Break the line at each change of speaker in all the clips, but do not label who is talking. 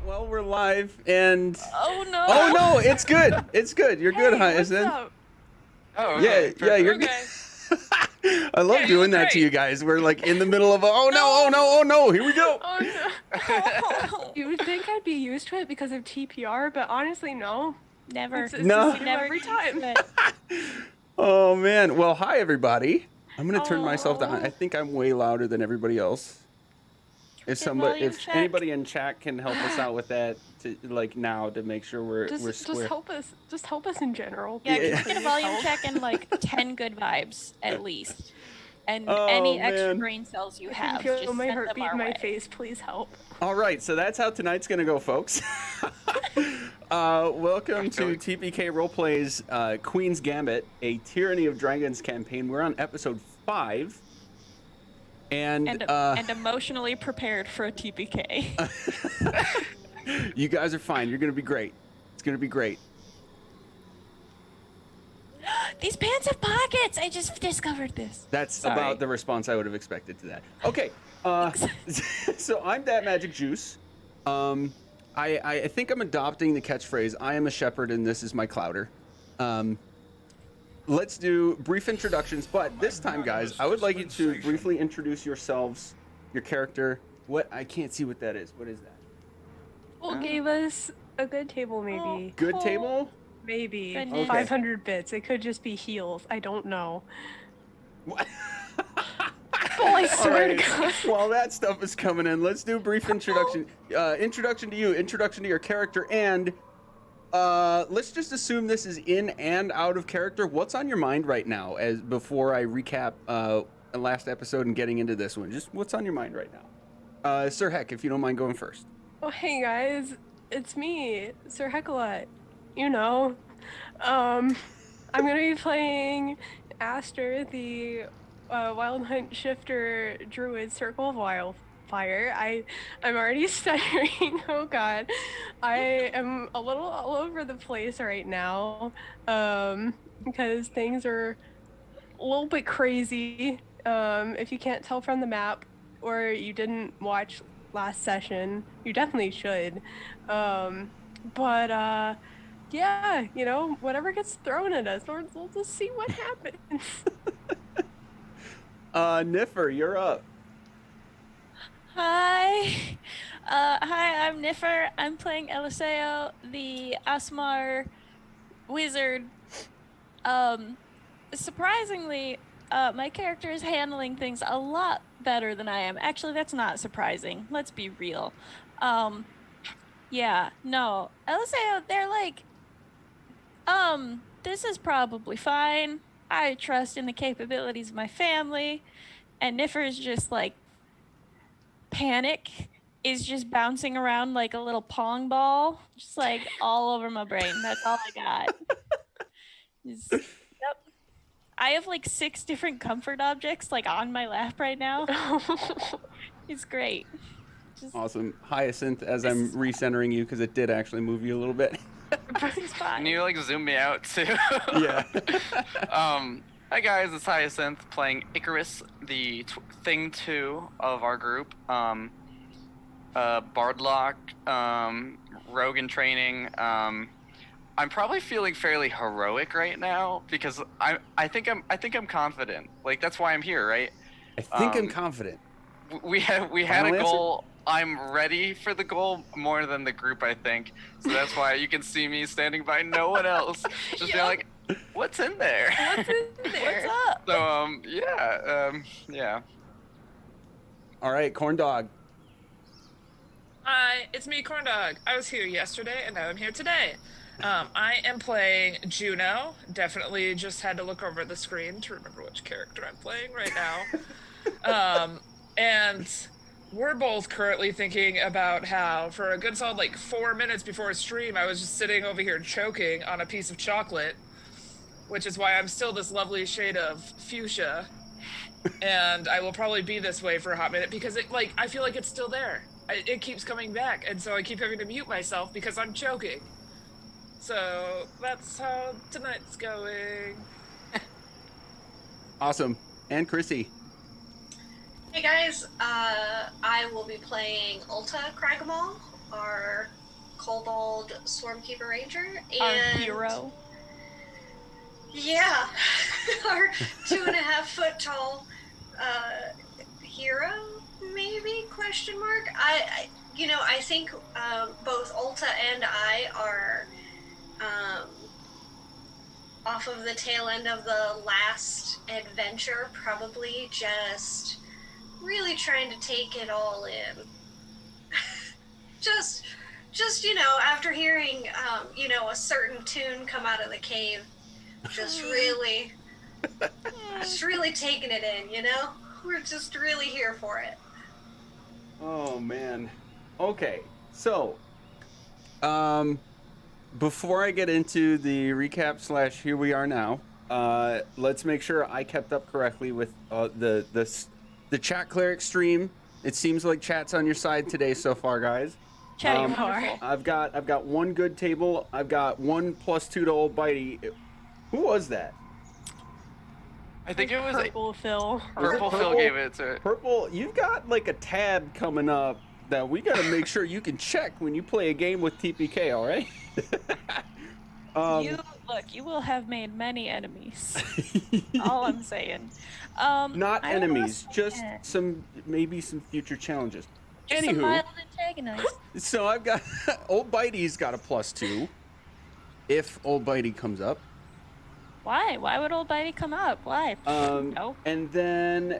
Well, we're live, and
Oh no!
oh no, it's good. It's good. You're good, Hyacinth.
Oh,
Yeah,
okay,
yeah, you're
okay.
good. I love doing that to you guys. We're like in the middle of a, oh no, oh no, oh no, here we go.
Oh no!
You would think I'd be used to it because of TPR, but honestly, no.
Never.
It's
No.
just every time.
Oh man. Well, hi everybody. I'm gonna turn myself down.
Oh.
I think I'm way louder than everybody else. If somebody,
volume
if
check.
anybody in chat can help us out with that, to like now to make sure we're square.
Just help us in general.
Yeah,
Yeah.
just get a volume check and like 10 good vibes at least. And
Oh,
any extra
man.
brain cells you
I
have,
can feel
just
my
send them
heartbeat
our
in my
way.
face. Please help.
All right, so that's how tonight's gonna go, folks. Welcome to TPK Roleplay's Queen's Gambit, a Tyranny of Dragons campaign. We're on episode 5. And
emotionally prepared for a TPK.
you guys are fine. You're gonna be great. It's gonna be great.
These pants have pockets! I just discovered this.
That's
Sorry.
about the response I would have expected to that. Okay, so I'm that magic juice. I think I'm adopting the catchphrase, I am a shepherd and this is my clouder. Let's do brief introductions, but this time, guys, I would like you to briefly introduce yourselves, your character. What? I can't see what that is. What is that?
Who gave us a good table, maybe?
Good table?
Maybe.
Goodness.
500 bits. It could just be heals. I don't know.
What?
Oh, I swear to
Alright,
God.
while that stuff is coming in, let's do a brief introduction. Introduction to you, introduction to your character, and let's just assume this is in and out of character. What's on your mind right now, as before I recap the last episode and getting into this one? Just what's on your mind right now? Sir Heck, if you don't mind going first.
Oh, hey guys. It's me, Sir Heckalot. You know. I'm gonna be playing Aster, the Wild Hunt Shifter Druid Circle of Wildfire. I'm already stuttering. Oh god. I am a little all over the place right now because things are a little bit crazy. If you can't tell from the map or you didn't watch last session, you definitely should. But yeah, you know, whatever gets thrown at us, we'll just see what happens.
Niffer, you're up.
Hi. Hi, I'm Niffer. I'm playing Eliseo, the Asmar wizard. Surprisingly, my character is handling things a lot better than I am. Actually, that's not surprising. Let's be real. Yeah, no. Eliseo, they're like, this is probably fine. I trust in the capabilities of my family. And Niffer is just like, panic is just bouncing around like a little pong ball, just like all over my brain. That's all I got. Yep. I have like 6 different comfort objects like on my lap right now. It's great.
Awesome. Hyacinth, as I'm recentering you because it did actually move you a little bit.
This is fine.
Can you like zoom me out too?
Yeah.
Hi guys, it's Hyacinth playing Icarus, the thing 2 of our group. Bardlock, rogue in training. I'm probably feeling fairly heroic right now because I think I'm confident. Like that's why I'm here, right?
I think I'm confident.
We had
Final
a
answer?
goal. I'm ready for the goal more than the group, I think. So that's why you can see me standing by no one else, just being like, "What's in there?
What's in there? What's up?"
So yeah.
All right, corn dog.
Hi, it's me, Corndog. I was here yesterday, and now I'm here today. I am playing Juno. Definitely just had to look over the screen to remember which character I'm playing right now. And we're both currently thinking about how, for a good solid 4 minutes before stream, I was just sitting over here choking on a piece of chocolate, which is why I'm still this lovely shade of fuchsia. And I will probably be this way for a hot minute because I feel like it's still there. It keeps coming back, and so I keep having to mute myself because I'm choking. So that's how tonight's going.
Awesome. And Chrissy.
Hey guys, I will be playing Olta Cragamal, our kobold swarmkeeper ranger.
Our
And
hero.
yeah, our 2.5 foot tall hero, maybe? Question mark. I think both Olta and I are off of the tail end of the last adventure, probably just really trying to take it all in. just after hearing a certain tune come out of the cave, just really taking it in, we're just really here for it.
Oh man. Okay, so before I get into the recap / here we are now, let's make sure I kept up correctly with the chat cleric stream. It seems like chat's on your side today so far, guys.
Chatty, wonderful.
I've got one good table. I've got 1 +2 to Ol Bitey. Who was that?
I think it was
Purple Phil.
Purple Phil gave it to.
Purple, you've got like a tab coming up that we got to make sure you can check when you play a game with TPK, all right?
You will have made many enemies. All I'm saying.
Not
I
enemies,
lost
just
it.
maybe some future challenges.
Just a
Anywho,
mild antagonist.
so I've got Ol Bitey's got a +2 if Ol Bitey comes up.
Why? Why would Ol Bitey come up? Why? No.
And then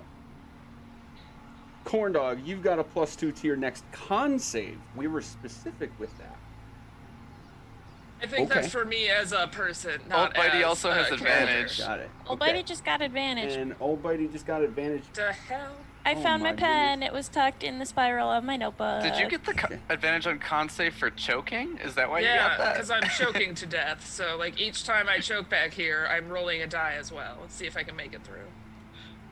Corndog, you've got a +2 to your next con save. We were specific with that.
I think
Okay.
that's for me as a person,
Old
not
Bitey
as
also
a
has
character.
advantage.
Got it.
Ol
Okay.
Bitey just got advantage.
And Ol Bitey just got advantage.
The hell?
I
Oh
found
my
my pen. It was tucked in the spiral of my notebook.
Did you get the advantage on con save for choking? Is that why you
Yeah,
got that?
because I'm choking to death. So like each time I choke back here, I'm rolling a die as well. Let's see if I can make it through.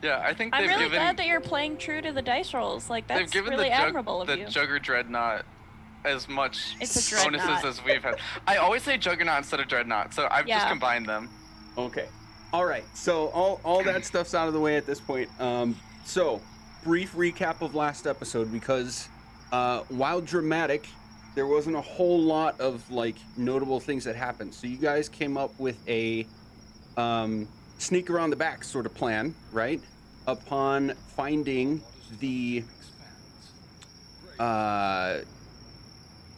Yeah, I think
I'm
they've
really
given
glad that you're playing true to the dice rolls. Like,
they've
that's
given
really
the
admirable of you.
Jugger Dreadnought as much
It's a
bonuses
Dreadnought.
as we've had. I always say Juggernaut instead of Dreadnought, so I've just
Yeah.
combined them.
Okay. All right. So all that stuff's out of the way at this point. So brief recap of last episode, because while dramatic, there wasn't a whole lot of like notable things that happened. So you guys came up with a sneak around the back sort of plan, right? Upon finding the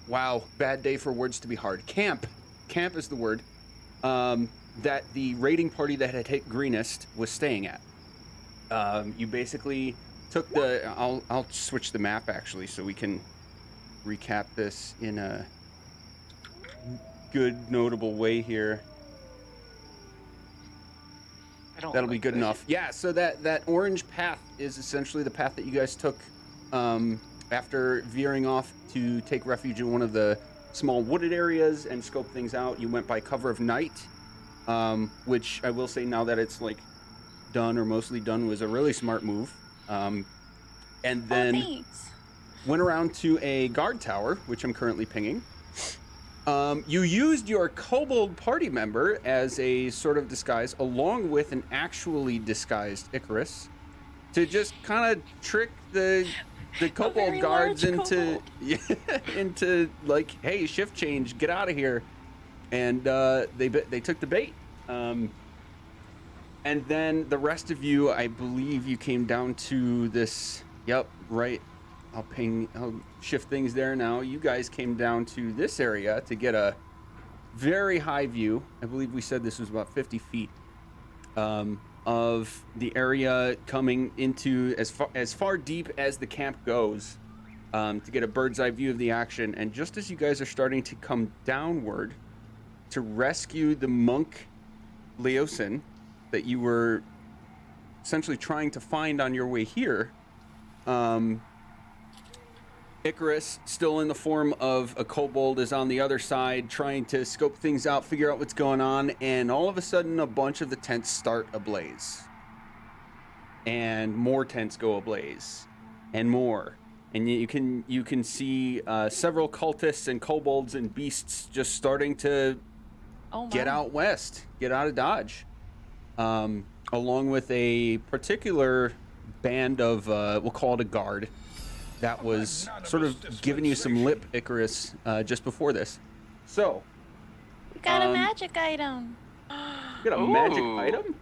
wow, bad day for words to be hard. Camp is the word. That the raiding party that had hit Greenest was staying at. You basically took the. I'll switch the map actually, so we can recap this in a good, notable way here. That'll be good enough. Yeah. So that orange path is essentially the path that you guys took after veering off to take refuge in one of the small wooded areas and scope things out. You went by cover of night. Which I will say now that it's like done or mostly done was a really smart move. And then
thanks.
went around to a guard tower, which I'm currently pinging. You used your kobold party member as a sort of disguise, along with an actually disguised Icarus, to just kind of trick the kobold
very
guards
large
into into like, hey, shift change, get out of here. And they took the bait. And then the rest of you, I believe you came down to this. Yep, right. I'll shift things there now. You guys came down to this area to get a very high view. I believe we said this was about 50 feet of the area, coming into as far deep as the camp goes, to get a bird's eye view of the action. And just as you guys are starting to come downward to rescue the monk Leosin that you were essentially trying to find on your way here, Icarus, still in the form of a kobold, is on the other side trying to scope things out, figure out what's going on, and all of a sudden a bunch of the tents start ablaze. And more tents go ablaze. And more. And you can see several cultists and kobolds and beasts just starting to get out west, get out of Dodge. Along with a particular band of, we'll call it a guard, that was sort of giving you some lip, Icarus, just before this. So,
We got a magic item.
you got a magic
Ooh.
item?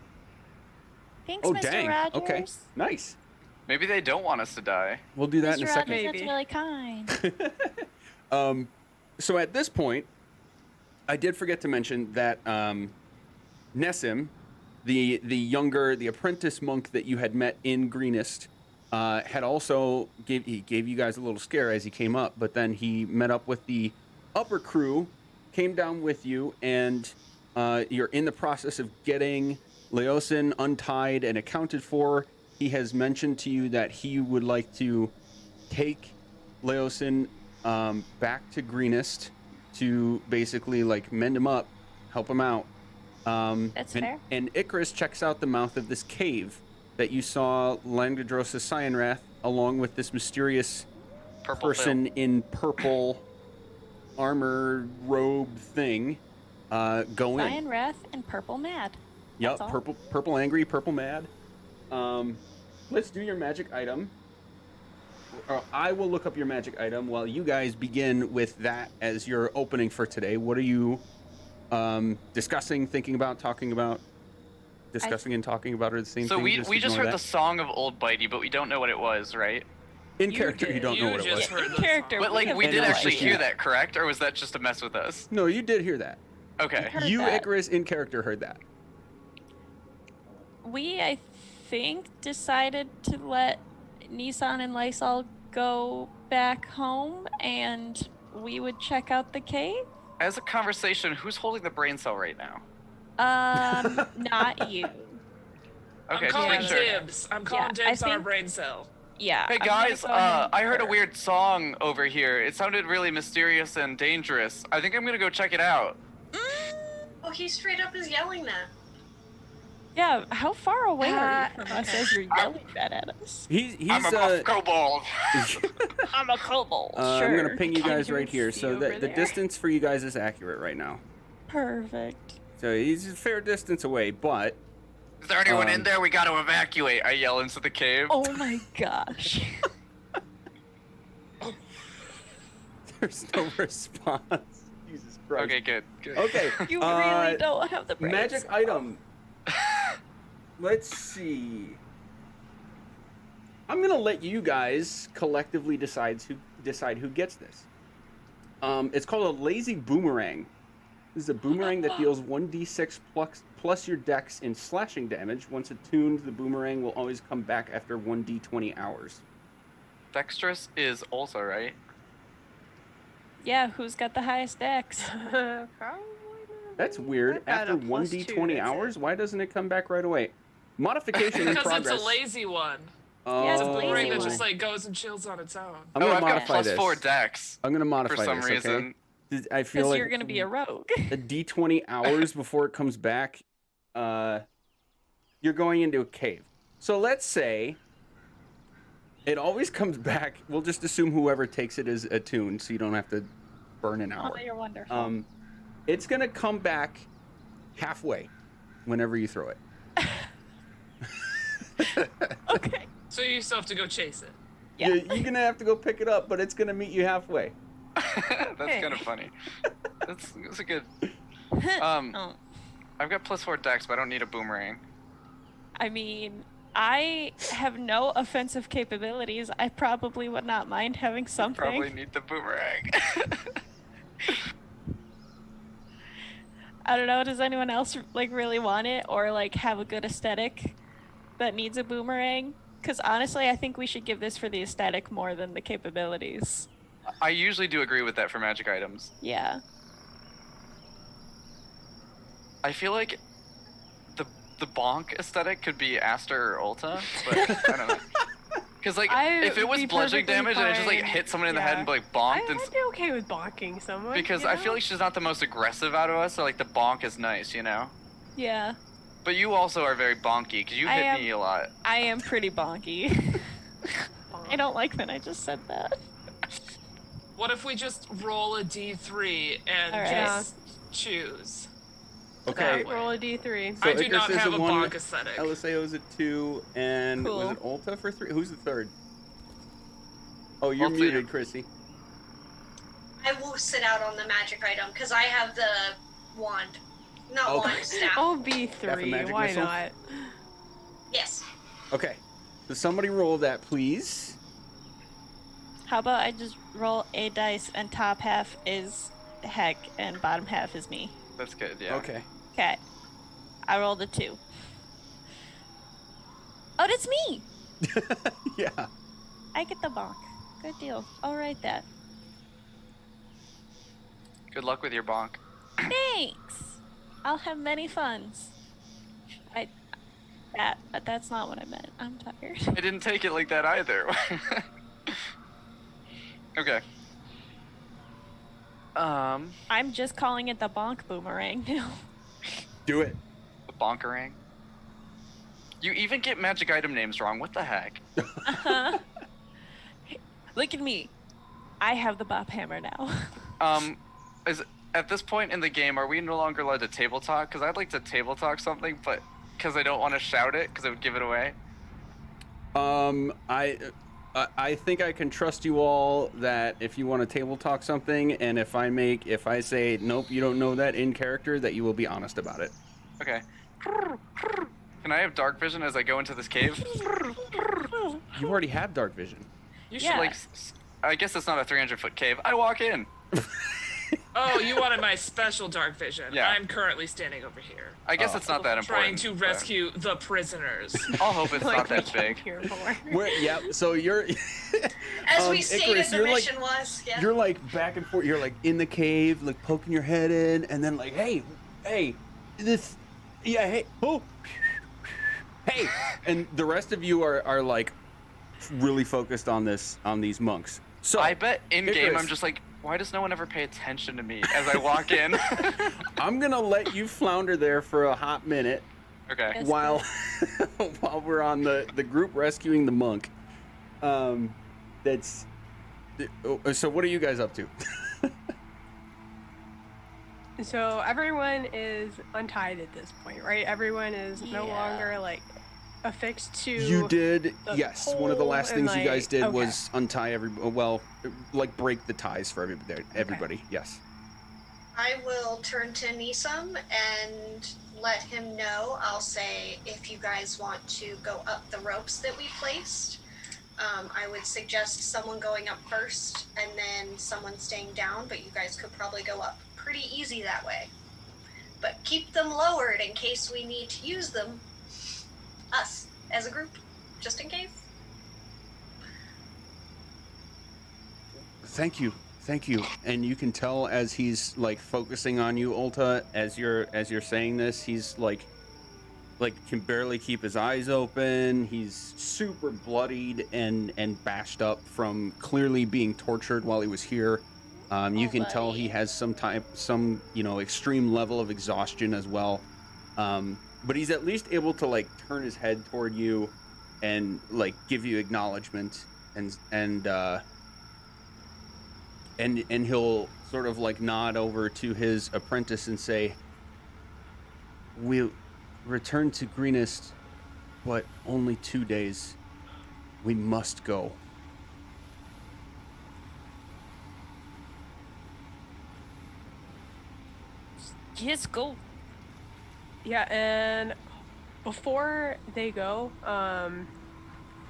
Thanks,
Oh,
Mr.
dang.
Rogers.
Okay, nice.
Maybe they don't want us to die.
We'll do that in a
Mr.
second.
Rogers, that's
Maybe.
really kind.
So at this point, I did forget to mention that Nessim, the apprentice monk that you had met in Greenest, had also gave you guys a little scare as he came up, but then he met up with the upper crew, came down with you, and you're in the process of getting Leosin untied and accounted for. He has mentioned to you that he would like to take Leosin back to Greenest to basically like mend him up, help him out.
That's fair.
And Icarus checks out the mouth of this cave that you saw Langdedrosa Cyanwrath along with this mysterious
Purple
person in purple armor robe thing go in.
Cyanwrath and Purple Mad.
Yep,
That's all.
purple angry, purple mad. Let's do your magic item. I will look up your magic item while you guys begin with that as your opening for today. What are you discussing, thinking about, talking about? Discussing and talking about are the same
So
thing.
we just
ignore
heard the
that.
song of Ol Bitey, but we don't know what it was, right?
In character, you don't know what it
just
was.
heard
In
the
character,
song.
But like
have
we
And
did
no
actually
idea.
hear that, correct? Or was that just to mess with us?
No, you did hear that.
Okay.
Heard
You,
that.
Icarus, in character, heard that.
We, I think, decided to let Nissan and Lysol go back home, and we would check out the cave.
As a conversation, who's holding the brain cell right now?
Not you.
Okay,
I'm calling
just make sure.
dibs. I'm calling
Yeah, I
dibs on our
think-
brain cell.
Yeah.
Hey
I'm gonna
guys,
go ahead and
I heard a
start.
weird song over here. It sounded really mysterious and dangerous. I think I'm gonna go check it out.
Oh, he straight up is yelling that.
Yeah, how far away are you
Uh,
from us as you're yelling that at us?
He's
I'm a buff kobold.
I'm a kobold.
I'm gonna ping you
Can
guys
you
right here.
see
So
over
the
there?
distance for you guys is accurate right now.
Perfect.
So he's a fair distance away, but
Is there anyone in there? We gotta evacuate. I yell into the cave.
Oh my gosh.
there's no response. Jesus Christ.
Okay, good. Good.
Okay.
You really don't have the brains.
Magic item. Let's see. I'm gonna let you guys collectively decide who gets this. It's called a lazy boomerang. This is a boomerang that deals 1d6 plus your dex in slashing damage. Once attuned, the boomerang will always come back after 1d20 hours.
Dexterous is Olta, right?
Yeah, who's got the highest dex?
Probably not.
That's weird.
I've got
After
a +2,
1d20
that's
hours,
it.
why doesn't it come back right away? Modification in
Because
progress.
it's a lazy one.
Yeah, it's a
It's a
lazy
boomerang that
one.
just like goes and chills on its own.
I'm
Oh,
gonna
I've got
modify
plus
this.
4 dex
I'm gonna
for
modify
some
this.
reason.
Okay? I feel
Because
like
you're gonna be a rogue.
a d20 hours before it comes back, you're going into a cave. So let's say it always comes back. We'll just assume whoever takes it is attuned, so you don't have to burn an hour.
Oh, you're wonderful.
It's gonna come back halfway whenever you throw it.
Okay.
So you still have to go chase it.
Yeah.
You're gonna have to go pick it up, but it's gonna meet you halfway.
That's kind of funny. That's a good.
Oh.
I've got plus 4 dex, but I don't need a boomerang.
I mean, I have no offensive capabilities. I probably would not mind having something.
Probably need the boomerang.
I don't know. Does anyone else like really want it or like have a good aesthetic that needs a boomerang? Because honestly, I think we should give this for the aesthetic more than the capabilities.
I usually do agree with that for magic items.
Yeah.
I feel like the bonk aesthetic could be Aster or Ulta, but I don't know. Because like
I
if it was
would be
bludgeoning
perfectly
damage and it just like
fine.
hit someone in the head
Yeah.
and like bonked,
I'd be okay with bonking someone.
because
you
I
know?
feel like she's not the most aggressive out of us, so like the bonk is nice, you know.
Yeah.
But you also are very bonky because you
I
hit
am-
me a lot.
I am pretty bonky. I don't like that I just said that.
What if we just roll a d3 and
All right.
just choose?
Okay.
That way.
Roll a d3.
So
I do
Icarus
not
is
have
a
a
1,
bonk aesthetic.
LSAO's a 2, and was
Cool.
it Ulta for 3? Who's the third? Oh, you're
Olta,
muted, Chrissy.
I will sit out on the magic item because I have the wand. Not
Okay.
wand, staff.
I'll be
Half a
3.
magic
Why
missile?
not?
Yes.
Okay. So somebody roll that, please.
How about I just roll a dice and top half is Heck and bottom half is me?
That's good. Yeah.
Okay.
Okay. I rolled a 2. Oh, that's me!
Yeah.
I get the bonk. Good deal. I'll write that.
Good luck with your bonk.
Thanks! I'll have many funs. That's not what I meant. I'm tired.
I didn't take it like that either. Okay.
I'm just calling it the bonk boomerang now.
Do it.
The bonkerang. You even get magic item names wrong. What the heck?
Uh-huh. Look at me. I have the bop hammer now.
Is at this point in the game, are we no longer allowed to table talk? Because I'd like to table talk something, but because I don't want to shout it, because it would give it away.
I think I can trust you all that if you want to table talk something, and if I say nope, you don't know that in character, that you will be honest about it.
Okay. Can I have dark vision as I go into this cave?
You already have dark vision.
You should
Yeah.
I guess it's not a 300-foot cave. I walk in.
Oh, you wanted my special dark vision.
Yeah.
I'm currently standing over here.
I guess it's not that
Trying
important.
to
but
rescue the prisoners.
I'll hope it's not that big.
Here for.
Yeah. So you're.
As we stated,
Icarus,
the mission was. Yeah.
You're like back and forth. You're like in the cave, like poking your head in, and then like, hey, this, yeah, hey, oh, hey, and the rest of you are like really focused on these monks. So
I bet in game
Icarus,
I'm just like, why does no one ever pay attention to me as I walk in?
I'm gonna let you flounder there for a hot minute
Okay.
Yes.
while while we're on the group rescuing the monk. That's. So what are you guys up to?
So everyone is untied at this point, right? Everyone is no
Yeah.
longer like affixed to.
You did,
the
yes. One of the
pole
last
and,
things you guys
like-
did
okay.
was untie like break the ties for everybody. Yes.
I will turn to Nessim and let him know. I'll say, if you guys want to go up the ropes that we placed, I would suggest someone going up first and then someone staying down, but you guys could probably go up pretty easy that way. But keep them lowered in case we need to use them, us, as a group, just in case.
Thank you. And you can tell as he's like focusing on you, Olta, as you're saying this, he's like can barely keep his eyes open. He's super bloodied and bashed up from clearly being tortured while he was here. You can tell he has some extreme level of exhaustion as well. But he's at least able to like turn his head toward you and like give you acknowledgement and he'll sort of like nod over to his apprentice and say, "We'll return to Greenest, but only 2 days. We must go."
Yes, go.
Yeah, and before they go,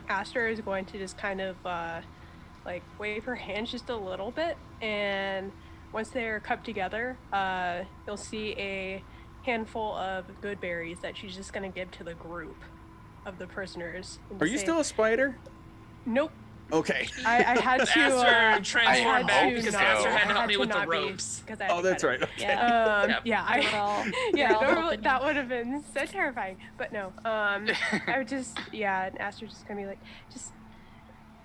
Aster is going to just kind of like wave her hands just a little bit, and once they're cupped together, you'll see a handful of good berries that she's just gonna give to the group of the prisoners. and
Are
just
you
say,
still a spider?
Nope.
Okay.
I had to.
Aster transformed
I
back
hope
because
so.
Aster had to
I
help me with the
not be,
ropes.
'cause I had
Oh,
to
that's
cut
right.
it.
Okay.
Yeah.
Yep.
Yeah,
We're all-
yeah,
we're all
normally
helping
that
you.
would have been so terrifying. But no, I would just, and Aster's just gonna be like, just,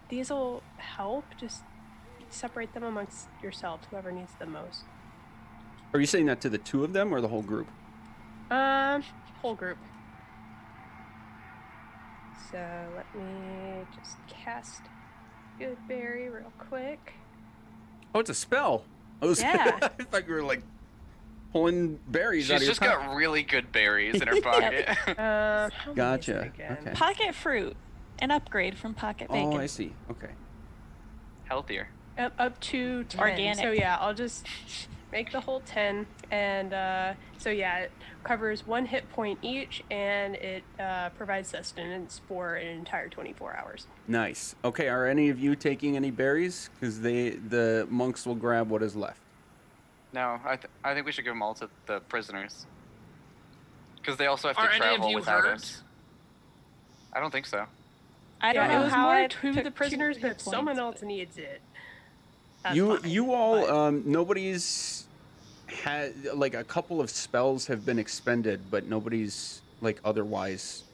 these will help, just separate them amongst yourselves, whoever needs them most.
Are you saying that to the two of them or the whole group?
Whole group. So let me just cast Goodberry real quick.
Oh, it's a spell.
Yeah.
I thought you were like pulling berries out of
She's
your
just
pocket.
got really good berries in her pocket.
How many is it
Gotcha.
again?
Okay.
Pocket fruit. An upgrade from pocket bacon.
Oh, I see. Okay.
Healthier.
Up to 10.
Organic.
So yeah, I'll just make the whole 10, and so yeah, it covers 1 hit point each, and it provides sustenance for an entire 24 hours.
Nice. Okay, are any of you taking any berries? Because the monks will grab what is left.
No, I think we should give them all to the prisoners. Because they also have to
Are any of
travel
you
without
hurt?
us. I don't think so.
I don't
Yeah,
know
it was
how
more
I
to
took
the prisoners,
2
but
hit
if someone
points,
else needs it. That's
You
fine,
you all
but-
nobody's had like a couple of spells have been expended, but nobody's like otherwise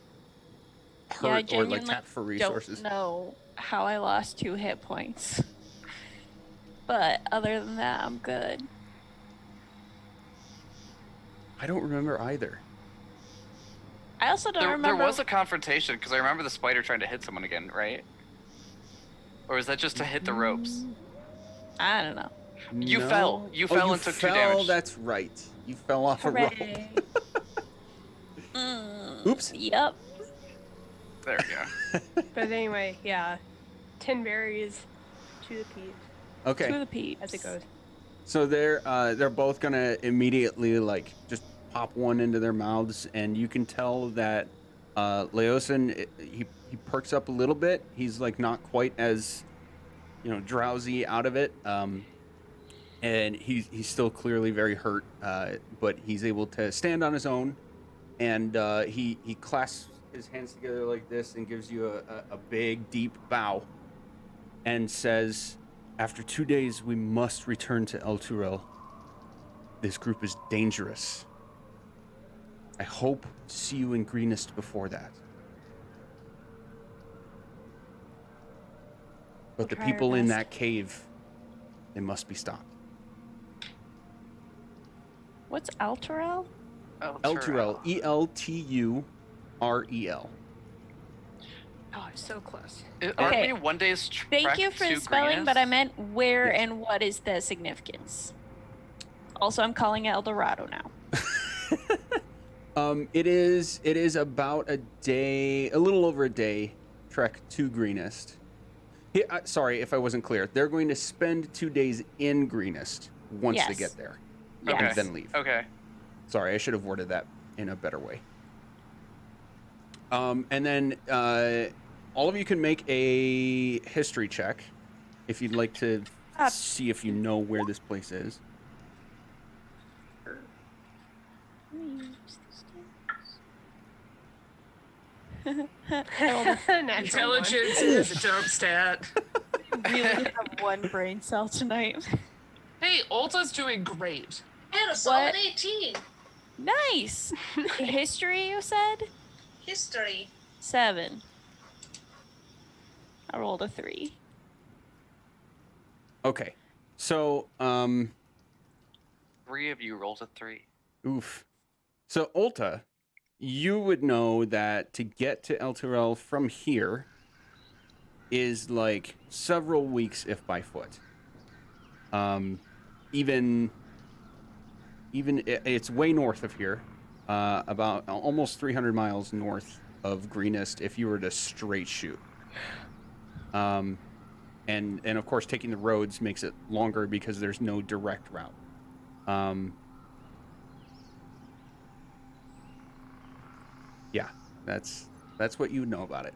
Yeah, I
hurt or like
genuinely
tapped for resources.
don't know how I lost 2 hit points. But other than that, I'm good.
I don't remember either.
I also don't
There
remember.
was a confrontation, because I remember the spider trying to hit someone again, right? Or is that just to hit the ropes?
I don't know.
You
No?
fell. You
Oh,
fell
you
and took 2
fell,
damage.
That's right. You fell off a rope.
Hooray.
Oops.
Yep.
There we go.
But anyway, yeah, 10 berries to the peep
Okay.
To the peeps.
as it goes.
So they're both gonna immediately like just pop one into their mouths, and you can tell that Leosin he perks up a little bit. He's like not quite as drowsy out of it, and he's still clearly very hurt, but he's able to stand on his own, and he clasps his hands together like this and gives you a big deep bow, and says, "After 2 days, we must return to El Turel. This group is dangerous. I hope to see you in Greenest before that. But the
try our
people in
best.
that cave, they must be stopped."
What's Alterel?
El Turel, Elturel.
Oh, so close.
Aren't
Okay.
we 1 day's trek
Thank you for
to
the spelling, but I
Greenest?
meant where
Yes.
and what is the significance. Also, I'm calling it El Dorado now.
It is about a day, a little over a day trek to Greenest. Sorry if I wasn't clear. They're going to spend 2 days in Greenest once they
Yes.
get there,
Yes.
and then leave.
Okay.
Sorry, I should have worded that in a better way. And then all of you can make a history check if you'd like to see if you know where this place is.
Natural one.
Intelligence is a dope stat.
Really have 1 brain cell tonight.
Hey, Olta's doing great.
And a solid
What?
18.
Nice. History, you said?
History.
7. I rolled a 3.
Okay, so
3 of you rolled a 3.
oof. So Olta, you would know that to get to El Turel from here is like several weeks if by foot. Even it's way north of here, about almost 300 miles north of Greenest if you were to straight shoot. And of course taking the roads makes it longer because there's no direct route. Yeah, that's what you know about it.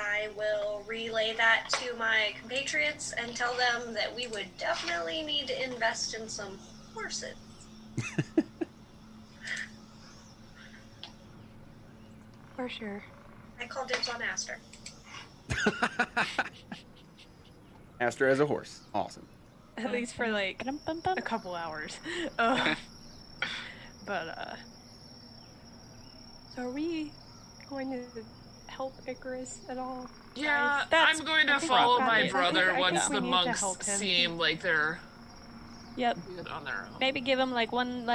I will relay that to my compatriots and tell them that we would definitely need to invest in some horses.
For sure.
I call dibs on Aster.
Aster as a horse, awesome.
At least for like a couple hours. But so are we going to help Icarus at all?
Yeah,
That's
I'm going to
pretty
follow
rough.
my
I think-
brother
I think
once
we
the
need to
monks
help him.
seem like they're
Yep.
good on their own.
Maybe give him like 1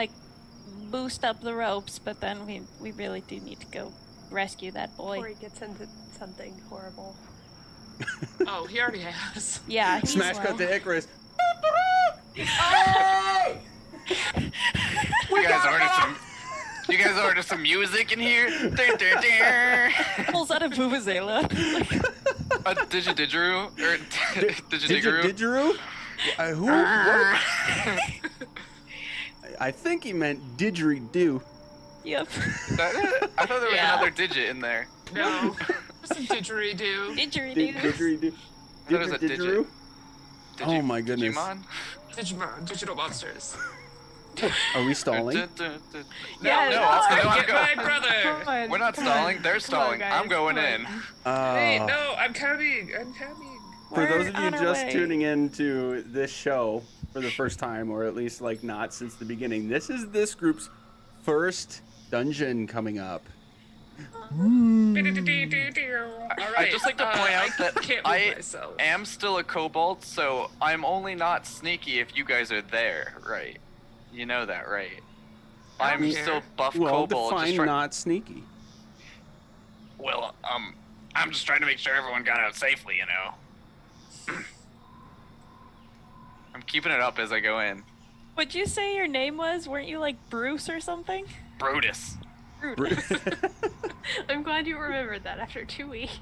boost up the ropes, but then we really do need to go rescue that boy.
Before he gets into something horrible.
Oh, he already has.
Yeah, he's
Smash
low.
cut to Icarus.
You guys ordered some music in here? Dun, dun, dun.
Pulls out a vuvuzela.
A Digididgeru? Or Digidiguru?
Didgeridoo? Who? What? I think he meant didgeridoo.
Yep.
I thought there was
Yeah.
another digit in there.
No. Just a didgeridoo.
Didgeridoo.
Didgeridoo.
I thought it was a
Didgeridoo? Oh my goodness.
Digimon?
Digimon, digital monsters.
Are we stalling?
Yeah,
no,
no,
I'll
Get
go.
my brother.
Come on,
We're not
come
stalling.
on.
They're
Come on,
stalling.
guys,
I'm going
come
in.
on.
Wait, no, I'm coming. I'm coming.
For those of
We're
you
on our
just
way.
tuning in to this show for the first time, or at least like not since the beginning, this is this group's first dungeon coming up.
Alright.
I'd just like to point out that
can't move
I
myself.
am still a kobold, so I'm only not sneaky if you guys are there, right? You know that, right? I'm
don't
still
care.
buff
Well,
kobold.
define
Just try-
not sneaky.
Well, I'm just trying to make sure everyone got out safely, you know? I'm keeping it up as I go in.
What'd you say your name was? Weren't you like Bruce or something?
Brutus.
Bruce.
I'm glad you remembered that after 2 weeks.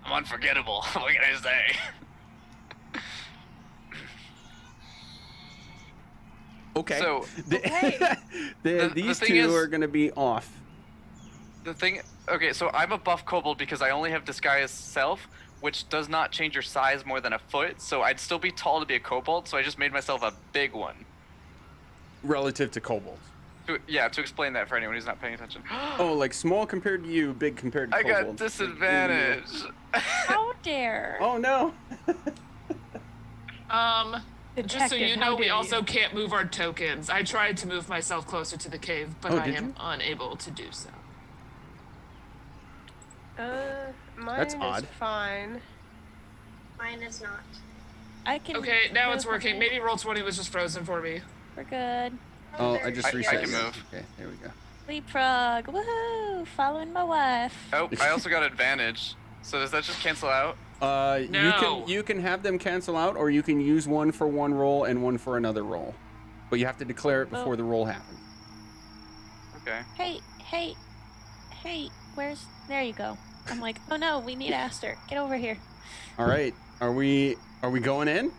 I'm unforgettable. What can I say?
Okay.
So,
Okay.
The
these
thing
two
is-
are going to be off.
the thing... Okay, so I'm a buff kobold because I only have disguise self, which does not change your size more than a foot, so I'd still be tall to be a kobold, so I just made myself a big one.
Relative to kobolds.
To explain that for anyone who's not paying attention.
Oh, like small compared to you, big compared to
I
kobolds.
got disadvantage.
How dare?
Oh no.
Just so
Detective,
you
how
know, we
dare
also
you.
can't move our tokens. I tried to move myself closer to the cave, but
Oh,
I
did
am
you?
unable to do so.
Mine
That's
is
odd.
fine.
Mine is not.
I can.
Okay, now it's
move
working.
my-
Maybe Roll20 was just frozen for me.
We're good.
Oh,
there
I
you
just
go.
reset.
can
you.
move.
Okay, there we go.
Leapfrog. Woohoo! Following my wife.
Oh, I also got advantage. So does that just cancel out?
No.
You can have them cancel out, or you can use one for one roll and one for another roll, but you have to declare it before
Oh.
the roll happens.
Okay.
Hey, where's... There you go. I'm like, oh no, we need Aster. Get over here.
All right, are we going in?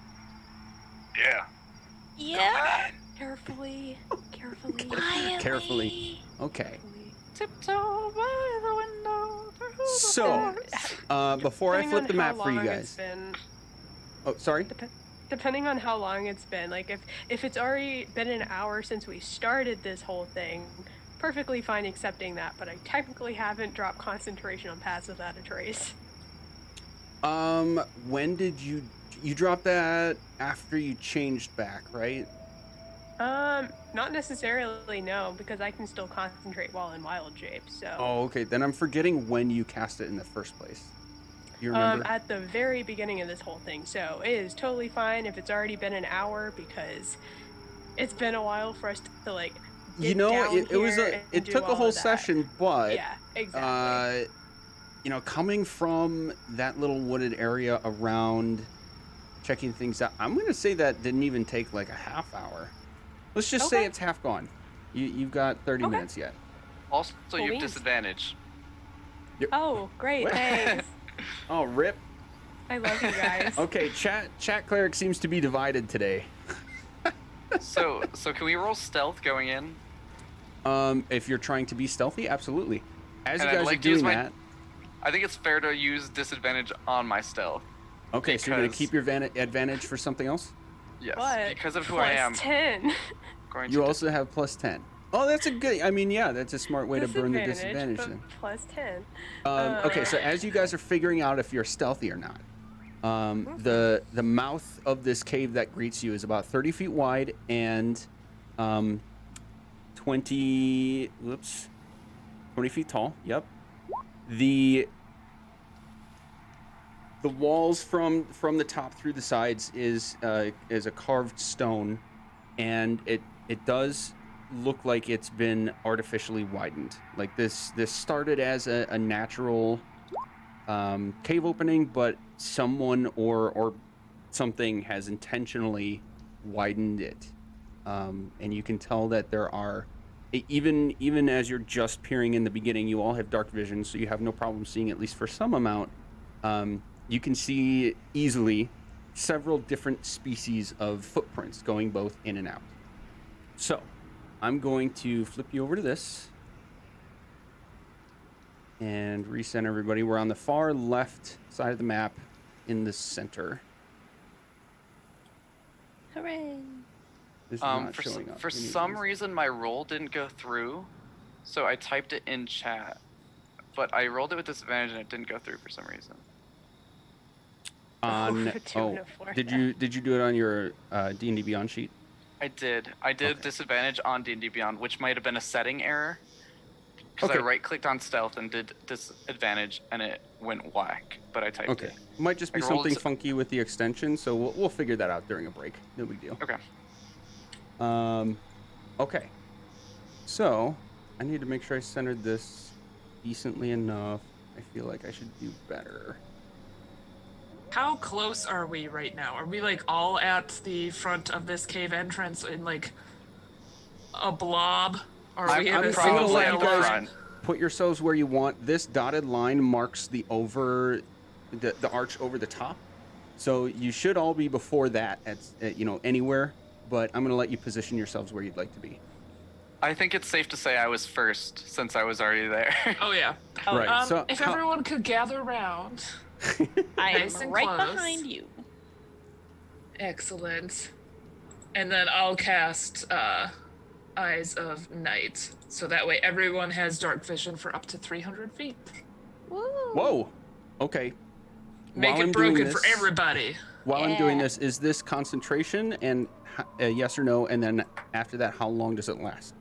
Yeah.
Yeah.
Carefully. Carefully.
Quietly.
Carefully. Okay.
Tiptoe by the window. through the
So,
forest.
before I
Depending
flip
on
the
how
map for you
long it's
guys.
been-
Oh, sorry.
Depending on how long it's been, like if it's already been an hour since we started this whole thing, perfectly fine accepting that, but I technically haven't dropped concentration on Paths Without a Trace.
When did you drop that after you changed back, right?
Not necessarily, no, because I can still concentrate while in wild shape, so.
Oh, okay. Then I'm forgetting when you cast it in the first place. You remember?
At the very beginning of this whole thing, so it is totally fine if it's already been an hour because it's been a while for us to like.
You
get
know,
down
it was
here and
it
do
took a
all
whole
of that.
session, but
Yeah, exactly.
you know, coming from that little wooded area around, checking things out, I'm gonna say that didn't even take like a half hour. Let's just say
Okay.
it's half gone. You've got 30
Okay.
minutes yet.
Also, you have
Please.
disadvantage.
Oh, great,
What?
thanks.
Oh, rip.
I love you guys.
Okay, chat cleric seems to be divided today.
So can we roll stealth going in?
If you're trying to be stealthy, absolutely. As
And
you
I'd
guys
like
are
to use
doing
my-
that,
I think it's fair to use disadvantage on my stealth.
okay, so you're gonna
because-
keep your advantage for something else.
Yes,
But
because of who I am.
plus 10.
Going
You
to
also have plus 10. Oh, that's a good. I mean, yeah, that's a smart way to burn the disadvantage.
but
Then.
plus 10.
Okay, so as you guys are figuring out if you're stealthy or not, the mouth of this cave that greets you is about 30 feet wide and 20 feet tall. Yep. The walls from the top through the sides is a carved stone, and it does look like it's been artificially widened. Like this started as a natural cave opening, but someone or something has intentionally widened it, and you can tell that there are even as you're just peering in the beginning, you all have dark vision, so you have no problem seeing at least for some amount. You can see easily several different species of footprints going both in and out. So I'm going to flip you over to this and resend everybody. We're on the far left side of the map in the center.
Hooray.
This is not showing up.
For some reason, my roll didn't go through, so I typed it in chat, but I rolled it with disadvantage and it didn't go through for some reason. Did you do it on your D&D Beyond sheet? I did. I did disadvantage on D&D Beyond, which might have been a setting error, because I right-clicked on stealth and did disadvantage, and it went whack. But I typed it.
Might just be something funky with the extension, so we'll figure that out during a break. No big deal.
Okay.
Okay. So I need to make sure I centered this decently enough. I feel like I should do better.
How close are we right now? Are we like all at the front of this cave entrance in like a blob? Or are we
I'm
in a
probably
single
at the
line?
front.
Put yourselves where you want. This dotted line marks the arch over the top. So you should all be before that at anywhere, but I'm going to let you position yourselves where you'd like to be.
I think it's safe to say I was first since I was already there.
Oh yeah.
Right. So
if everyone could gather around.
I'm
Nice and
right
close.
behind you.
Excellent. And then I'll cast Eyes of Night, so that way everyone has dark vision for up to 300 feet.
Woo.
Whoa. Okay.
Make
While I'm
it
doing
broken
this-
for everybody.
While I'm doing
Yeah.
this, is this concentration and yes or no? And then after that, how long does it last?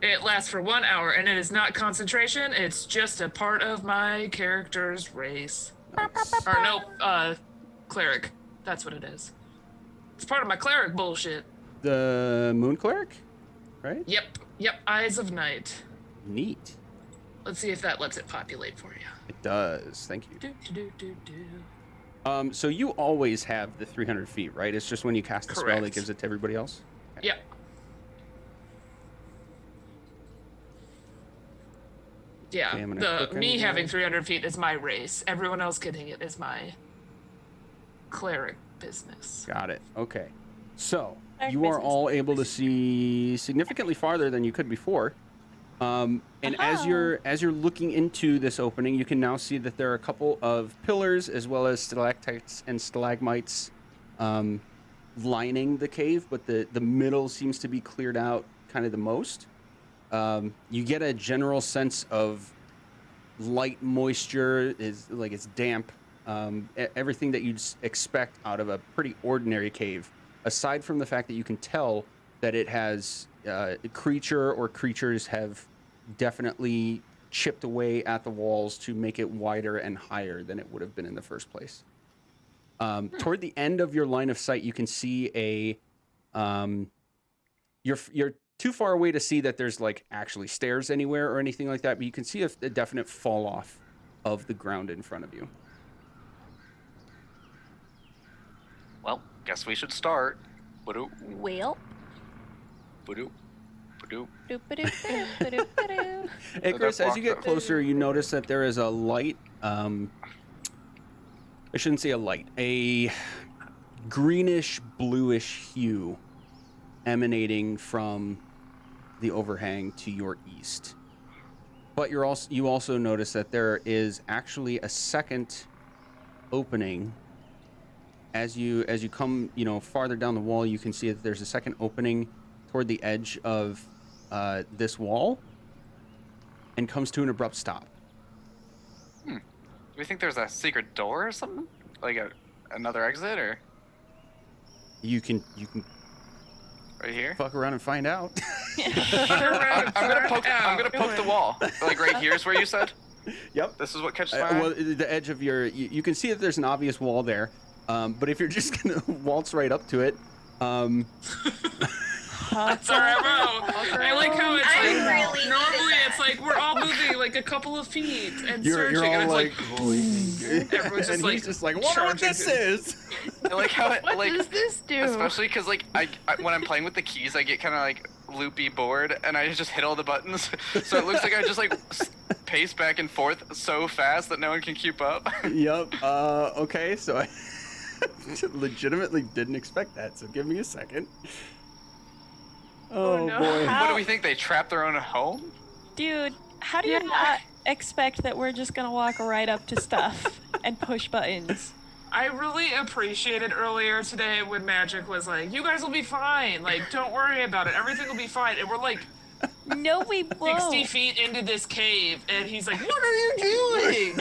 It lasts for 1 hour, and it is not concentration. It's just a part of my character's race. Or no, cleric. That's what it is. It's part of my cleric bullshit.
The Moon Cleric, right?
Yep. Eyes of Night.
Neat.
Let's see if that lets it populate for you.
It does. Thank you.
Do.
So you always have the 300 feet, right? It's just when you cast the spell that
Correct.
gives it to everybody else? Okay.
Yep. Yeah,
Okay, I'm gonna click
me
on
having
that.
300 feet is my race. Everyone else getting it is my cleric business.
Got it. Okay. So
Dark
you are
business.
all able to see significantly farther than you could before. And as you're looking into this opening, you can now see that there are a couple of pillars as well as stalactites and stalagmites lining the cave, but the middle seems to be cleared out kind of the most. You get a general sense of light moisture, is like it's damp. Everything that you'd expect out of a pretty ordinary cave, aside from the fact that you can tell that it has a creature or creatures have definitely chipped away at the walls to make it wider and higher than it would have been in the first place. Toward the end of your line of sight, you can see you're too far away to see that there's like actually stairs anywhere or anything like that, but you can see a definite fall off of the ground in front of you.
Well, guess we should start. Ba-doop,
Well.
ba-doop, ba-doop.
Doop-a-doop-a-doop-a-doop-a-doop.
Icarus, as you get
blocked
closer, you notice that there is a light. I shouldn't say a light. A greenish, bluish hue emanating from the overhang to your east. But you also notice that there is actually a second opening. As you come, farther down the wall, you can see that there's a second opening toward the edge of this wall, and comes to an abrupt stop.
Do we think there's a secret door or something? Like another exit, or
You can
right here?
fuck around and find out.
I'm gonna poke the wall. Like right here is where you said?
Yep.
This is what catches my eye?
Well, the edge of your, you can see that there's an obvious wall there, but if you're just gonna waltz right up to it,
That's our MO. I like how it's
I
like
really needed
normally
that.
it's like we're all moving like a couple of feet and
you're
searching,
all
and
like,
it's everyone's
and
just like
he's just like, wonder what this is.
I like how it
What
like
does this do?
especially because like I when I'm playing with the keys, I get kind of loopy board, and I just hit all the buttons. So it looks like I just like pace back and forth so fast that no one can keep up.
Yep. Okay, so I legitimately didn't expect that, so give me a second. Oh,
no.
boy.
What do we think? They trapped their own home?
Dude, how do you not expect that we're just gonna walk right up to stuff and push buttons?
I really appreciated earlier today when Magic was like, "You guys will be fine. Like, don't worry about it. Everything will be fine." And we're like
No, we
60
won't.
feet into this cave, and he's like, "What are you doing?"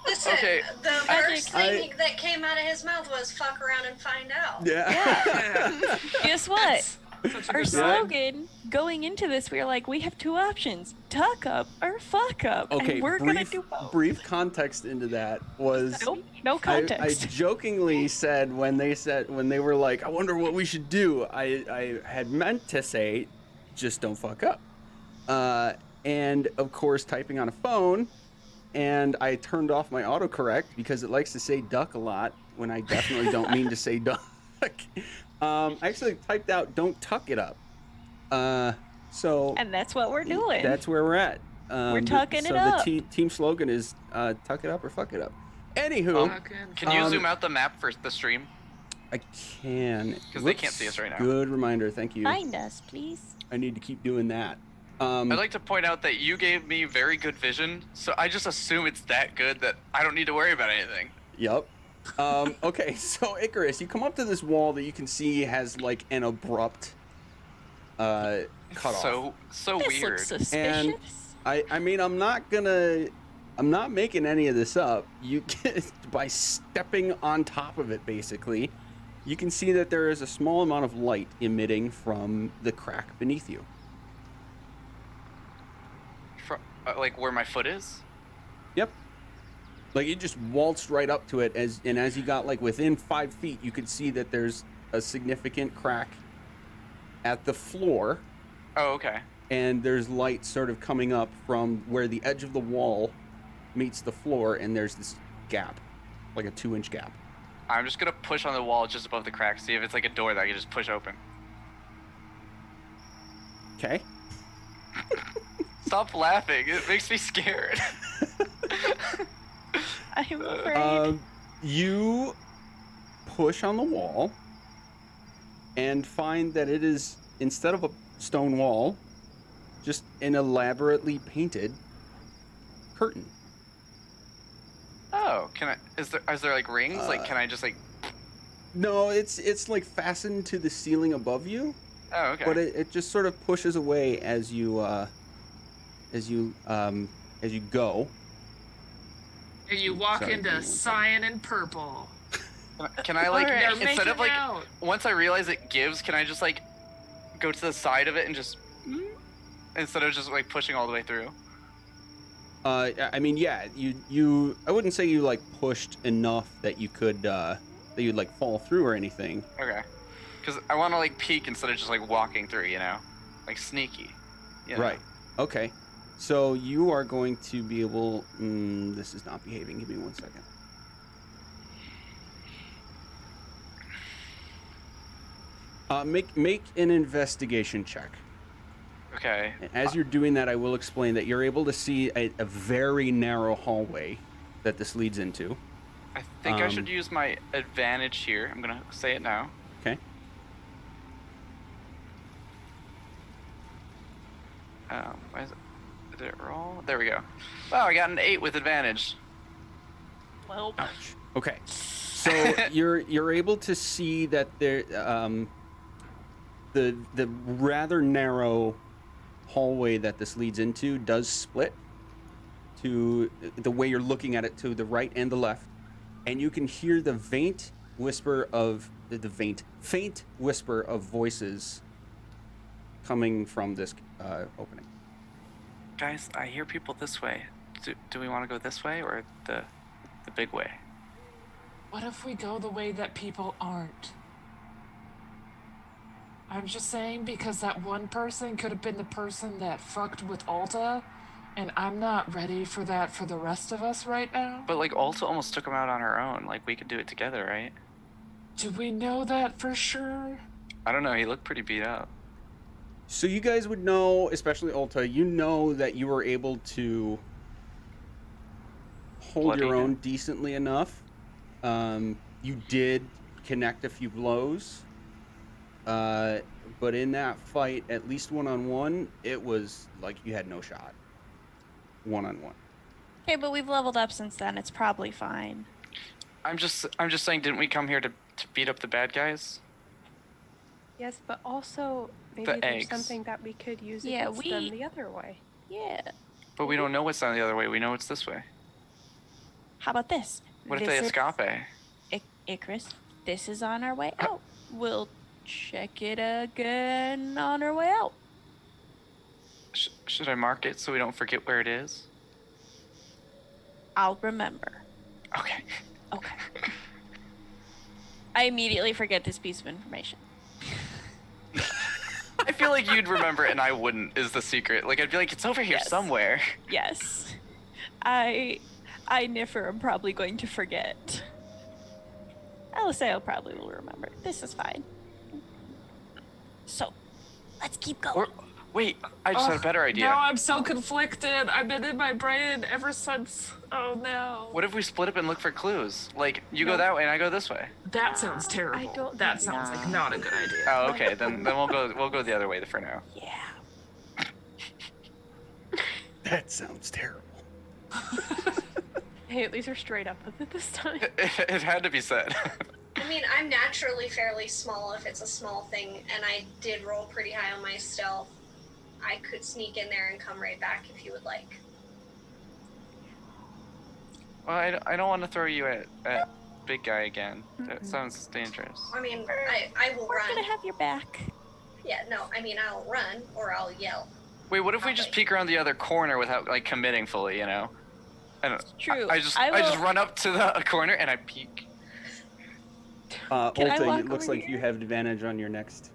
Listen,
Okay.
the first thing that came out of his mouth was "fuck around and find out."
Yeah.
Guess what?
Such a
Our
good vibe.
slogan going into this, we were like, we have two options: tuck up or fuck up.
Okay,
and we're gonna do both.
brief context into that was
Nope, no
I
context.
jokingly said when they were like, I wonder what we should do, I had meant to say, just don't fuck up. And of course, typing on a phone, and I turned off my autocorrect because it likes to say duck a lot when I definitely don't mean to say duck. I actually typed out "don't tuck it up." So
And that's what we're doing.
that's where we're at.
We're tucking it
so
up.
the team slogan is "tuck it up or fuck it up." Anywho,
Can you zoom out the map for the stream?
I can.
Because they can't see us right now.
Good reminder, thank you.
Find us, please.
I need to keep doing that.
I'd like to point out that you gave me very good vision, so I just assume it's that good that I don't need to worry about anything.
Yep. Okay, so Icarus, you come up to this wall that you can see has like an abrupt cut off.
So
This
weird.
looks suspicious.
And I mean, I'm not making any of this up. You can, by stepping on top of it, basically, you can see that there is a small amount of light emitting from the crack beneath you.
Like where my foot is?
Yep. Like you just waltzed right up to it, as you got like within 5 feet, you could see that there's a significant crack at the floor.
Oh, okay.
And there's light sort of coming up from where the edge of the wall meets the floor, and there's this gap, like a 2-inch gap.
I'm just gonna push on the wall just above the crack, see if it's like a door that I can just push open.
Okay.
Stop laughing. It makes me scared.
I'm afraid.
You push on the wall and find that it is, instead of a stone wall, just an elaborately painted curtain.
Oh, can I? Is there like rings? Like, can I just like?
No, it's like fastened to the ceiling above you.
Oh, okay.
But it just sort of pushes away as you go.
And you walk
Sorry,
into cyan and purple.
Can I like,
Alright.
instead of like,
Out.
once I realize it gives, can I just like go to the side of it and just instead of just like pushing all the way through?
I mean, yeah, you I wouldn't say you like pushed enough that you could that you'd like fall through or anything.
Okay. Because I want to like peek instead of just like walking through, you know, like sneaky. You know?
Right. Okay. So you are going to be able. This is not behaving. Give me 1 second. Make an investigation check.
Okay.
As you're doing that, I will explain that you're able to see a very narrow hallway that this leads into.
I think I should use my advantage here. I'm gonna say it now.
Okay.
Why is it? Did it roll? There we go. Wow, I got an 8 with advantage.
Well,
Okay. So you're able to see that there the rather narrow hallway that this leads into does split to the way you're looking at it, to the right and the left, and you can hear the faint whisper of voices coming from this opening.
Guys, I hear people this way. Do we want to go this way or the big way?
What if we go the way that people aren't? I'm just saying because that one person could have been the person that fucked with Olta, and I'm not ready for that for the rest of us right now.
But like Olta almost took him out on her own. Like we could do it together, right?
Do we know that for sure?
I don't know. He looked pretty beat up.
So you guys would know, especially Olta, you know that you were able to hold your own decently enough. You did connect a few blows. But in that fight, at least one-on-one, it was like you had no shot. One-on-one.
Okay, but we've leveled up since then. It's probably fine.
I'm just saying, didn't we come here to beat up the bad guys?
Yes, but also maybe
The
there's
eggs.
something that we could use
Yeah,
against them the other way.
Yeah.
But we don't know what's on the other way. We know it's this way.
How about this?
What if
This
they
is-
escape?
Icarus, this is on our way out. We'll check it again on our way out.
Should I mark it so we don't forget where it is?
I'll remember.
Okay.
Okay. I immediately forget this piece of information.
I feel like you'd remember it and I wouldn't, is the secret. Like, I'd be like, it's over here
Yes.
somewhere.
Yes. I Niffer am probably going to forget. Eliseo probably will remember. This is fine. So, let's keep going.
Or, wait, I just had a better idea.
Now I'm so conflicted. I've been in my brain ever since. Oh no.
What if we split up and look for clues? Like, you go
No.
that way and I go this way.
That sounds terrible.
don't
That
think-
sounds like not a good idea.
Oh, okay. Then we'll go the other way for now.
Yeah.
That sounds terrible.
Hey, at least we're straight up with it this time.
It had to be said.
I mean, I'm naturally fairly small if it's a small thing, and I did roll pretty high on my stealth. I could sneak in there and come right back if you would like.
Well, I don't want to throw you at big guy again. That sounds dangerous.
I mean, I will
We're
run.
gonna have your back.
Yeah, no, I mean, I'll run or I'll yell.
Wait, what if we just peek around the other corner without like committing fully? You know. I don't.
True.
I just
I will-
run up to the corner and I peek.
Can I
Olta,
walk
it looks
over
like you
here?
have advantage on your next,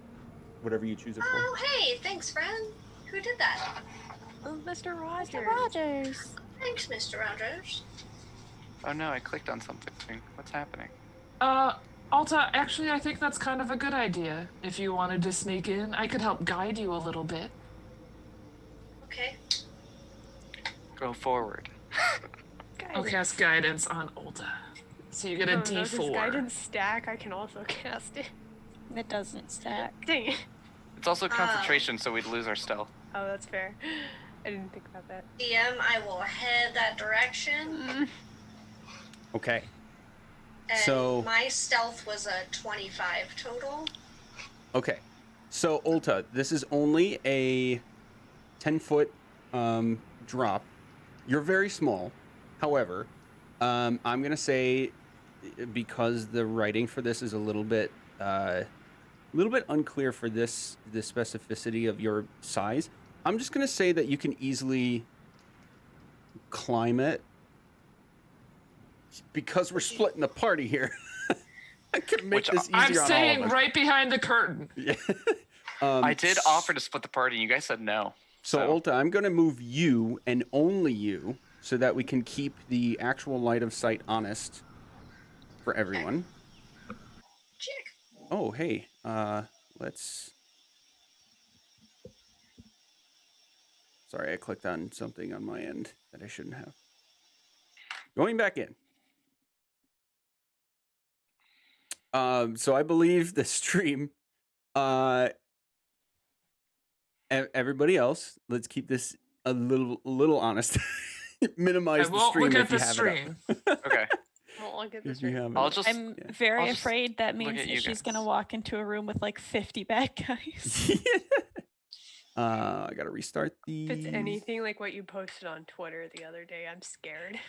whatever you choose it for.
Oh, hey, thanks, friend. Who did that?
Oh, Mr. Rogers.
Mr. Rogers.
Thanks, Mr. Rogers.
Oh no, I clicked on something. What's happening?
Alta, actually, I think that's kind of a good idea. If you wanted to sneak in, I could help guide you a little bit.
Okay.
Go forward.
I'll cast guidance on Olta. So you get a
Oh, no, this
D4.
guidance stack, I can also cast it.
It doesn't stack.
Dang it.
It's also concentration, so we'd lose our stealth.
Oh, that's fair. I didn't think about that.
DM, I will head that direction.
Okay.
And
So-
my stealth was a 25 total.
Okay. So, Olta, this is only a 10-foot drop. You're very small. However, I'm going to say, because the writing for this is a little bit unclear for the specificity of your size, I'm just going to say that you can easily climb it. Because we're splitting the party here. I can make
Which
this easier
I'm
on all
staying
of us.
right behind the curtain.
Yeah.
I did offer to split the party, and you guys said no.
So, Olta, I'm going to move you and only you so that we can keep the actual light of sight honest for everyone.
Chick.
Oh, hey. Let's... Sorry, I clicked on something on my end that I shouldn't have. Going back in. So I believe the stream... everybody else, let's keep this a little honest. Minimize
I
the
won't
stream
look
if
at
you
the
have
stream.
Okay.
Well, I'll get
it up.
this
If you
right.
have
I'll
it up.
just.
I'm
Yeah.
very
I'll just
afraid that
look
means
at
that
you
she's
guys.
gonna walk into a room with like 50 bad guys.
I gotta restart the.
If it's anything like what you posted on Twitter the other day, I'm scared.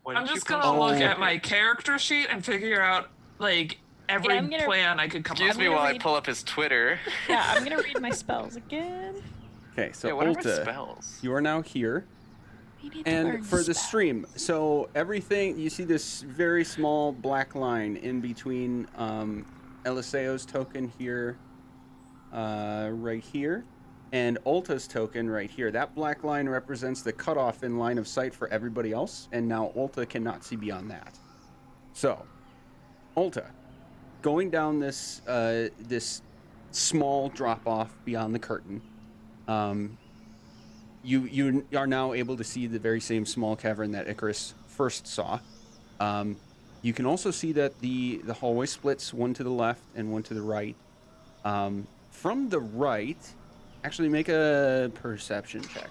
What
I'm
did you
just gonna
post?
look
Oh.
at my character sheet and figure out like every
I'm gonna-
plan I could come
Excuse
up
me
with.
while I
read-
pull up his Twitter.
Yeah, I'm gonna read my spells again.
Okay, so
Yeah, what are my
Olta,
spells?
you are now here.
We need to learn
And for the
spells.
stream, so everything, you see this very small black line in between Eliseo's token here, right here, and Olta's token right here. That black line represents the cutoff in line of sight for everybody else, and now Olta cannot see beyond that. So, Olta, going down this small drop off beyond the curtain. You are now able to see the very same small cavern that Icarus first saw. You can also see that the hallway splits, one to the left and one to the right. From the right, actually make a perception check.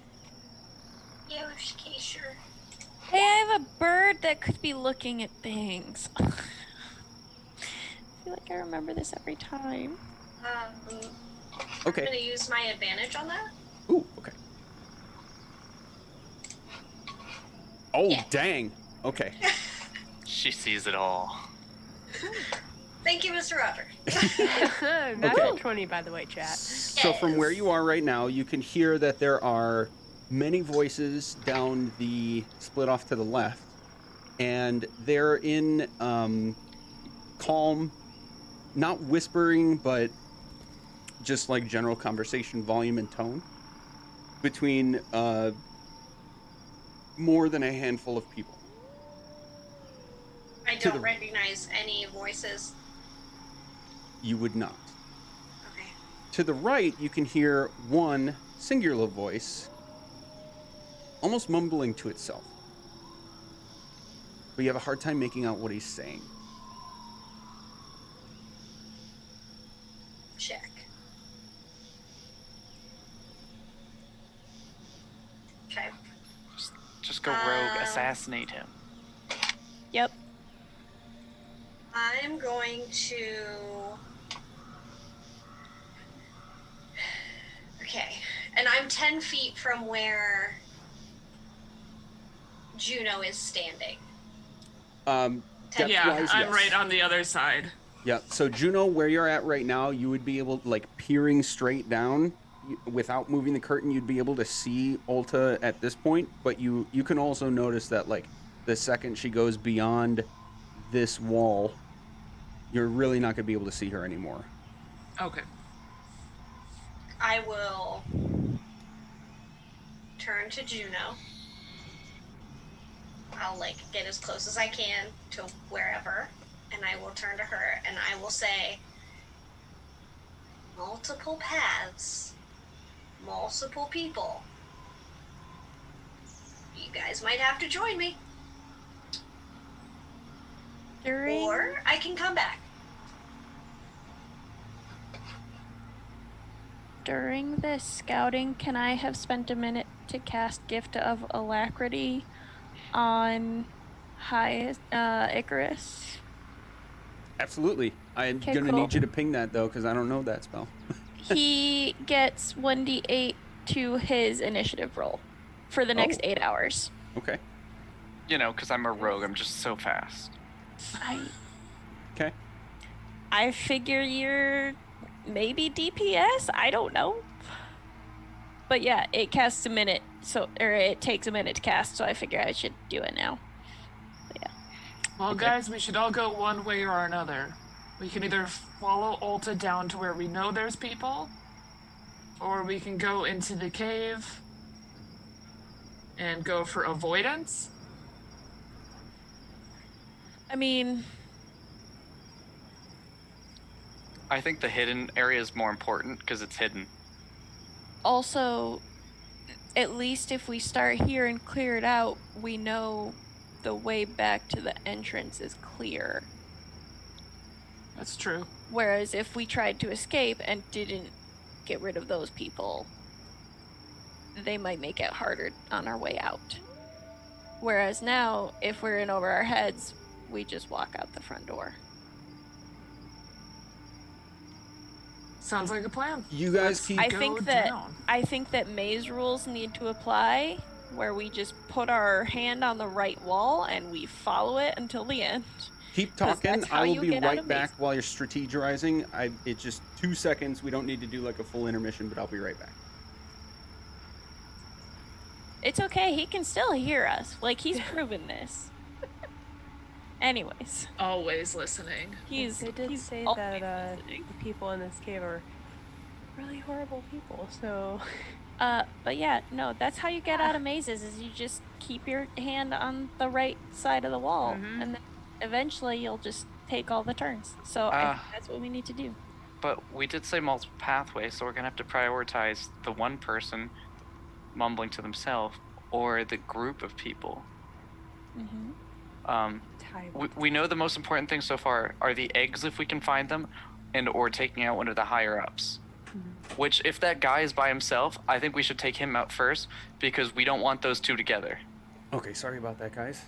Yeah, okay, sure.
Hey, I have a bird that could be looking at things. I feel like I remember this every time.
Okay.
I'm gonna use my advantage on that.
Ooh, okay. Oh,
Yeah.
dang. Okay.
She sees it all.
Thank you, Mr. Roger.
Natural 20, by the way, chat.
So from where you are right now, you can hear that there are many voices down the split off to the left, and they're in calm, not whispering, but just like general conversation volume and tone between more than a handful of people.
I don't recognize any voices.
You would not.
Okay.
To the right, you can hear one singular voice, almost mumbling to itself. But you have a hard time making out what he's saying.
Check. Okay.
Just go rogue, assassinate him.
Yep.
I'm going to... Okay. And I'm 10 feet from where Juno is standing.
Yeah, I'm
yes.
right on the other side.
Yeah, so Juno, where you're at right now, you would be able, like, peering straight down, without moving the curtain, you'd be able to see Olta at this point, but you can also notice that, like, the second she goes beyond this wall, you're really not going to be able to see her anymore.
Okay.
I will turn to Juno. I'll, like, get as close as I can to wherever, and I will turn to her, and I will say, multiple paths, multiple people. You guys might have to join me, or I can come back.
During this scouting, can I have spent a minute to cast Gift of Alacrity on Icarus?
Absolutely. I'm
Okay,
going to
cool.
need you to ping that, though, because I don't know that spell.
He gets 1d8 to his initiative roll for the next 8 hours.
Okay.
You know, because I'm a rogue, I'm just so fast.
Okay.
I figure you're maybe DPS? I don't know. But yeah, it casts a minute, it takes a minute to cast, so I figure I should do it now. But yeah.
Well,
Okay.
guys, we should all go one way or another. We can either follow Olta down to where we know there's people, or we can go into the cave and go for avoidance.
I mean,
I think the hidden area is more important because it's hidden.
also, at least if we start here and clear it out, we know the way back to the entrance is clear.
That's true.
Whereas if we tried to escape and didn't get rid of those people, they might make it harder on our way out. Whereas now, if we're in over our heads, we just walk out the front door.
Sounds like a plan.
You guys keep...
I
Go
think that maze rules need to apply, where we just put our hand on the right wall and we follow it until the end.
Keep
'Cause
talking.
that's how
I will
you
be
get out
right
of
back
maze.
while you're strategizing. It's just 2 seconds. We don't need to do like a full intermission, but I'll be right back.
It's okay, he can still hear us. Like, he's proven this. Anyways,
Always listening.
They did say
always
that
listening.
the people in this cave are really horrible people, so...
But yeah, no, that's how you get out of mazes, is you just keep your hand on the right side of the wall, and then eventually you'll just take all the turns. So I think that's what we need to do.
But we did say multiple pathways, so we're gonna have to prioritize the one person mumbling to themselves or the group of people. We know the most important things so far are the eggs if we can find them, and or taking out one of the higher ups. Which, if that guy is by himself, I think we should take him out first because we don't want those two together.
Okay, sorry about that, guys.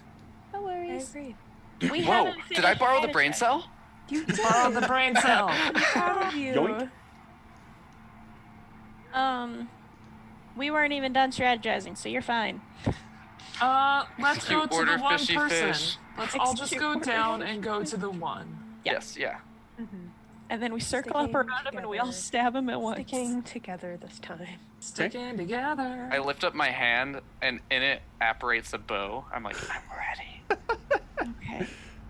No worries.
I agree.
Whoa! Did I borrow the brain cell?
You did.
Borrow the brain cell.
I'm proud of you.
Yoink.
We weren't even done strategizing, so you're fine.
Let's go to the one
fishy
person.
fish.
Let's all just go down and go to the one.
Yes, yeah.
And then we circle up
Sticking
around him and we all
together.
stab him at once.
Sticking together this time.
Sticking together.
I lift up my hand, and in it apparates a bow. I'm like, I'm ready.
Okay.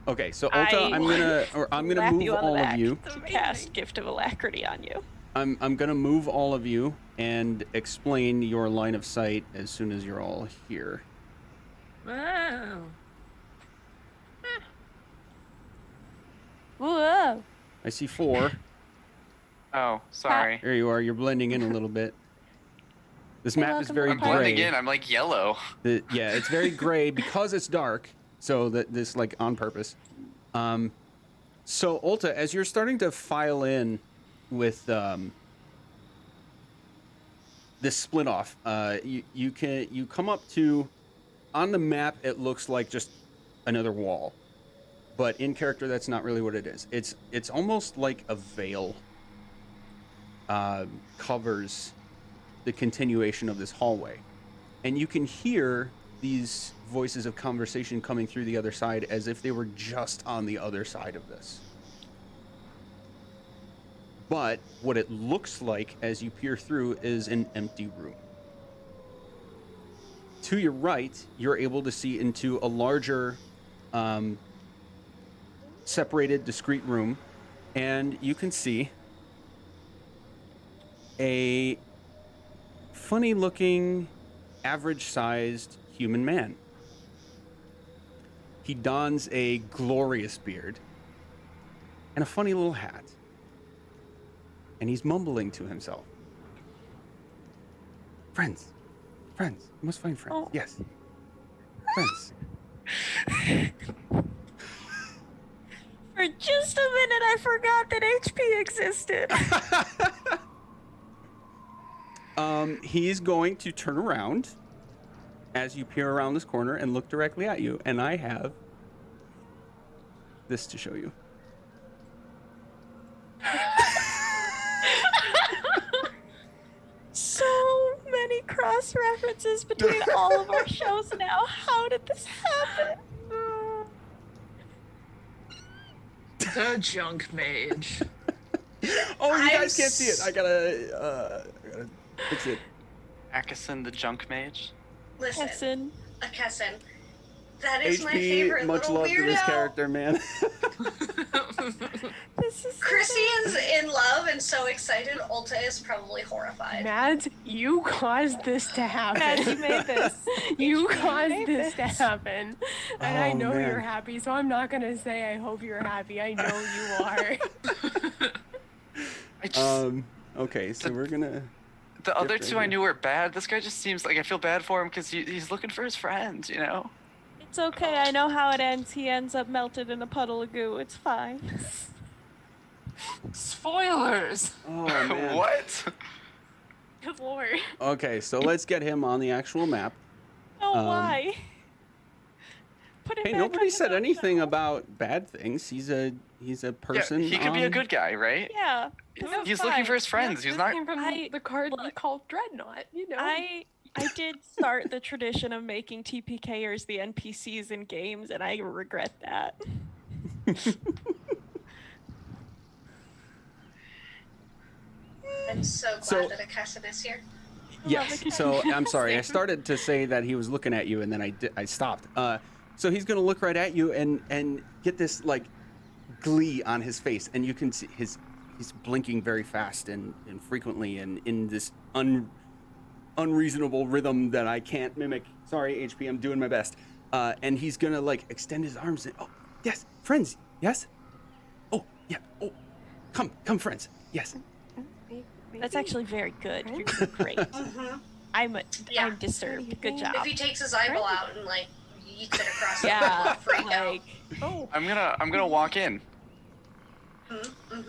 Okay, so Olta, I'm gonna
Slap
move
you on the
all of
back
you.
to cast Gift of Alacrity on you.
I'm gonna move all of you and explain your line of sight as soon as you're all here.
Wow.
Whoa.
I see 4.
Oh, sorry.
There you are. You're blending in a little bit. This
You're
map is
welcome.
very
I'm blending
gray.
in. I'm like yellow.
Yeah, it's very gray because it's dark. So that this like on purpose. So Olta, as you're starting to file in with this split off, you come up to, on the map it looks like just another wall, but in character that's not really what it is. It's almost like a veil covers the continuation of this hallway, and you can hear these voices of conversation coming through the other side as if they were just on the other side of this. But what it looks like as you peer through is an empty room. To your right, you're able to see into a larger, separated, discrete room, and you can see a funny-looking, average-sized human man. He dons a glorious beard and a funny little hat. And he's mumbling to himself. Friends. Friends. You must find friends.
Oh.
Yes. Friends.
For just a minute, I forgot that HP existed.
He's going to turn around as you peer around this corner and look directly at you. And I have this to show you.
So many cross references between all of our shows now. How did this happen?
The junk mage.
Oh, you guys can't see it. I gotta fix it.
Ahkesin the junk mage.
Listen,
Ahkesin.
Ahkesin. That is my
HP,
favorite
much
little
love
weirdo.
to this character, man.
This is
Christian's in love and so excited. Ulta is probably horrified.
Mads, you caused this to happen.
Mads, you made this.
You
You
caused
made
this to
this.
happen. And I
Oh,
know
man.
you're happy, so I'm not gonna say I hope you're happy. I know you are.
I just,
Okay, so we're gonna...
the other
right
two I
here.
knew were bad. This guy just seems like I feel bad for him because he's looking for his friends, you know?
It's okay. I know how it ends. He ends up melted in a puddle of goo. It's fine.
Spoilers.
Oh, man.
What?
Good lord.
Okay, so let's get him on the actual map.
Oh, why? Put it
Hey,
back
nobody
on
said
the
anything
shelf.
about bad things. He's a person.
Yeah, he could be a
on-
good guy, right?
Yeah.
He's looking for his friends. He's
This
not.
came from
I-
the card
look,
called Dreadnought, you know.
I did start the tradition of making TPKers the NPCs in games, and I regret that.
I'm so glad
So-
that Ahkesin is here.
Yes. So I'm sorry. I started to say that he was looking at you, and then I stopped. So he's gonna look right at you and get this like glee on his face, and you can see he's blinking very fast and frequently and in this unreasonable rhythm that I can't mimic. Sorry, HP. I'm doing my best. And he's gonna like extend his arms and, oh yes, friends, yes. Oh yeah. Oh, come friends. Yes.
That's actually very good. You're doing great. I'm disturbed. Good job.
If he takes his eyeball out and like yeets it across the
Yeah,
freak out.
like.
Oh.
I'm gonna walk in.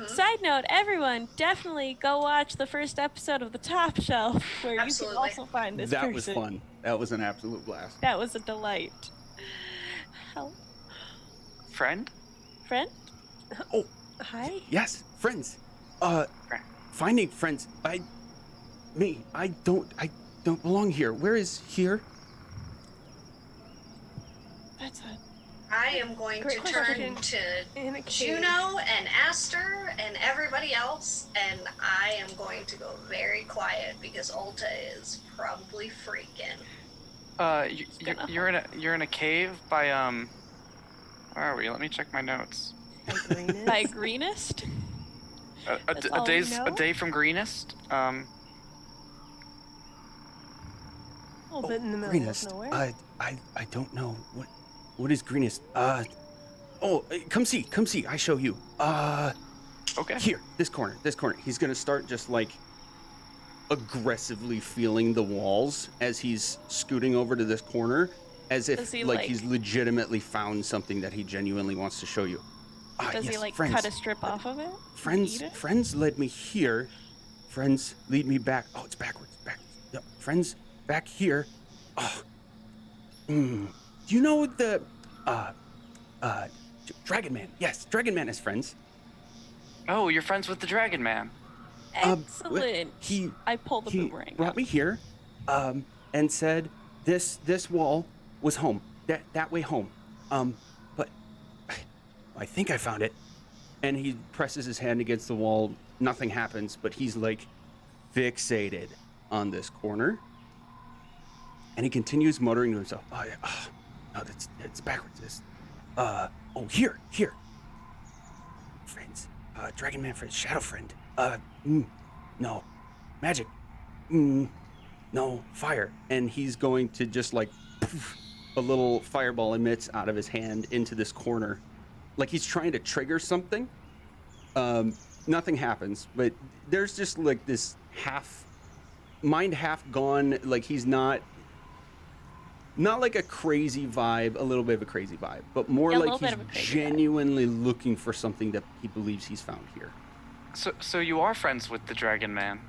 Side note, everyone, definitely go watch the first episode of The Top Shelf, where
Absolutely.
you can also find this
That
person.
was fun. That was an absolute blast.
That was a delight. Hello,
Friend?
friend?
Oh.
Hi.
Yes, friends. Finding friends. I don't belong here. Where is here?
That's a
I am going to
Great
turn
question.
to
In a cave.
Juno and Aster and everybody else, and I am going to go very quiet because Olta is probably freaking.
You're in a cave by where are we? Let me check my notes.
by Greenest. That's all we know?
A day from Greenest.
A little bit in the middle
Greenest.
of nowhere.
I don't know. What is Greenest? Come see. I show you.
Okay.
Here, this corner. He's gonna start just like aggressively feeling the walls as he's scooting over to this corner, as if he's legitimately found something that he genuinely wants to show you.
Does
yes,
he
friends.
cut a strip off of it?
Friends led me here. Friends lead me back. Oh, it's backwards. Yep. Friends back here. Do you know the Dragon Man? Yes, Dragon Man is friends.
Oh, you're friends with the Dragon Man.
Excellent. I pulled the
he
boomerang.
brought me here, and said this wall was home. That way home. But I think I found it. And he presses his hand against the wall. Nothing happens, but he's like fixated on this corner. And he continues muttering to himself, no, it's backwards. Here. Friends. Dragon Man friend, Shadow friend. No. Magic. No. Fire. And he's going to just like, poof, a little fireball emits out of his hand into this corner. Like he's trying to trigger something. Nothing happens, but there's just like this half gone. Like he's not like a crazy vibe, a little bit of a crazy vibe, but more like he's genuinely looking for something that he believes he's found here.
So you are friends with the Dragon Man?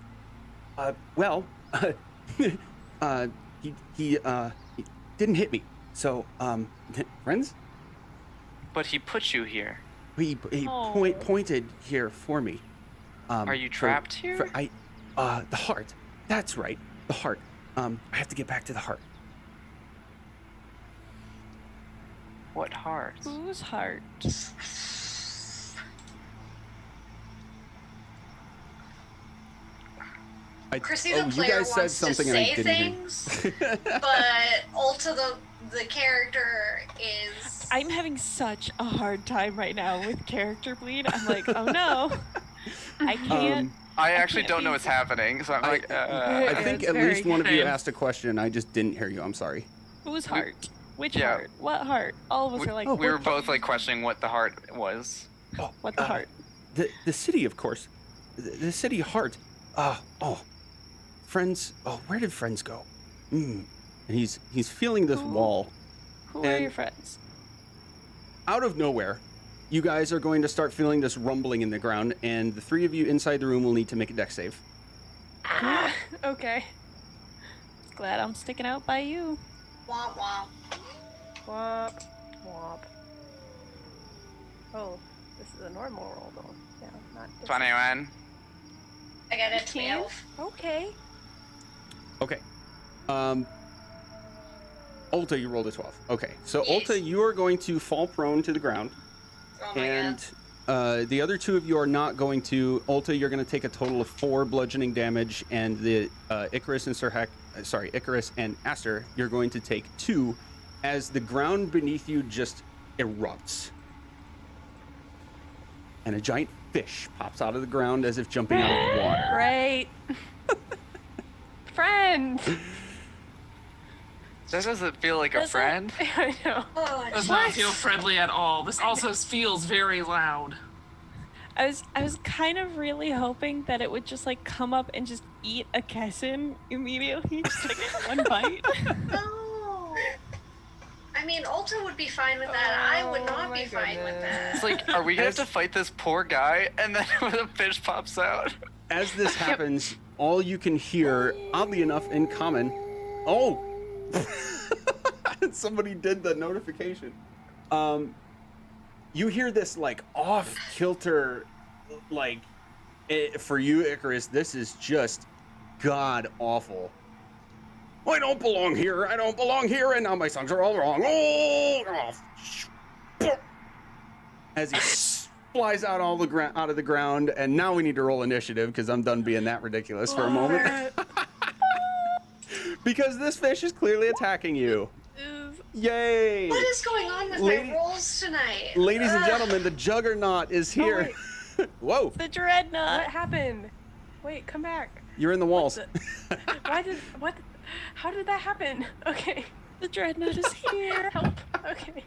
He didn't hit me, so friends.
But he put you here.
He pointed here for me.
Are you trapped here?
The heart. That's right, the heart. I have to get back to the heart.
What heart?
Whose heart?
Chrissy the player wants to say things, but Ulta the character is...
I'm having such a hard time right now with character bleed. I'm like, oh no. I can't.
I actually don't know what's happening, so I'm like...
I think at least one of you asked a question and I just didn't hear you. I'm sorry.
Whose heart? Which heart? What heart? All of us are like...
we were both like questioning what the heart was.
What the heart?
The city, of course. The city heart. Friends. Where did friends go? And he's feeling this wall.
Who are your friends?
Out of nowhere, you guys are going to start feeling this rumbling in the ground, and the three of you inside the room will need to make a dex save.
Okay.
Glad I'm sticking out by you.
Womp womp.
Womp. Womp. Oh, this is a normal roll though. Yeah, not
21.
I got a 12.
Okay.
Okay. Olta, you rolled a 12. Okay, so
Yes.
Olta, you are going to fall prone to the ground.
Oh my
And
god.
the other two of you are not going to. Olta, you're going to take a total of 4 bludgeoning damage, and the Icarus and Aster, you're going to take 2, as the ground beneath you just erupts, and a giant fish pops out of the ground as if jumping out of water.
Great. Friend.
That doesn't feel like a friend.
I know.
Oh,
Does not feel friendly at all. This also feels very loud.
I was kind of really hoping that it would just like come up and just eat Ahkesin immediately, just like one bite.
No. I mean, Olta would be fine with that. I would not be fine with that.
It's like, are we gonna have to fight this poor guy? And then when a fish pops out.
As this happens, all you can hear, oddly enough, in common. Oh, somebody did the notification. You hear this like off kilter, like for you, Icarus. This is just god awful. I don't belong here. I don't belong here, and now my songs are all wrong. As he flies out out of the ground, and now we need to roll initiative because I'm done being that ridiculous for a moment. Because this fish is clearly attacking you. Yay!
What is going on with my rolls tonight?
Ladies and gentlemen, the Juggernaut is here. Whoa!
The Dreadnought.
What happened? Wait, come back.
You're in the walls.
How did that happen? Okay.
The Dreadnought is here.
Help. Okay.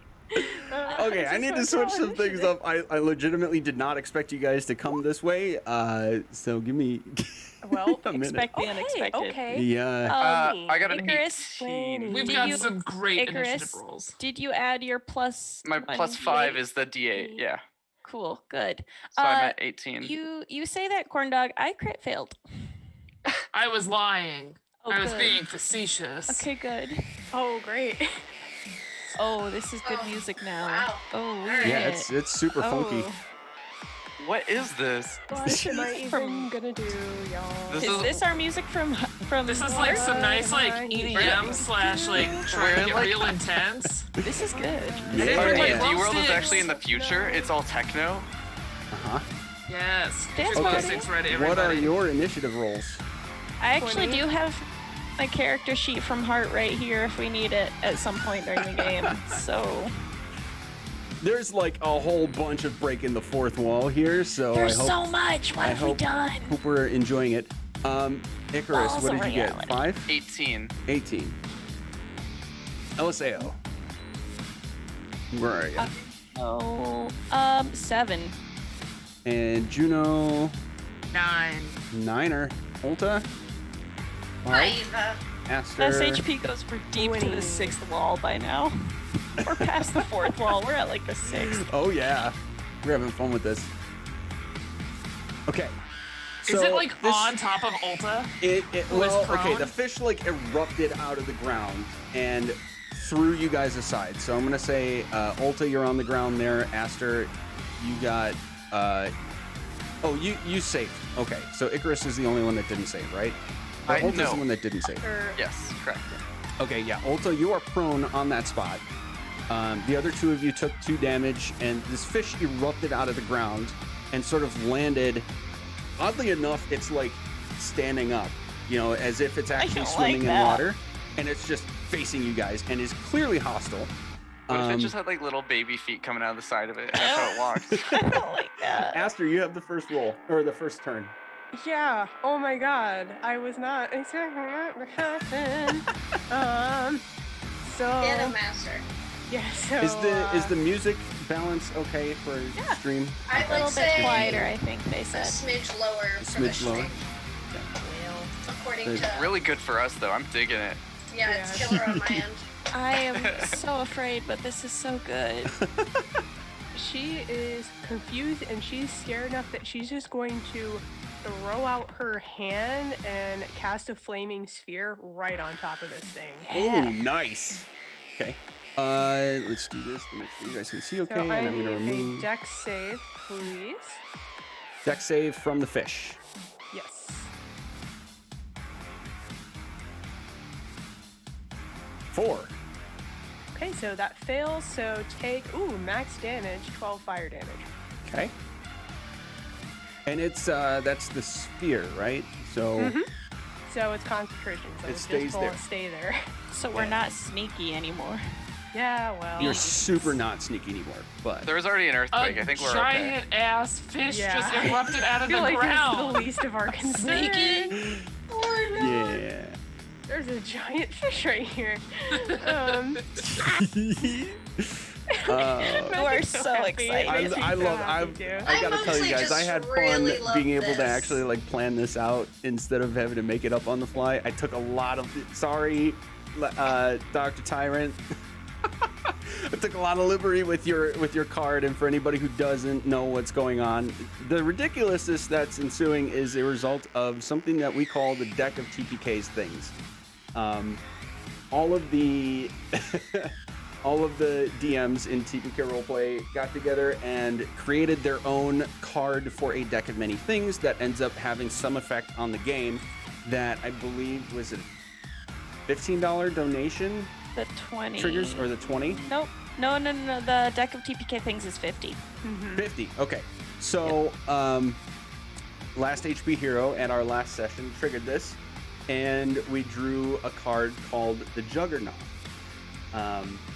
Okay, I need to switch some things up. I legitimately did not expect you guys to come this way. So give me
Well,
a minute.
Expect the unexpected.
Okay.
Yeah.
I got an
Icarus,
18.
We've
Did
got
you-
some great
Icarus,
initiative rolls.
Did you add your plus?
My
one
plus 5
D8?
is the D8, yeah.
Cool. Good.
So I'm at 18.
You say that, corn dog. I crit failed.
I was lying.
Oh,
I was
good.
being facetious.
Okay, good.
Oh, great.
Oh, this is good
Oh,
music now.
wow.
Oh,
Yeah,
shit.
it's super funky.
Oh.
What is this?
What am I
From-
even gonna do, y'all?
This
Is this our music from?
This is like some nice like EDM slash like trying to get
like-
real intense.
This is good.
Yeah.
Remember
like
D-World is
Rumsticks.
actually in the future? It's all techno?
Uh-huh.
Yes.
Dance
Future
party.
classics ready,
What are
everybody.
your initiative rolls?
I actually
20.
do have my character sheet from Heart right here if we need it at some point during the game. So
There's like a whole bunch of breaking the fourth wall here, so
there's
I hope,
so much. What
I
have we
hope-
done?
hope we're enjoying it. Icarus,
Balls
what
of
did you get?
reality.
5?
18.
18. LSAO. Where are you?
Oh, 7.
And Juno,
9.
9er. Ulta, 5.
Naiva.
Aster,
SHP goes for deep to the 6th wall by now. We're past the 4th wall. We're at like the 6th.
Oh yeah, we're having fun with this. Okay.
Is
So
it like
this-
on top of Ulta?
Well,
is
okay,
prone?
the fish like erupted out of the ground and threw you guys aside. So I'm gonna say, Ulta, you're on the ground there. Aster, you got, oh, you saved. Okay, so Icarus is the only one that didn't save, right? Or Ulta's
no.
the one that didn't save.
Yes, correct.
Okay, yeah, Ulta, you are prone on that spot. The other two of you took 2 damage, and this fish erupted out of the ground and sort of landed. Oddly enough, it's like standing up, you know, as if it's actually
don't
swimming
like
in
that.
water, and it's just facing you guys and is clearly hostile.
What if it just had like little baby feet coming out of the side of it and that's how it walked?
I don't like that.
Aster, you have the first roll, or the first turn.
Yeah. Oh my God. I was not expecting that to happen. So.
Get a master.
Yeah. So.
Is the music balance okay for stream?
I
A
would
little bit
say
quieter, I think they
a
said.
smidge lower for the
Smidge lower?
stream. According
Good.
to
Really good for us though. I'm digging it.
yeah, it's
Yeah.
killer on my end.
I am so afraid, but this is so good.
She is confused and she's scared enough that she's just going to throw out her hand and cast a flaming sphere right on top of this thing.
Oh, nice. Okay. Let's do this to make sure you guys can see okay.
So
And
I
I'm
need
gonna
a
remove
dex save, please.
deck save from the fish.
Yes.
4.
Okay, so that fails. So take max damage, 12 fire damage.
Okay. And it's that's the sphere, right? So
So it's concentration. So
It
it's
stays
just
there.
won't stay there.
So we're not sneaky anymore.
Yeah, well.
you're super not sneaky anymore. But
There was already an earthquake.
A
I think we're okay.
giant ass fish
Yeah.
just erupted out
I
of
feel
the
like this is
ground.
the least of our concerns.
Sneaky.
yeah.
There's a giant fish right here.
You are so excited.
I gotta tell you guys, I had
really
fun being able to
this.
actually like plan this out instead of having to make it up on the fly. I took a lot of, sorry, Dr. Tyrant. I took a lot of liberty with your card, and for anybody who doesn't know what's going on, the ridiculousness that's ensuing is a result of something that we call the deck of TPK's things. All of the all of the DMs in TPK Roleplay got together and created their own card for a deck of many things that ends up having some effect on the game. That I believe was a $15 donation.
The 20
triggers, or the 20?
Nope. No. The deck of TPK things is 50.
50. Okay. So, last HP hero at our last session triggered this, and we drew a card called the Juggernaut.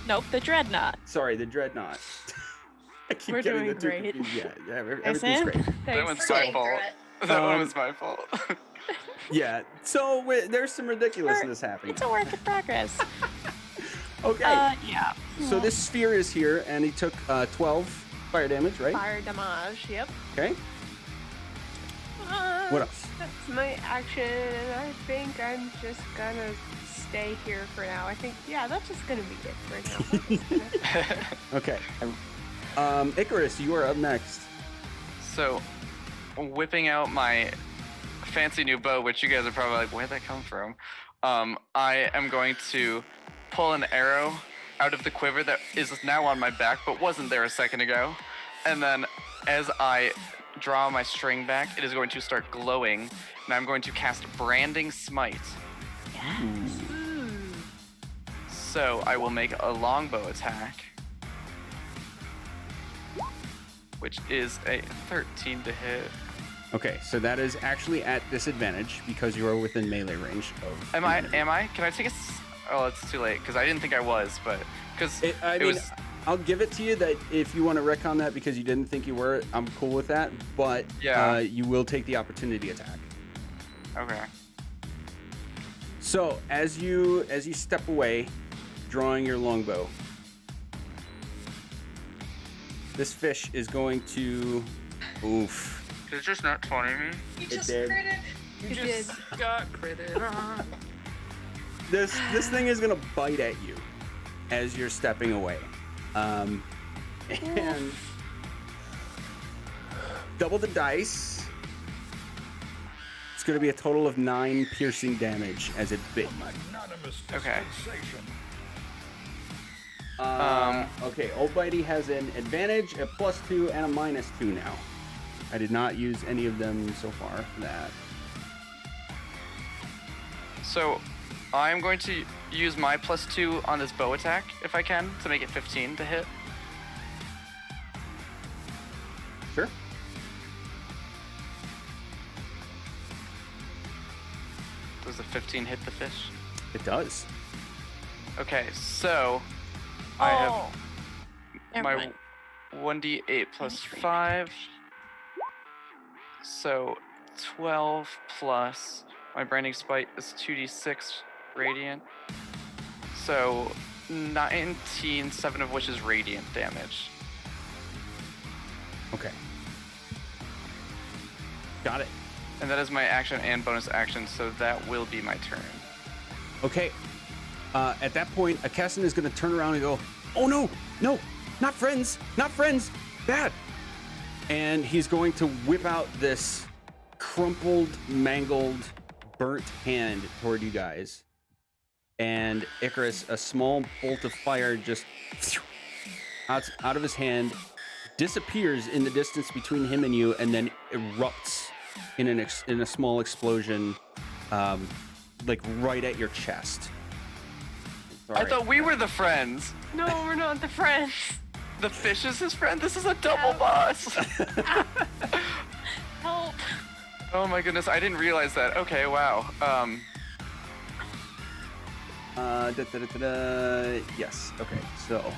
Nope, the Dreadnought.
Sorry, the Dreadnought. I keep
We're
getting
doing
the two
great.
confused. Yeah, everything's great.
That one's
Thanks.
my
Getting
fault.
through it.
That one was my fault.
Yeah. So there's some ridiculousness happening.
It's a work in progress.
Okay.
Yeah.
So this sphere is here, and he took 12 fire damage, right?
Fire damage, yep.
Okay. What else?
That's my action. I think I'm just gonna stay here for now. I think, yeah, that's just gonna be it for now.
Okay. Icarus, you are up next.
So, whipping out my fancy new bow, which you guys are probably like, where'd that come from? I am going to pull an arrow out of the quiver that is now on my back, but wasn't there a second ago. And then as I draw my string back, it is going to start glowing, and I'm going to cast Branding Smite. So I will make a longbow attack, which is a 13 to hit.
Okay, so that is actually at disadvantage because you are within melee range of.
Am I? Can I take a? Oh, it's too late because I didn't think I was, but because
I'll give it to you that if you want to retcon that because you didn't think you were, I'm cool with that. But
Yeah.
you will take the opportunity attack.
Okay.
So as you step away, drawing your longbow, this fish is going to. Oof.
Did it just not 20 me?
You just
did.
critted.
You just got critted on.
This thing is gonna bite at you as you're stepping away, and double the dice. It's gonna be a total of 9 piercing damage as it bit you.
Okay.
Okay, Ol Bitey has an advantage, a +2, and a -2 now. I did not use any of them so far for that.
So, I'm going to use my +2 on this bow attack, if I can, to make it 15 to hit.
Sure.
Does the 15 hit the fish?
It does.
Okay, so I have
Never
my
mind.
1d8 plus 5. So 12 plus my branding spite is 2d6 radiant. So 19, 7 of which is radiant damage.
Okay. Got it.
And that is my action and bonus action, so that will be my turn.
Okay. At that point, Ahkesin is going to turn around and go, "Oh no, no, not friends, bad!" And he's going to whip out this crumpled, mangled, burnt hand toward you guys. And Icarus, a small bolt of fire just out of his hand, disappears in the distance between him and you, and then erupts in a small explosion, like right at your chest.
I
Sorry.
thought we were the friends.
No, we're not the friends.
The fish is his friend? This is a double boss.
Help.
Oh my goodness, I didn't realize that. Okay, wow.
Yes. Okay. So.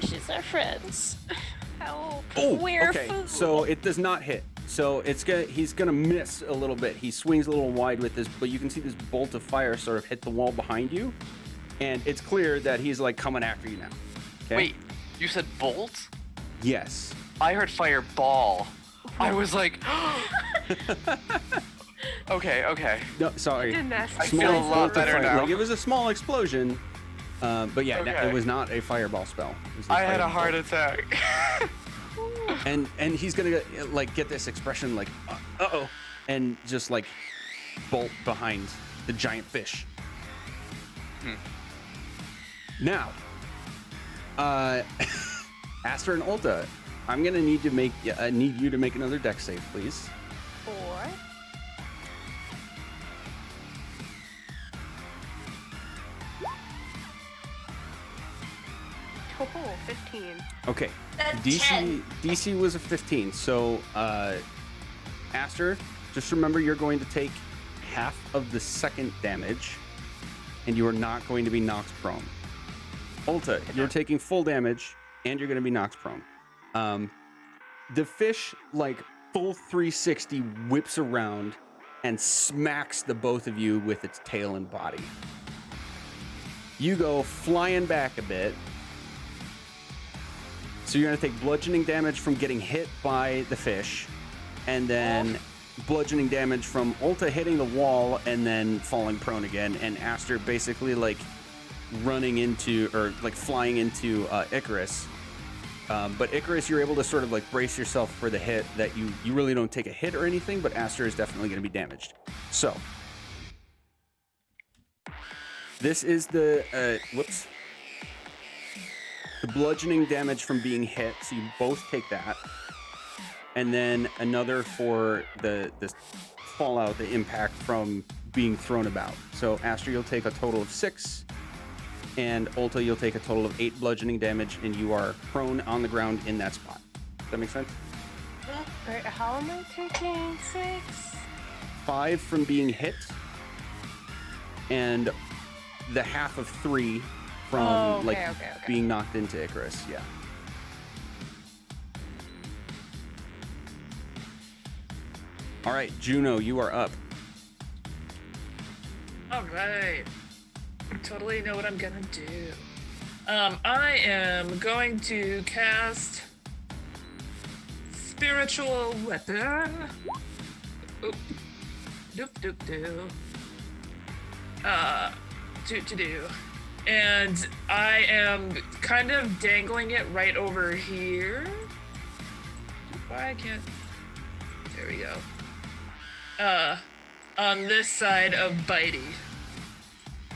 She's our friends. Help.
Oh.
We're
Okay.
food.
So it does not hit. So he's gonna miss a little bit. He swings a little wide with this, but you can see this bolt of fire sort of hit the wall behind you, and it's clear that he's like coming after you now. Okay?
Wait, you said bolt?
Yes.
I heard fireball. I was like, okay.
No, sorry.
Didn't ask
I
me.
feel a lot better now.
Like it was a small explosion, but yeah,
Okay.
it was not a fireball spell. It was a
I had a
fireball.
heart attack.
And he's gonna get this expression like, uh-oh, and just like bolt behind the giant fish. Now, Aster and Olta, I'm gonna need you to make another dex save, please.
4. Oh, 15.
Okay.
That's 10.
DC was a 15. So, Aster, just remember you're going to take half of the second damage, and you are not going to be knocked prone. Olta, you're taking full damage, and you're going to be knocked prone. The fish, like, full 360 whips around and smacks the both of you with its tail and body. You go flying back a bit. So you're going to take bludgeoning damage from getting hit by the fish, and then bludgeoning damage from Olta hitting the wall and then falling prone again, and Aster basically like running into, or like flying into Icarus. But Icarus, you're able to sort of like brace yourself for the hit that you really don't take a hit or anything, but Aster is definitely going to be damaged. So this is the, the bludgeoning damage from being hit, so you both take that. And then another for the fallout, the impact from being thrown about. So Aster, you'll take a total of 6, and Olta, you'll take a total of 8 bludgeoning damage, and you are prone on the ground in that spot. Does that make sense?
Alright, how am I taking 6?
5 from being hit, and the half of 3 from
okay.
being knocked into Icarus. Yeah. All right, Juno, you are up.
All right. I totally know what I'm gonna do. I am going to cast Spiritual Weapon. Oop. Doop. Do. And I am kind of dangling it right over here. Why I can't. There we go. On this side of Bitey.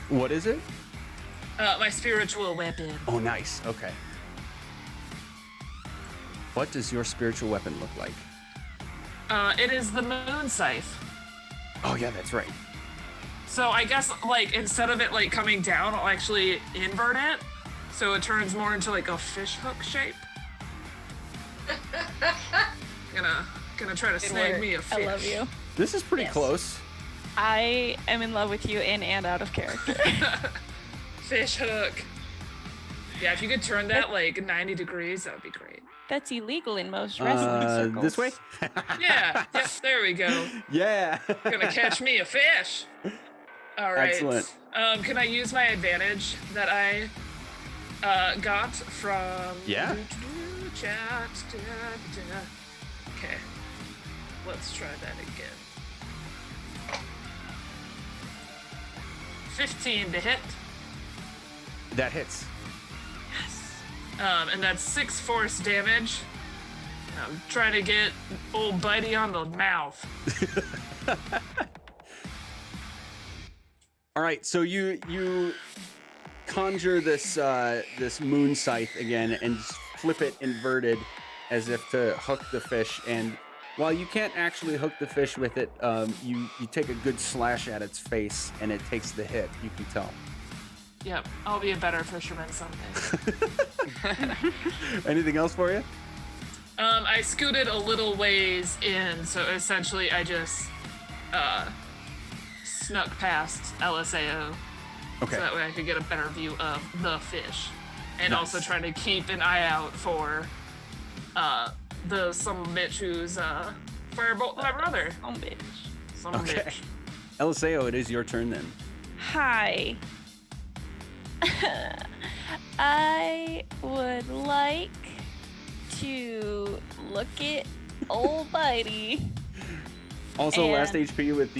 What is it?
My spiritual weapon.
Oh, nice. Okay. What does your spiritual weapon look like?
It is the moon scythe.
Oh, yeah, that's right.
So I guess, like, instead of it, like, coming down, I'll actually invert it, so it turns more into, like, a fish hook shape. Gonna try to snag me a fish.
I love you.
This is pretty close.
I am in love with you in and out of character.
Fish hook. Yeah, if you could turn that, like, 90 degrees, that would be great.
That's illegal in most wrestling circles.
This way?
Yeah, yep, there we go.
Yeah.
Gonna catch me a fish. All right.
Excellent.
Can I use my advantage that I got from
Yeah.
chat? Okay. Let's try that again. 15 to hit.
That hits.
And that's 6 force damage. I'm trying to get old Bitey on the mouth.
All right, so you conjure this this moon scythe again and flip it inverted as if to hook the fish. And while you can't actually hook the fish with it, you take a good slash at its face and it takes the hit. You can tell.
Yep, I'll be a better fisherman someday.
Anything else for you?
I scooted a little ways in, so essentially I just snuck past LSAO.
Okay.
So that way I could get a better view of the fish. And
Nice.
also trying to keep an eye out for the some bitch who's firebolt my brother.
Oh, bitch.
Some
Okay.
bitch.
LSAO, it is your turn then.
Hi. I would like to look at Ol Bitey.
Also, last
And
HP with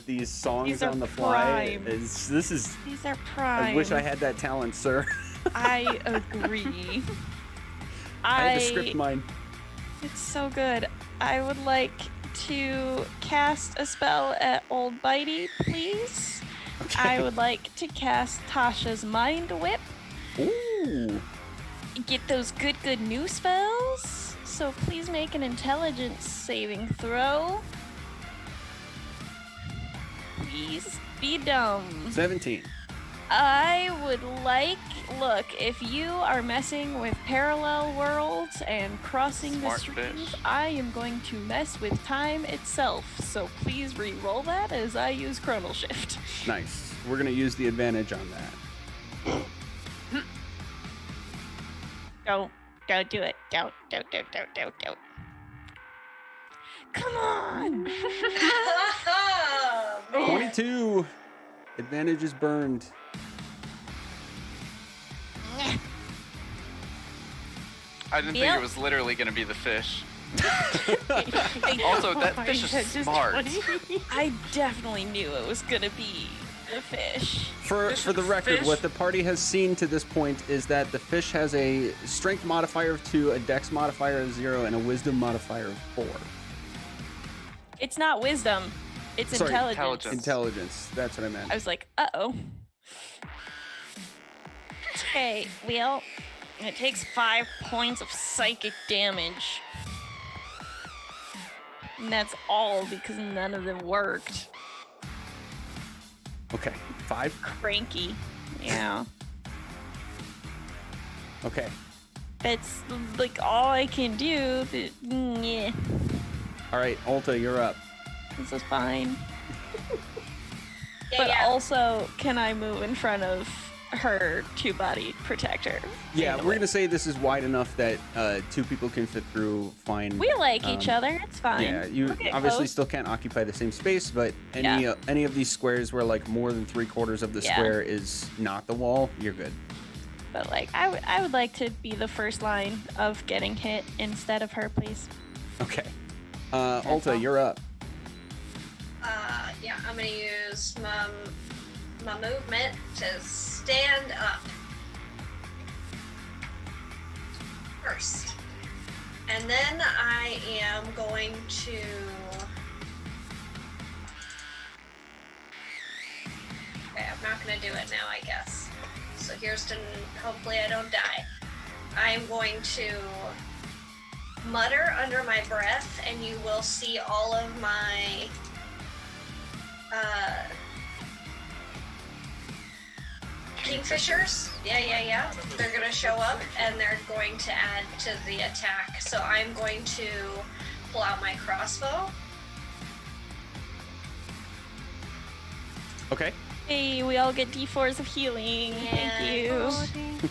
these songs
these are
on the fly
prime.
this is.
These are prime.
I wish I had that talent, sir.
I agree.
I had to script mine.
It's so good. I would like to cast a spell at Ol Bitey, please.
Okay.
I would like to cast Tasha's Mind Whip.
Ooh.
Get those good new spells. So please make an intelligence saving throw. Please be dumb.
17.
I would like, look, if you are messing with parallel worlds and crossing
Smart
the streams,
fish.
I am going to mess with time itself. So please re-roll that as I use Chronal Shift.
Nice. We're gonna use the advantage on that.
Don't do it. Don't. Come on!
22. Advantage is burned.
I didn't think
Yep.
it was literally going to be the fish. Also, that fish is smart.
I definitely knew it was gonna be the fish.
For the record,
fish?
what the party has seen to this point is that the fish has a strength modifier of 2, a dex modifier of 0, and a wisdom modifier of 4.
It's not wisdom. It's
Sorry,
intelligence.
Intelligence. That's what I meant.
I was like, uh-oh. Okay, well, it takes 5 points of psychic damage. And that's all because none of them worked.
Okay. 5.
Cranky. Yeah.
Okay.
That's like all I can do. But, yeah,
All right, Olta, you're up.
this is fine.
Yeah,
But
yeah.
also, can I move in front of her two-body protector?
Yeah,
In the
we're
way?
gonna say this is wide enough that 2 people can fit through fine.
We like each other. It's fine.
Yeah, you
We'll get
obviously
close.
still can't occupy the same space, but any of these squares where like more than 3/4 of the
Yeah.
square is not the wall, you're good.
But like, I would like to be the first line of getting hit instead of her, please.
Okay. Olta,
all.
you're up.
Yeah, I'm gonna use my movement to stand up first, and then I am going to. Okay, I'm not gonna do it now, I guess. So here's to hopefully I don't die. I'm going to mutter under my breath, and you will see all of my kingfishers. Yeah. They're gonna show up, and they're going to add to the attack. So I'm going to pull out my crossbow.
Okay.
Hey, we all get D4s of healing. Thank you.
Oh, thank you.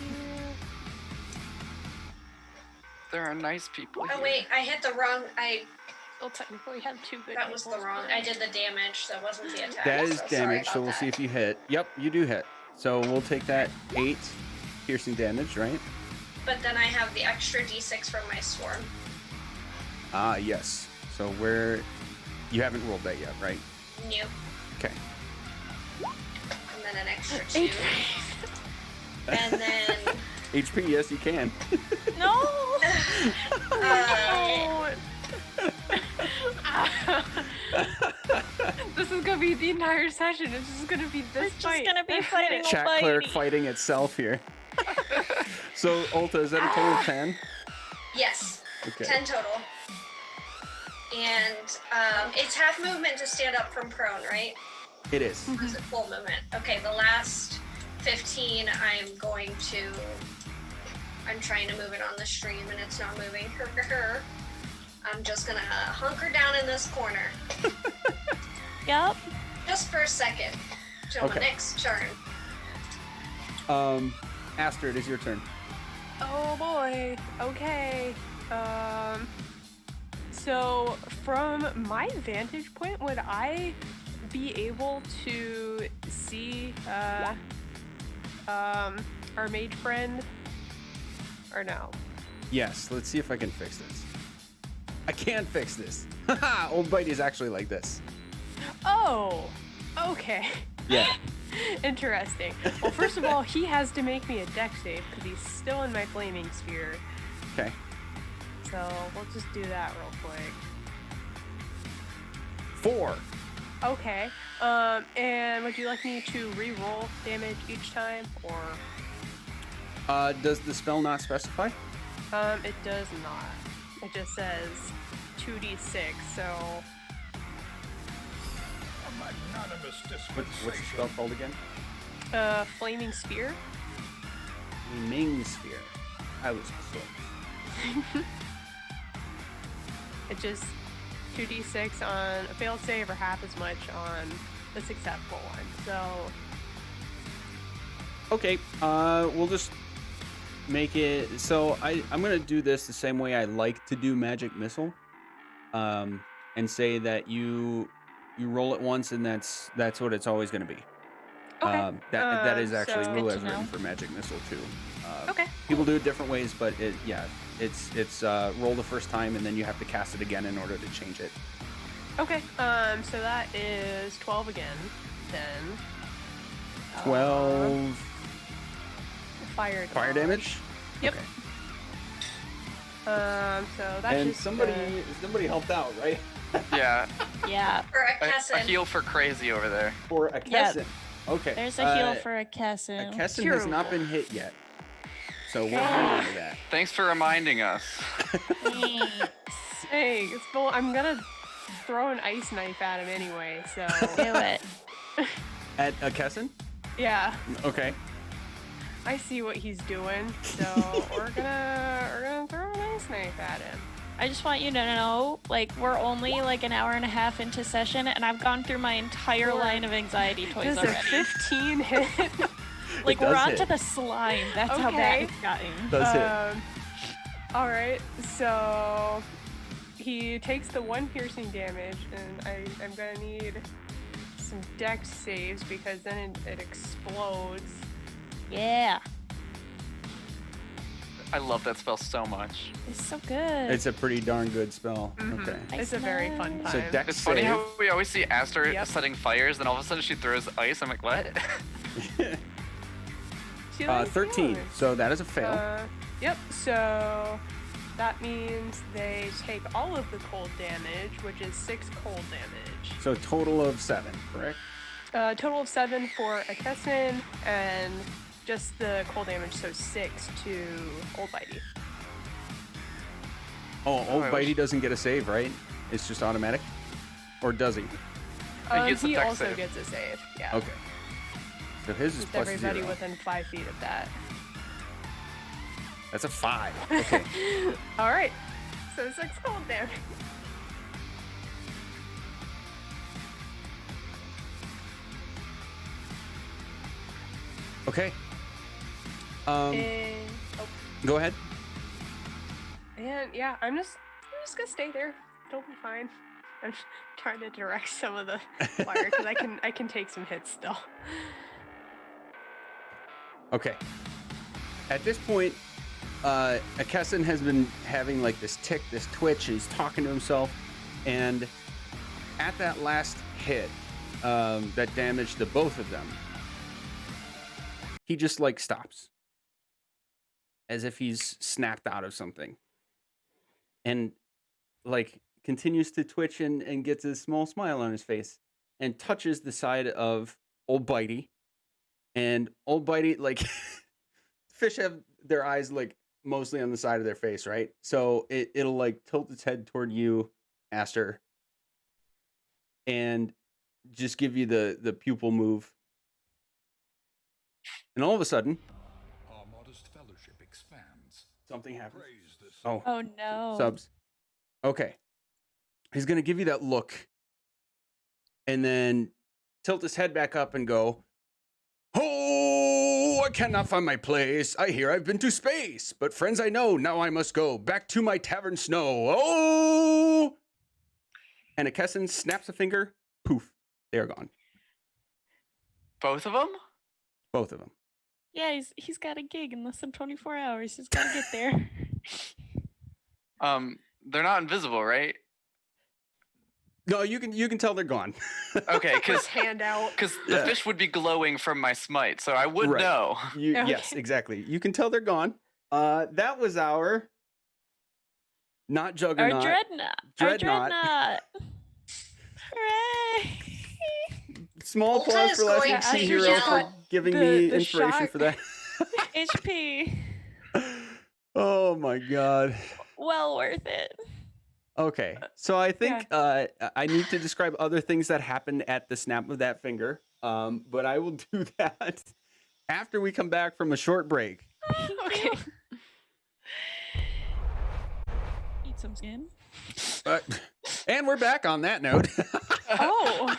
There are nice people here.
Oh wait, I hit the wrong.
Well, technically, we have 2 good.
That was the
peoples,
wrong.
but-
I did the damage. That wasn't the attack.
That is
so sorry
damage, so
about
we'll see
that.
if you hit. Yep, you do hit. So we'll take that 8 piercing damage, right?
But then I have the extra d6 from my swarm.
Ah, yes. So you haven't rolled that yet, right?
Nope.
Okay.
And then an extra 2. And then
HP, yes, you can.
No.
This is gonna be the entire session. It's just gonna be
We're
this
just
fight.
gonna be fighting
Chat
Ol
cleric
Bitey.
fighting itself here. So, Olta, is that a total of 10?
yes,
Okay.
10 total. And it's half movement to stand up from prone, right?
It is.
Or is it full movement? Okay, the last 15 I'm trying to move it on the stream and it's not moving. I'm just gonna hunker down in this corner.
Yep.
Just for a second. Till
Okay.
my next turn.
Aster, it is your turn.
Oh boy. Okay. So from my vantage point, would I be able to see our mage friend, or no?
Yes, let's see if I can fix this. I can fix this. Haha, Ol Bitey is actually like this.
Oh, okay.
Yeah.
Interesting. Well, first of all, he has to make me a dex save because he's still in my flaming sphere.
Okay.
So we'll just do that real quick.
4.
Okay. And would you like me to re-roll damage each time, or?
Does the spell not specify?
It does not. It just says 2d6. So.
A magnanimous
What's the spell
dispensation.
called again?
Flaming sphere.
Ming sphere. I was close.
It just 2d6 on a failed save, or half as much on the successful one. So.
Okay. We'll just make it so I'm gonna do this the same way I like to do magic missile, and say that you roll it once and that's what it's always gonna be.
Okay.
That is actually
so-
rule
Good
as
to
written
know.
for magic missile too.
Okay.
People do it different ways, but it's roll the first time and then you have to cast it again in order to change it.
Okay. So that is 12 again. Then.
12
Fire
fire damage.
Yep.
Okay.
So that's
And
just
somebody helped out, right?
Yeah,
Yeah.
For
a
Ahkesin.
heal for crazy over there.
For Ahkesin. Okay.
There's a heal for Ahkesin.
Ahkesin has not been hit yet, so we'll hold to that.
Thanks for reminding us.
Thanks.
Hey, well, I'm gonna throw an ice knife at him anyway. So
Do it.
At Ahkesin?
yeah,
Okay.
I see what he's doing. So we're gonna throw an ice knife at him.
I just want you to know, like, we're only like an hour and a half into session, and I've gone through my entire
Sure.
line of anxiety toys
Does a
already.
15 hit?
Like,
does
we're on
hit.
to the slime. That's how bad
Okay.
it's gotten.
Does hit.
All right, so he takes the 1 piercing damage, and I'm gonna need some dex saves because then it explodes.
Yeah.
I love that spell so much.
It's so good.
It's a pretty darn good spell.
Mhm.
Okay.
It's a very fun time.
So dex
It's funny
save.
how we always see Aster
Yep.
setting fires, then all of a sudden she throws ice. I'm like, what?
She likes
13.
yours.
So that is a fail.
Yep, so that means they take all of the cold damage, which is 6 cold damage.
So total of 7, correct?
Total of 7 for Ahkesin, and just the cold damage, so 6 to Ol Bitey.
Oh, Ol
I
Bitey
wish-
doesn't get a save, right? It's just automatic? Or does he?
gets a
He
dex
also
save.
gets a save, yeah.
Okay. So his is
Just
plus
everybody
0.
within 5 feet of that.
That's a 5. Okay.
Alright, so 6 cold damage.
Okay.
And,
Go ahead.
and yeah, I'm just gonna stay there. It'll be fine. I'm just trying to direct some of the fire because I can take some hits still.
Okay. At this point, Ahkesin has been having like this tick, this twitch. He's talking to himself, and at that last hit that damaged the both of them, he just like stops, as if he's snapped out of something, and like continues to twitch and gets a small smile on his face, and touches the side of Ol Bitey, and Ol Bitey like. Fish have their eyes like mostly on the side of their face, right? So it'll like tilt its head toward you, Aster, and just give you the pupil move. And all of a sudden,
Our modest fellowship expands.
something happens.
Praise this.
Oh,
Oh no.
subs. Okay. He's gonna give you that look, and then tilt his head back up and go, "Oh, I cannot find my place. I hear I've been to space, but friends I know, now I must go back to my tavern snow. Oh!" And Ahkesin snaps a finger. Poof, they are gone.
Both of them?
Both of them.
Yeah, he's got a gig in less than 24 hours. He's got to get there.
They're not invisible, right?
No, you can tell they're gone.
Okay, because
Hand out.
the fish would be glowing from my smite, so I would
Right.
know.
Okay.
Yes, exactly. You can tell they're gone. That was our not juggernaut.
Our dreadnought.
Dreadnought.
Our dreadnought. Hooray!
Small
Olta
applause
is
for Last
going
Week's
to
Hero
yell.
for giving
The-
me
the
inspiration
shock.
for that.
HP.
Oh my god.
Well worth it.
Okay, so I think I need to describe other things that happened at the snap of that finger, but I will do that after we come back from a short break.
Okay. Eat some skin.
And we're back on that note.
Oh,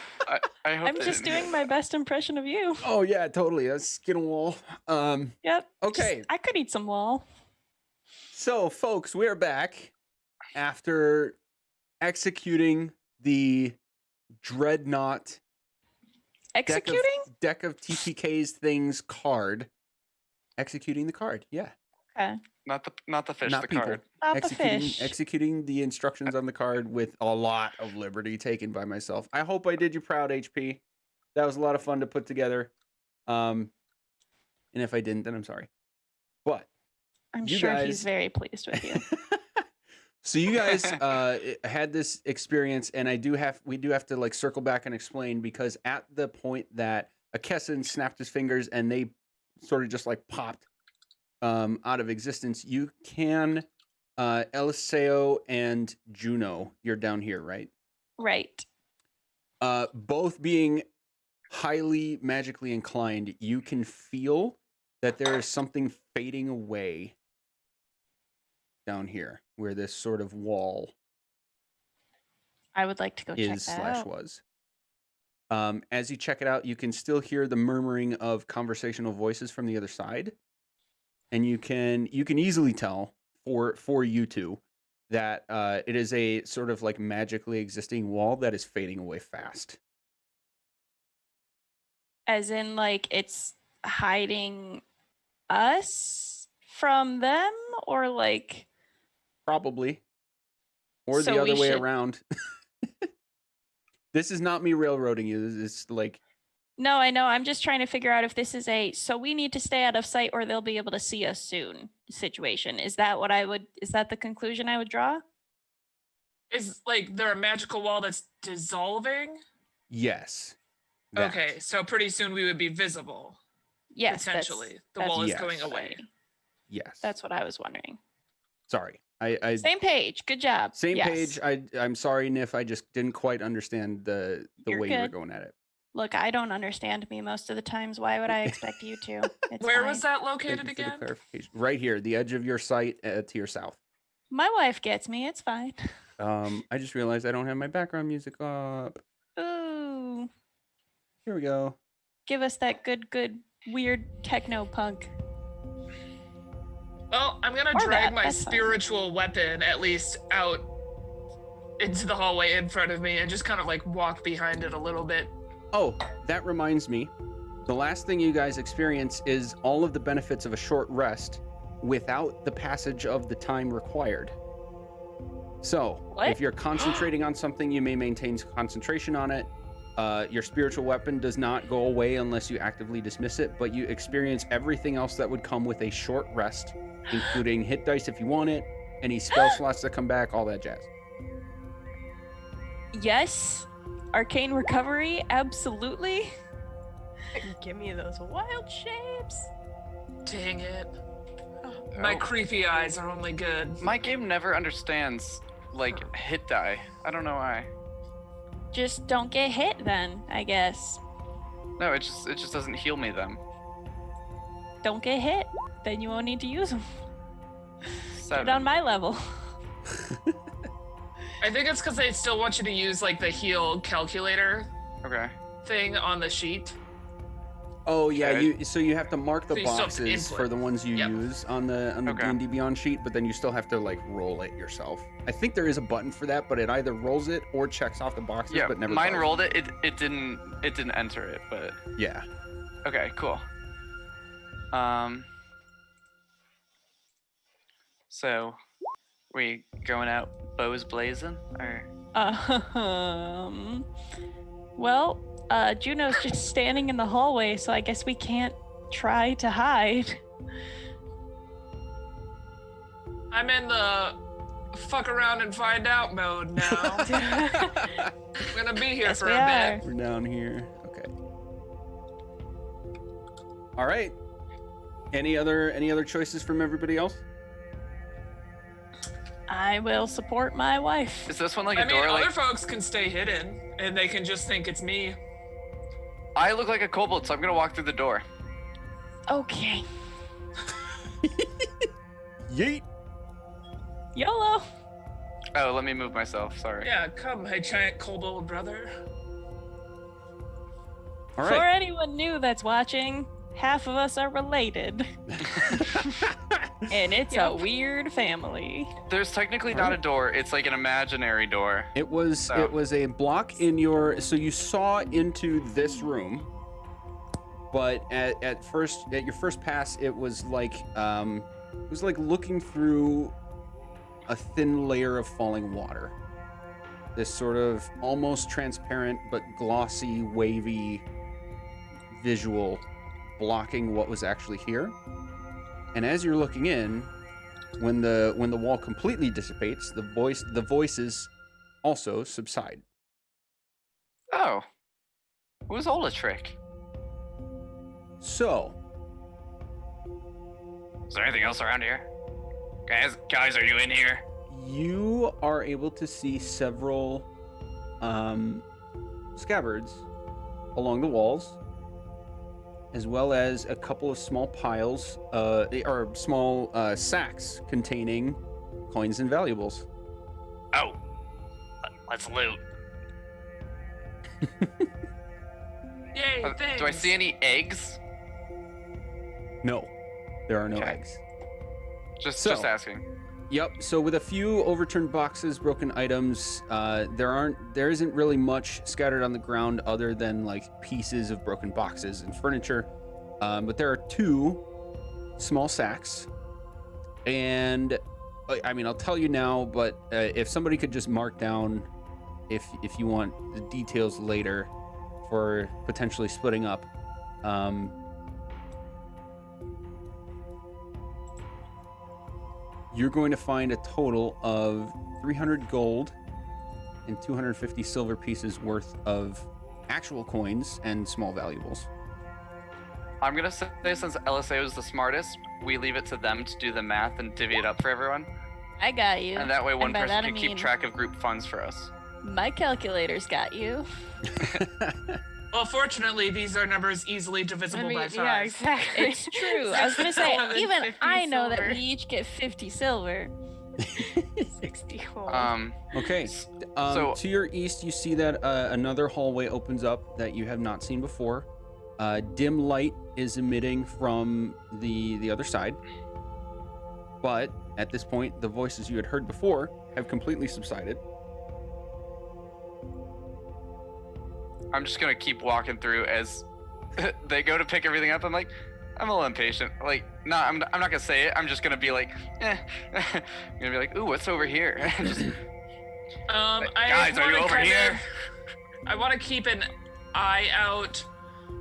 I hope
I'm
they
just
didn't-
doing my best impression of you.
Oh yeah, totally. A skin wall.
Yep.
Okay.
I could eat some wall.
So, folks, we're back after executing the Dreadnought
Executing?
deck of TPK's things card. Executing the card, yeah.
Okay.
Not the fish,
Not
the
people.
card.
Not the fish.
Executing the instructions on the card with a lot of liberty taken by myself. I hope I did you proud, HP. That was a lot of fun to put together. And if I didn't, then I'm sorry. But
I'm
you
sure
guys-
he's very pleased with you.
so you guys had this experience, and we do have to like circle back and explain, because at the point that Ahkesin snapped his fingers and they sort of just like popped out of existence, you can Eliseo and Juno, you're down here, right?
Right.
Both being highly magically inclined, you can feel that there is something fading away down here, where this sort of wall
I would like to go check
is
that
slash
out.
was. As you check it out, you can still hear the murmuring of conversational voices from the other side, and you can easily tell for you two that it is a sort of like magically existing wall that is fading away fast.
As in, like, it's hiding us from them, or like.
Probably. Or
So
the other
we
way
should-
around. This is not me railroading you. This is like,
No, I know. I'm just trying to figure out if this is so we need to stay out of sight or they'll be able to see us soon situation. Is that the conclusion I would draw?
Is like there a magical wall that's dissolving?
yes. that.
Okay, so pretty soon we would be visible.
Yes.
Potentially. The
that's
wall is
Yes.
going away.
Yes.
That's what I was wondering.
Sorry. I
Same page. Good job.
Same
Yes.
page. I'm sorry, Nif. I just didn't quite understand the
You're
way you were
good.
going at it.
Look, I don't understand me most of the times. Why would I expect you to? It's
Where was
fine.
that
Thank
located
you for the
again?
clarification. Right here, the edge of your sight to your south.
My wife gets me. It's fine.
I just realized I don't have my background music up.
Ooh.
Here we go.
Give us that good, weird techno punk.
Well, I'm gonna
Or
drag
that,
my
that's fine.
spiritual weapon at least out into the hallway in front of me and just kind of like walk behind it a little bit.
Oh, that reminds me. The last thing you guys experience is all of the benefits of a short rest without the passage of the time required. So,
What?
if you're concentrating on something, you may maintain concentration on it. Your spiritual weapon does not go away unless you actively dismiss it, but you experience everything else that would come with a short rest, including hit dice if you want it, any spell slots that come back, all that jazz.
Yes. Arcane recovery. Absolutely.
Give me those wild shapes.
Dang it. My creepy eyes are only good.
My game never understands like hit die. I don't know why.
Just don't get hit then, I guess.
No, it just doesn't heal me then.
Don't get hit. Then you won't need to use them.
7.
Get on my level.
I think it's because they still want you to use like the heal calculator
Okay.
thing on the sheet.
Oh yeah,
Okay.
so you have to mark the
So you still have to
boxes
input.
for the ones you
Yep.
use on the
Okay.
D&D Beyond sheet, but then you still have to like roll it yourself. I think there is a button for that, but it either rolls it or checks off the boxes,
Yeah,
but never.
mine
does.
rolled it. It didn't enter it, but
Yeah.
okay, cool. So, we going out bows blazing, or?
Well, Juno's just standing in the hallway, so I guess we can't try to hide.
I'm in the fuck around and find out mode now. I'm gonna be here
Yes,
for
we
a
are.
bit.
We're down here. Okay. All right. Any other choices from everybody else?
I will support my wife.
Is this one like
I
a
mean,
door?
other
Like
folks can stay hidden, and they can just think it's me.
I look like a kobold, so I'm gonna walk through the door.
Okay.
Yeet.
YOLO.
Oh, let me move myself. Sorry.
Yeah, come, hey, giant kobold brother.
All
For
right.
anyone new that's watching, half of us are related. And it's a weird family.
There's technically not a door. It's like an imaginary door.
It was a block in your, so you saw into this room, but at your first pass it was like looking through a thin layer of falling water. This sort of almost transparent but glossy, wavy visual blocking what was actually here. And as you're looking in, when the wall completely dissipates, the voices also subside.
Oh. It was all a trick.
So,
Is there anything else around here? Guys, are you in here?
you are able to see several scabbards along the walls, as well as a couple of small piles, or small sacks containing coins and valuables.
Oh. Let's loot.
Yay, thanks.
Do I see any eggs?
No, there are no
Okay.
eggs.
Just
So-
asking.
Yep. So with a few overturned boxes, broken items, there isn't really much scattered on the ground other than like pieces of broken boxes and furniture. But there are two small sacks, and I mean I'll tell you now. But if somebody could just mark down, if you want the details later, for potentially splitting up. You're going to find a total of 300 gold and 250 silver pieces worth of actual coins and small valuables.
I'm gonna say, since LSA was the smartest, we leave it to them to do the math and divvy it up for everyone.
I got you.
And that way one
by
person
that I
can keep
mean
track of group funds for us.
My calculator's got you.
Well, fortunately, these are numbers easily divisible by 5.
yeah, exactly.
It's true. I was gonna say,
750
even I know that
silver.
we each get 50 silver.
60 gold.
Okay.
So-
To your east, you see that another hallway opens up that you have not seen before. Dim light is emitting from the other side. But at this point, the voices you had heard before have completely subsided.
I'm just gonna keep walking through as they go to pick everything up. I'm like, I'm a little impatient. Like, no, I'm not gonna say it. I'm just gonna be like, I'm gonna be like, ooh, what's over here? Just, guys, are you over here?
I want to keep an eye out.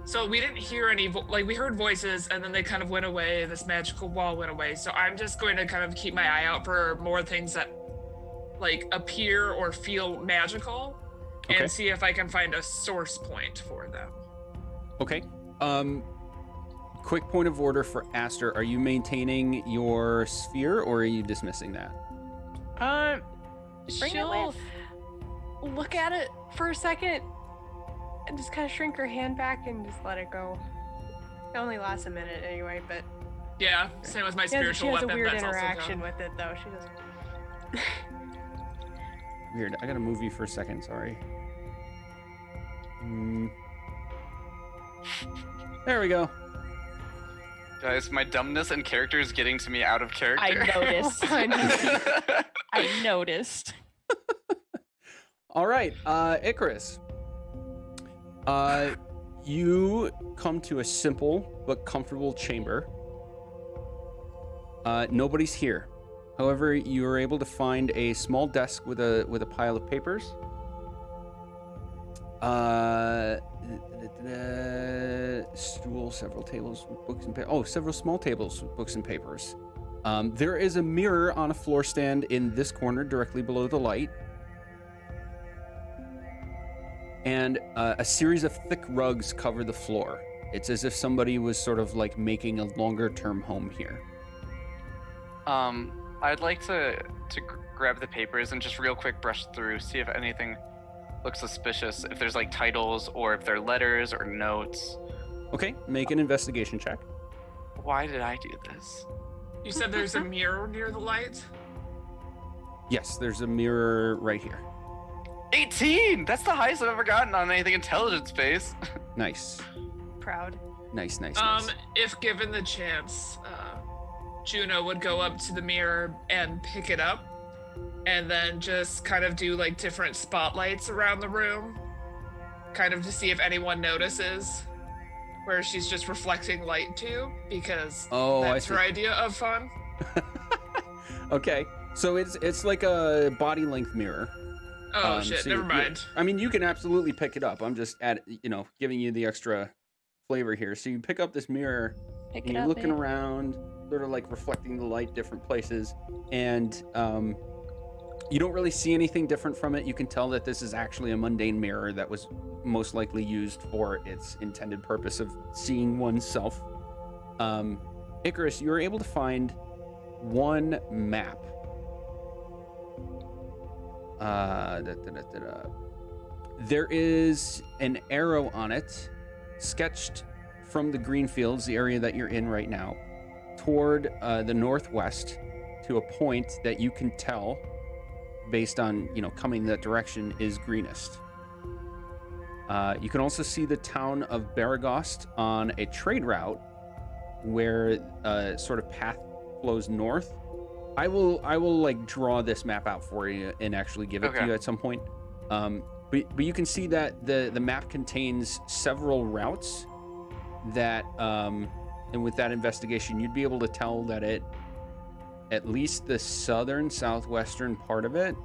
So we didn't hear any, we heard voices and then they kind of went away. This magical wall went away. So I'm just going to kind of keep my eye out for more things that like appear or feel magical.
Okay.
And see if I can find a source point for them.
Okay. Quick point of order for Aster. Are you maintaining your sphere or are you dismissing that?
Bring it
She'll look at it for a second and just kind of shrink her hand back and just let it go. It only lasts a minute anyway, but
Yeah, same with my
she has
spiritual weapon.
a weird
that's also
interaction
gone.
with it though. She just
Weird. I gotta move you for a second. Sorry. There we go.
Guys, my dumbness and character is getting to me out of character.
I noticed.
I
I noticed.
All right, Icarus. You come to a simple but comfortable chamber Nobody's here. However, you are able to find a small desk with a pile of papers. Stool, several tables with books and papers. Oh, several small tables with books and papers. There is a mirror on a floor stand in this corner, directly below the light. And a series of thick rugs cover the floor. It's as if somebody was sort of like making a longer-term home here.
I'd like to grab the papers and just real quick brush through, see if anything looks suspicious, if there's like titles or if they're letters or notes.
Okay, make an investigation check.
Why did I do this?
You said there's a mirror near the light?
Yes, there's a mirror right here.
18! That's the highest I've ever gotten on anything intelligence-based.
Nice.
Proud.
Nice.
If given the chance, Juno would go up to the mirror and pick it up, and then just kind of do like different spotlights around the room, kind of to see if anyone notices where she's just reflecting light to, because that's her idea of fun.
Okay, so it's like a body length mirror.
Oh shit! Never mind.
I mean, you can absolutely pick it up. I'm just giving you the extra flavor here. So you pick up this mirror, and you're looking around, sort of like reflecting the light different places, and you don't really see anything different from it. You can tell that this is actually a mundane mirror that was most likely used for its intended purpose of seeing oneself. Icarus, you were able to find one map. There is an arrow on it, sketched from the green fields, the area that you're in right now, toward the northwest to a point that you can tell, based on coming that direction, is Greenest. You can also see the town of Baragost on a trade route where a sort of path flows north. I will like draw this map out for you and actually give it to you at some point. But you can see that the map contains several routes that and with that investigation you'd be able to tell that at least the southwestern part of it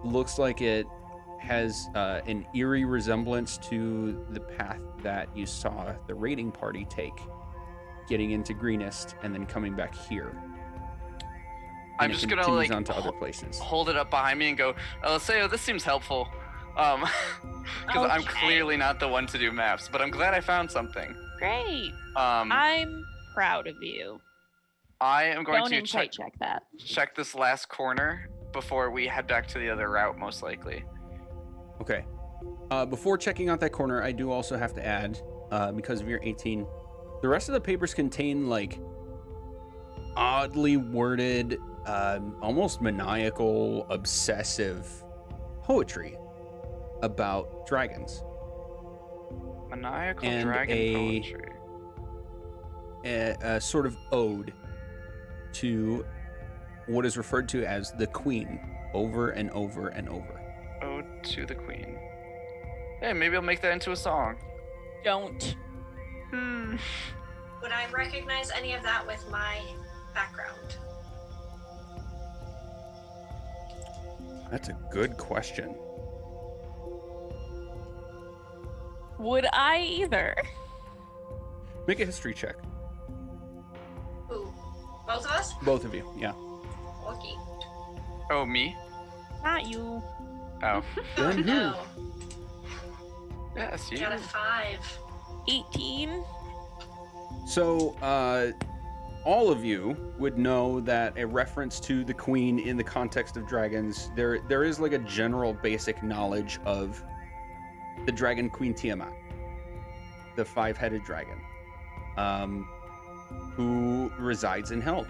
looks like it has an eerie resemblance to the path that you saw the raiding party take, getting into Greenest and then coming back here.
I'm just gonna like
onto other places.
Hold it up behind me and go, Alessio, this seems helpful. Because I'm clearly not the one to do maps, but I'm glad I found something.
Great. I'm proud of you.
I am going
Don't
to
check that.
Check this last corner before we head back to the other route, most likely.
Okay. Before checking out that corner, I do also have to add, because of your 18, the rest of the papers contain like oddly worded, almost maniacal, obsessive poetry about dragons.
Maniacal
and
dragon poetry.
A sort of ode to what is referred to as the Queen over and over and over.
Ode to the Queen. Hey, maybe I'll make that into a song.
Don't.
Would I recognize any of that with my background?
That's a good question.
Would I either?
Make a history check.
Who? Both of us?
Both of you, yeah.
Okay.
Oh, me?
Not you.
Oh.
Oh no.
Yes, you.
Got a 5.
18.
So, all of you would know that a reference to the Queen in the context of dragons, there is like a general basic knowledge of the Dragon Queen Tiamat, the 5-headed dragon, who resides in Hell.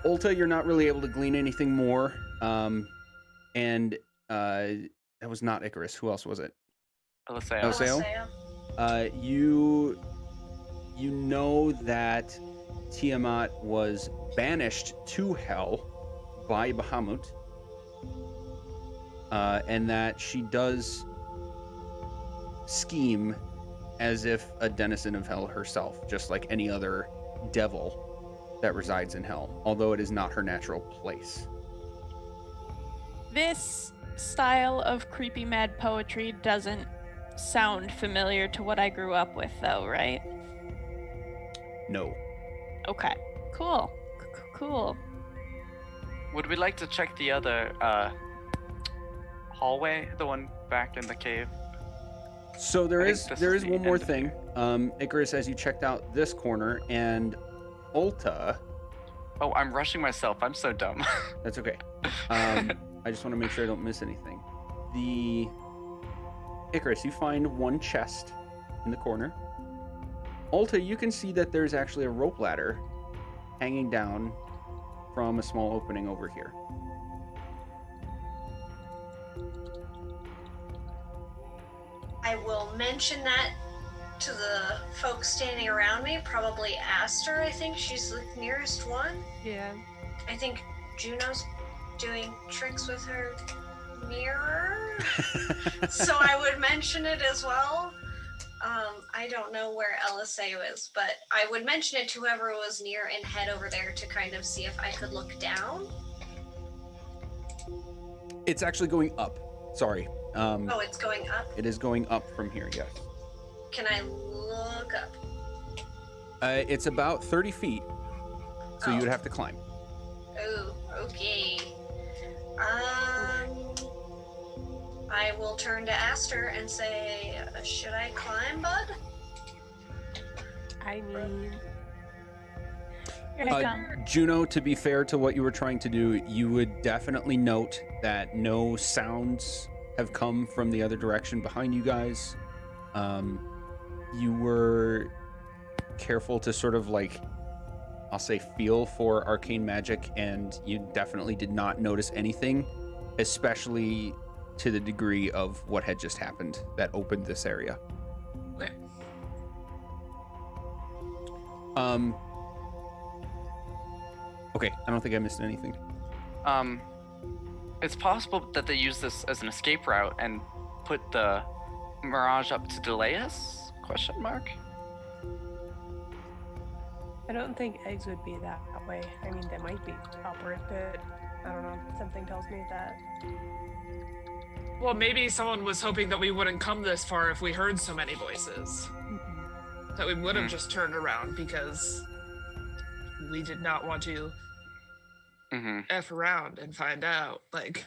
Olta, you're not really able to glean anything more, and that was not Icarus. Who else was it?
Alessio.
You know that Tiamat was banished to Hell by Bahamut, and that she does scheme as if a denizen of Hell herself, just like any other devil that resides in hell, although it is not her natural place.
This style of creepy mad poetry doesn't sound familiar to what I grew up with, though, right?
No.
Okay. Cool. Cool.
Would we like to check the other hallway, the one back in the cave?
So there is
the
one more
end of
thing. Icarus, as you checked out this corner, and Olta.
Oh, I'm rushing myself. I'm so dumb.
That's okay. I just want to make sure I don't miss anything. Icarus, you find one chest in the corner. Olta, you can see that there's actually a rope ladder hanging down from a small opening over here.
I will mention that to the folks standing around me, probably Aster. I think she's the nearest one.
Yeah.
I think Juno's doing tricks with her mirror. So I would mention it as well. I don't know where LSA is, but I would mention it to whoever was near and head over there to kind of see if I could look down.
It's actually going up. Sorry.
Oh, it's going up?
It is going up from here, yes.
Can I look up?
It's about 30 feet, so you would have to climb.
Oh, okay. I will turn to Aster and say, should I climb, bud?
I mean,
Here I come.
Juno, to be fair to what you were trying to do, you would definitely note that no sounds have come from the other direction behind you guys. You were careful to sort of like, I'll say, feel for arcane magic, and you definitely did not notice anything, especially to the degree of what had just happened that opened this area.
Okay.
Okay, I don't think I missed anything.
It's possible that they use this as an escape route and put the mirage up to delay us? Question mark.
I don't think eggs would be that way. I mean, they might be upward, but I don't know. Something tells me that.
Well, maybe someone was hoping that we wouldn't come this far if we heard so many voices. That we would have just turned around because we did not want to F around and find out. Like,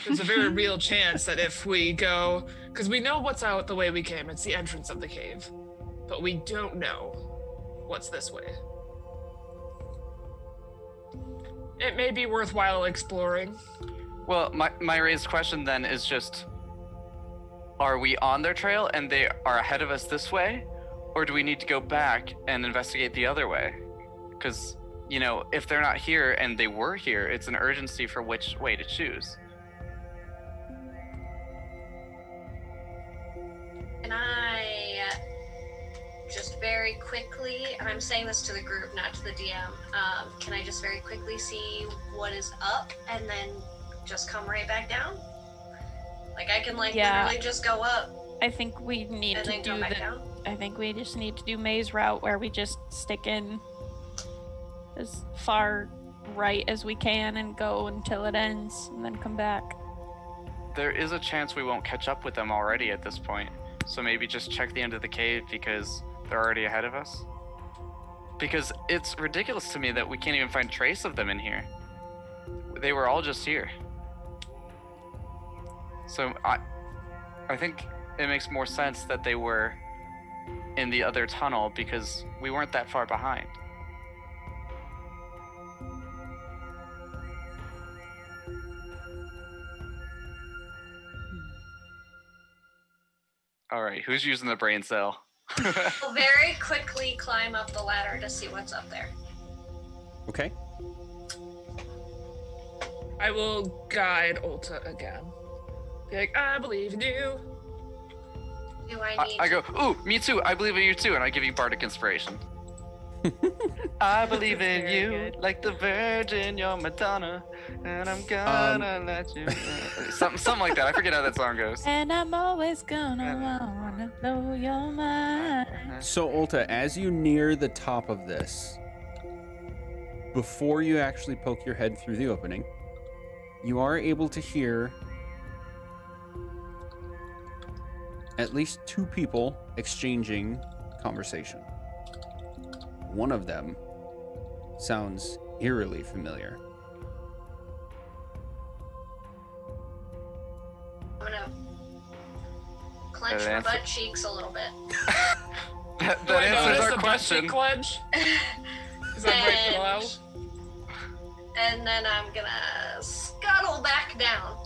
there's a very real chance that if we go, because we know what's out the way we came, it's the entrance of the cave, but we don't know what's this way. It may be worthwhile exploring.
Well, my raised question then is just, are we on their trail and they are ahead of us this way? Or do we need to go back and investigate the other way? Because, you know, if they're not here and they were here, it's an urgency for which way to choose.
Can I just very quickly, and I'm saying this to the group, not to the DM, can I just very quickly see what is up and then just come right back down? Like, I can, like, literally just go up
I think we need
and
to
then
do
go back
the.
down?
I think we just need to do maze route where we just stick in as far right as we can and go until it ends and then come back.
There is a chance we won't catch up with them already at this point. So maybe just check the end of the cave because they're already ahead of us. Because it's ridiculous to me that we can't even find trace of them in here. They were all just here. So I think it makes more sense that they were in the other tunnel because we weren't that far behind. All right, who's using the brain cell?
I'll very quickly climb up the ladder to see what's up there.
Okay.
I will guide Olta again. Be like, I believe in you.
Do I need
I go, ooh, me too, I believe in you too, and I give you bardic inspiration. I believe in
Very
you,
good.
like the Virgin, you're Madonna, and I'm gonna let you. Something like that. I forget how that song goes.
And I'm always gonna wanna blow your mind.
So, Olta, as you near the top of this, before you actually poke your head through the opening, you are able to hear at least two people exchanging conversation. One of them sounds eerily familiar.
I'm gonna clench my butt cheeks a little bit.
that
Do I
answers
notice
our
the
question.
butt cheek clench? Is that right below?
And then I'm gonna scuttle back down.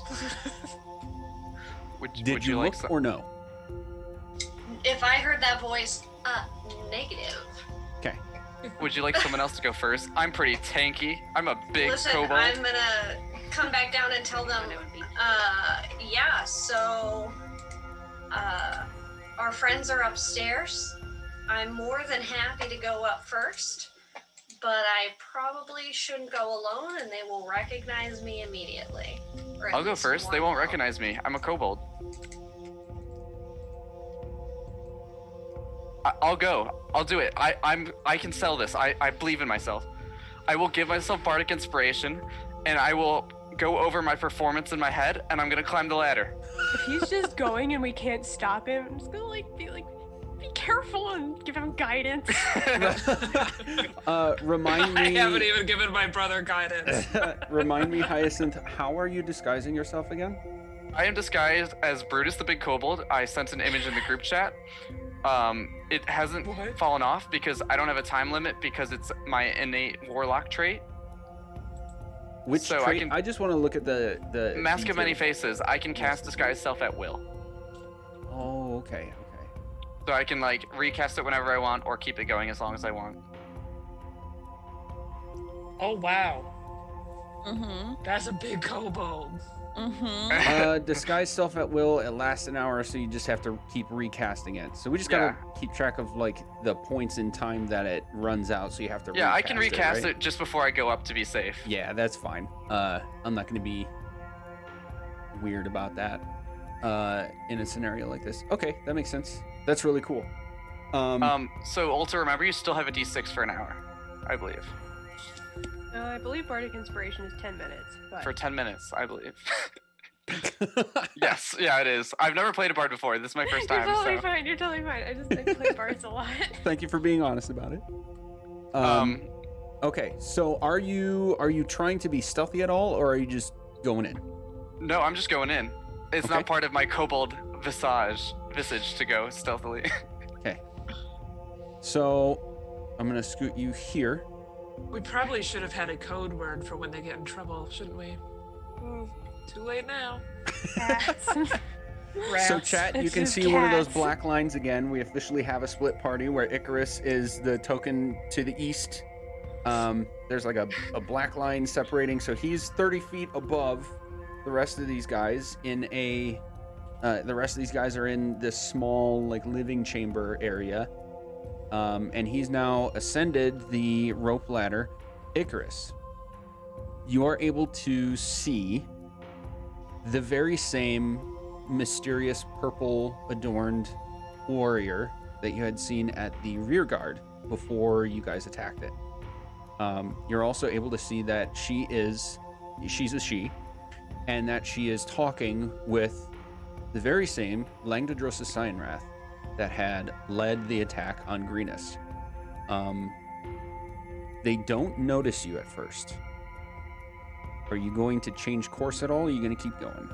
Did you look or no?
If I heard that voice, negative.
Okay.
Would you like someone else to go first? I'm pretty tanky. I'm a big
Listen,
kobold.
I'm gonna come back down and tell them, yeah, so, our friends are upstairs. I'm more than happy to go up first, but I probably shouldn't go alone and they will recognize me immediately. Or at
I'll go
least
first. They
one
won't
will.
recognize me. I'm a kobold. I'll go. I'll do it. I can sell this. I believe in myself. I will give myself bardic inspiration, and I will go over my performance in my head, and I'm gonna climb the ladder.
If he's just going and we can't stop him, I'm just gonna be careful and give him guidance.
Remind me.
I haven't even given my brother guidance.
Remind me, Hyacinth, how are you disguising yourself again?
I am disguised as Brutus the Big Kobold. I sent an image in the group chat. It hasn't fallen off because I don't have a time limit because it's my innate warlock trait.
Which
So
trait? I just want to look at the
Mask of Many
details.
Faces. I can cast Disguise Self at will.
Oh, okay.
So I can like recast it whenever I want or keep it going as long as I want.
Oh wow,
Mm-hmm.
that's a big kobold.
Mm-hmm.
Disguise self at will. It lasts an hour, so you just have to keep recasting it. So we just gotta keep track of like the points in time that it runs out. So you have to.
Yeah, I can recast
right?
it just before I go up to be safe.
Yeah, that's fine. I'm not gonna be weird about that in a scenario like this. Okay, that makes sense. That's really cool.
So Olta, remember you still have a D6 for an hour, I believe.
I believe Bardic Inspiration is 10 minutes. But...
For 10 minutes, I believe. Yes, yeah, it is. I've never played a bard before. This is my first time.
You're totally
so.
fine. You're totally fine. I play bards a lot.
Thank you for being honest about it. Okay, so are you trying to be stealthy at all, or are you just going in?
No, I'm just going in. It's
Okay.
not part of my kobold visage to go stealthily.
Okay. So I'm gonna scoot you here.
We probably should have had a code word for when they get in trouble, shouldn't we? Too late now.
So chat, you
It's
can
just
see one of those
cats.
black lines again. We officially have a split party where Icarus is the token to the east. There's like a black line separating, so he's 30 feet above the rest of these guys in a. The rest of these guys are in this small like living chamber area. And he's now ascended the rope ladder. Icarus, you are able to see the very same mysterious purple adorned warrior that you had seen at the rear guard before you guys attacked it. You're also able to see that she's a she, and that she is talking with the very same Langdedrosa Cyanwrath that had led the attack on Greenest. They don't notice you at first. Are you going to change course at all, or are you going to keep going?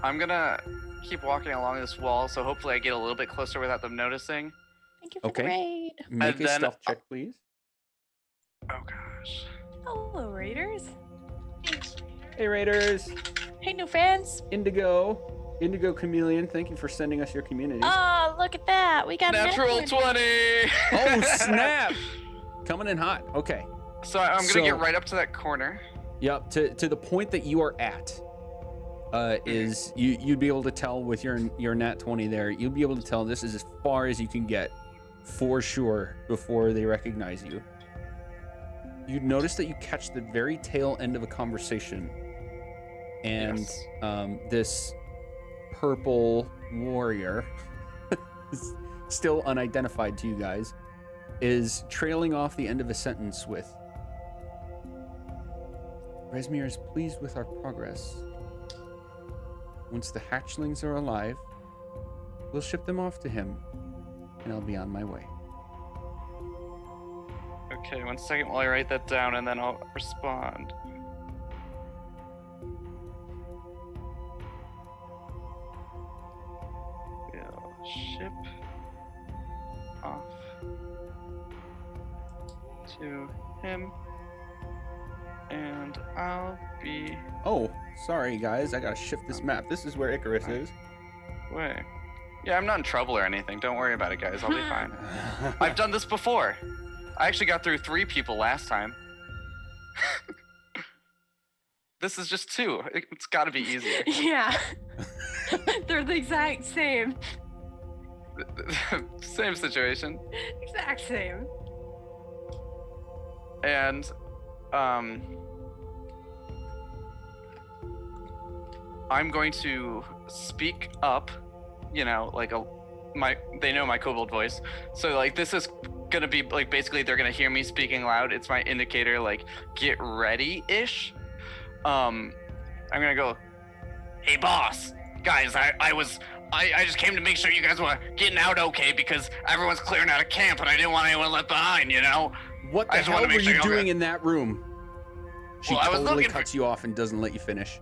I'm gonna keep walking along this wall, so hopefully I get a little bit closer without them noticing.
Thank you for
Okay.
the raid.
Make
And
a
then-
stealth check, please.
Oh gosh.
Hello, Raiders.
Hey, Raiders.
Hey, new fans.
Indigo Chameleon, thank you for sending us your communities.
Oh, look at that. We got
Natural
a
20!
Oh, snap! Coming in hot. Okay.
So I'm gonna
So-
get right up to that corner.
Yep, to the point that you are at, is you'd be able to tell with your nat 20 there, you'll be able to tell this is as far as you can get for sure before they recognize you. You'd notice that you catch the very tail end of a conversation, and
Yes.
This purple warrior, still unidentified to you guys, is trailing off the end of a sentence with, Rezmir is pleased with our progress. Once the hatchlings are alive, we'll ship them off to him, and I'll be on my way.
Okay, 1 second while I write that down, and then I'll respond. We'll ship off to him, and I'll be...
Oh, sorry guys, I gotta shift this map. This is where Icarus is.
Wait. Yeah, I'm not in trouble or anything. Don't worry about it, guys. I'll be fine. I've done this before. I actually got through 3 people last time. This is just 2. It's got to be easier.
Yeah. They're the exact same.
Same situation.
Exact same.
And I'm going to speak up, you know, like they know my kobold voice. So like this is gonna be like basically they're gonna hear me speaking loud. It's my indicator, like get ready-ish. I'm gonna go, hey boss, guys, I just came to make sure you guys were getting out okay because everyone's clearing out of camp and I didn't want anyone left behind, you know?
What the hell were you doing in that room? She totally cuts you off and doesn't let you finish.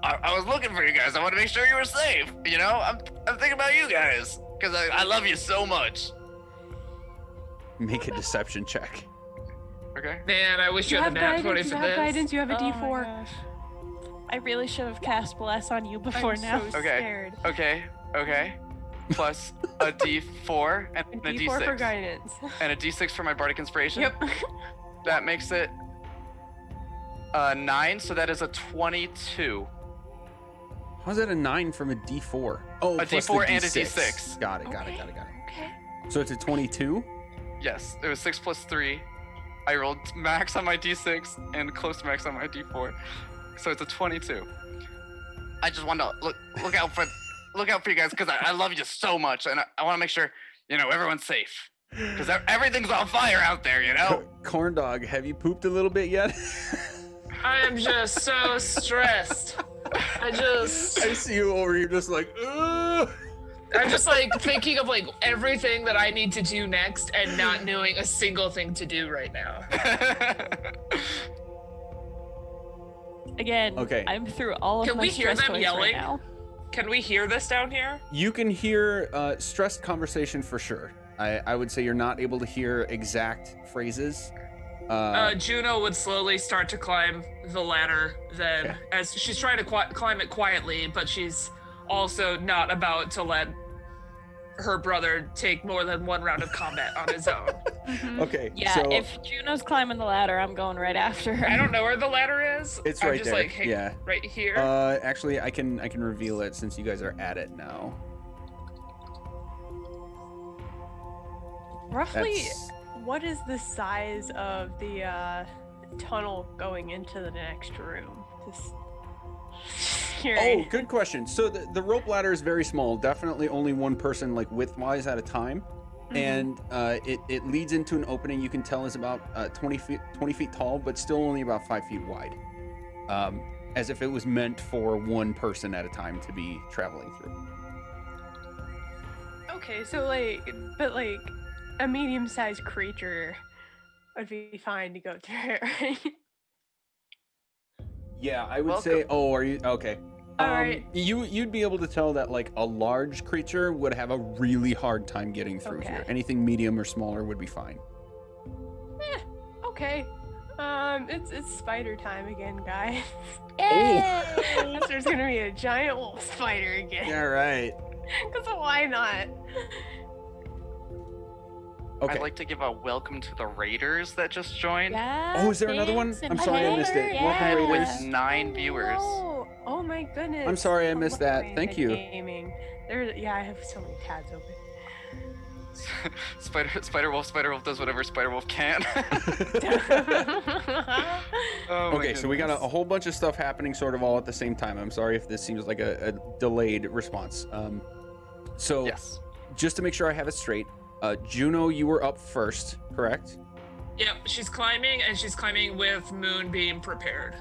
I was looking for you guys. I want to make sure you were safe. You know, I'm thinking about you guys because I love you so much.
Make a deception check.
Okay.
Man, I wish you had a nat 20 for
you have
this.
guidance, you have a
Oh my
D4.
gosh. I really should have cast Bless on you before
I'm
now.
so scared.
Okay. Plus a D4 and a
D4
D6.
for guidance.
And a D6 for my bardic inspiration.
Yep.
That makes it 9, so that is a 22.
How's that a 9 from a D4? Oh,
A
plus
D4
the
and a
D6.
D6.
Got it.
Okay.
So it's a 22?
Yes, it was 6 plus 3. I rolled max on my D6 and close to max on my D4, so it's a 22. I just wanted to look out for you guys because I love you so much, and I want to make sure you know everyone's safe because everything's on fire out there, you know.
Corn dog, have you pooped a little bit yet?
I am just so stressed. I
see you over here just like, ugh.
I'm just like thinking of like everything that I need to do next and not knowing a single thing to do right now.
Again,
Okay.
I'm through all of
Can
my
we hear
stress
them
points
yelling?
right now.
Can we hear this down here?
You can hear stressed conversation for sure. I would say you're not able to hear exact phrases.
Juno would slowly start to climb the ladder then,
Okay.
as she's trying to climb it quietly, but she's also not about to let her brother take more than one round of combat on his own.
Okay.
Yeah,
so
if Juno's climbing the ladder, I'm going right after her.
I don't know where the ladder is.
It's
I'm
right
just
there.
like, hey,
Yeah.
right here.
Actually, I can reveal it since you guys are at it now.
Roughly,
That's-
what is the size of the tunnel going into the next room? Just
Oh, good question. So the rope ladder is very small. Definitely only one person, like width-wise, at a time. And it leads into an opening you can tell is about 20 feet tall, but still only about 5 feet wide. As if it was meant for one person at a time to be traveling through.
Okay, so but a medium-sized creature would be fine to go through it, right?
Yeah, I would say. Oh, are you okay?
All right.
You'd be able to tell that like a large creature would have a really hard time getting through
Okay.
here. Anything medium or smaller would be fine.
Okay. It's spider time again, guys.
Yay!
There's gonna be a giant wolf spider again.
Yeah, right.
Cause why not?
Okay.
I'd like to give a welcome to the Raiders that just joined
Yeah,
Oh, is there another one?
thanks,
I'm sorry, I missed it.
yeah.
Welcome,
with
Raiders.
9 viewers.
Oh my goodness.
I'm sorry I missed that.
Welcome,
Thank you.
Gaming. Yeah, I have so many tabs open.
Spider Wolf does whatever Spider Wolf can. Oh my
Okay, so we got a
goodness.
whole bunch of stuff happening sort of all at the same time. I'm sorry if this seems like a delayed response. So
Yes.
just to make sure I have it straight, Juno, you were up first, correct?
Yep, she's climbing, and she's climbing with Moonbeam prepared.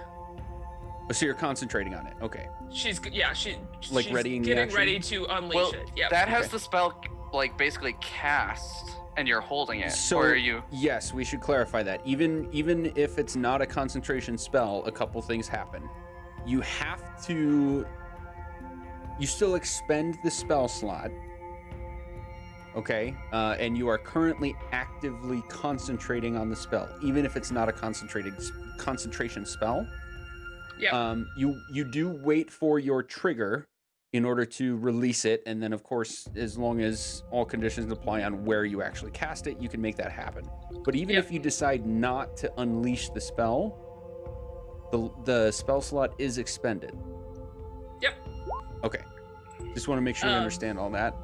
So you're concentrating on it. Okay.
She's
Like
she's
readying the
getting
action?
ready to unleash
Well,
it. Yeah.
that has the spell like basically cast, and you're holding it.
So
or are you?
yes, we should clarify that. Even if it's not a concentration spell, a couple things happen. You still expend the spell slot. Okay, and you are currently actively concentrating on the spell, even if it's not a concentration spell.
Yeah.
You do wait for your trigger in order to release it, and then of course, as long as all conditions apply on where you actually cast it, you can make that happen. But even if you decide not to unleash the spell, the spell slot is expended.
Yep.
Okay. Just want to make sure we understand all that.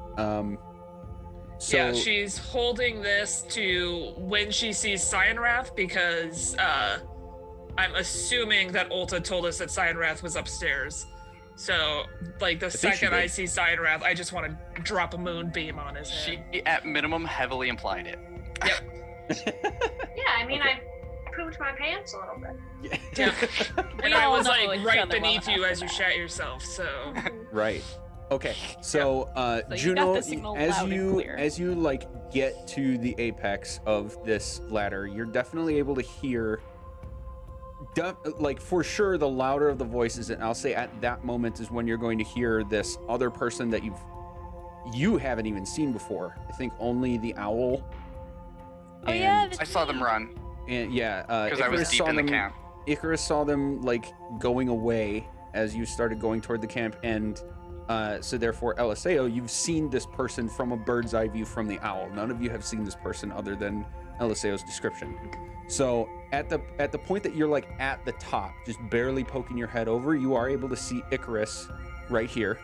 So
yeah, she's holding this to when she sees Cyanwrath, because I'm assuming that Olta told us that Cyanwrath was upstairs. So, like, the second I see Cyanwrath, I just want to drop a moonbeam on his head.
She, at minimum, heavily implied it.
Yep.
Yeah, I mean, I pooped my pants a little bit.
Yeah. And I
all
was
know
like
each
right
other well
beneath you
enough
as
for
you
that.
shat yourself, so.
Right. Okay. So,
So you
Juno,
got the signal loud and clear.
as you like get to the apex of this ladder, you're definitely able to hear, like for sure, the louder of the voices, and I'll say at that moment is when you're going to hear this other person that you haven't even seen before. I think only the owl.
Oh yeah,
I saw them run
And yeah,
because I was deep in the camp.
Icarus saw them like going away as you started going toward the camp, and so therefore, LSAO, you've seen this person from a bird's eye view from the owl. None of you have seen this person other than LSAO's description. So at the point that you're like at the top, just barely poking your head over, you are able to see Icarus right here.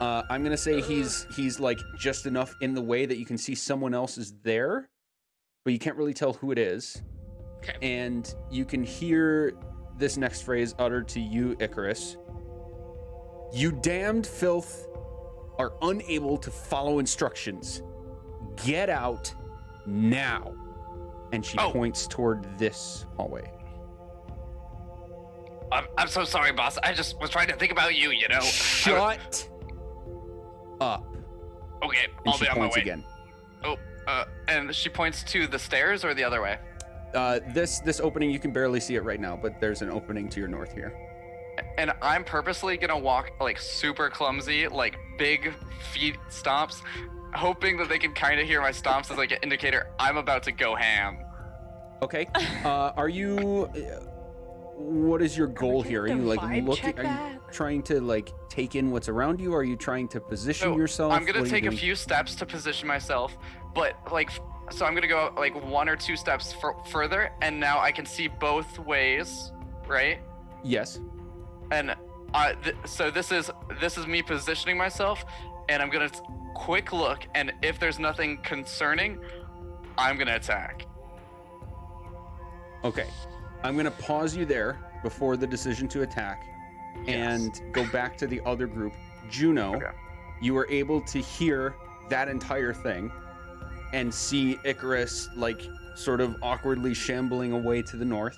I'm gonna say he's like just enough in the way that you can see someone else is there, but you can't really tell who it is.
Okay.
And you can hear this next phrase uttered to you, Icarus. You damned filth are unable to follow instructions. Get out now. And she points toward this hallway.
I'm so sorry, boss. I just was trying to think about you, you know.
Shut up.
Okay,
And
I'll
she
be on my
points
way.
again.
Oh, and she points to the stairs or the other way?
This opening, you can barely see it right now, but there's an opening to your north here.
And I'm purposely gonna walk like super clumsy, like big feet stomps, hoping that they can kind of hear my stomps as like an indicator I'm about to go ham.
Okay. Are you? What is your goal here? Are you like looking? Are you trying to like take in what's around you? Are you trying to position yourself?
I'm gonna
What are you
take a
doing?
few steps to position myself, but like, so I'm gonna go like 1 or 2 steps further, and now I can see both ways, right?
Yes.
And so this is me positioning myself, and I'm gonna quick look, and if there's nothing concerning, I'm gonna attack.
Okay. I'm gonna pause you there before the decision to attack, and go back to the other group. Juno, you were able to hear that entire thing, and see Icarus like sort of awkwardly shambling away to the north.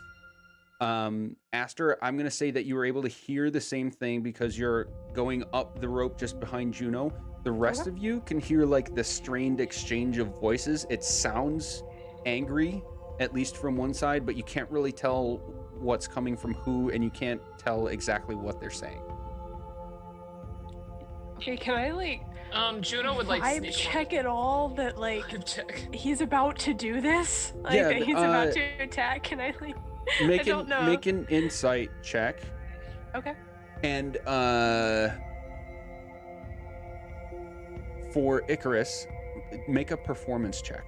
Aster, I'm gonna say that you were able to hear the same thing because you're going up the rope just behind Juno. The rest of you can hear like the strained exchange of voices. It sounds angry, at least from one side, but you can't really tell what's coming from who, and you can't tell exactly what they're saying.
Okay, can I like
Juno would like
vibe
sneak
check it all that like
Vibe check.
he's about to do this? Like
Yeah,
that he's about to attack? Can I like I don't know.
Make an insight check.
Okay.
And for Icarus, make a performance check.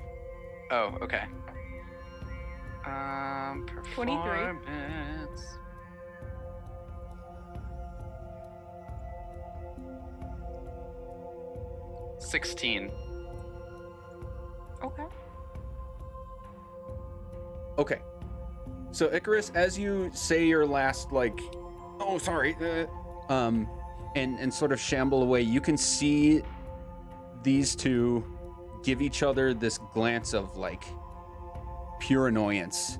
Oh, okay.
23.
Performance. $16.
Okay.
Okay. So Icarus, as you say your last like, oh sorry, and sort of shamble away, you can see these two give each other this glance of like pure annoyance,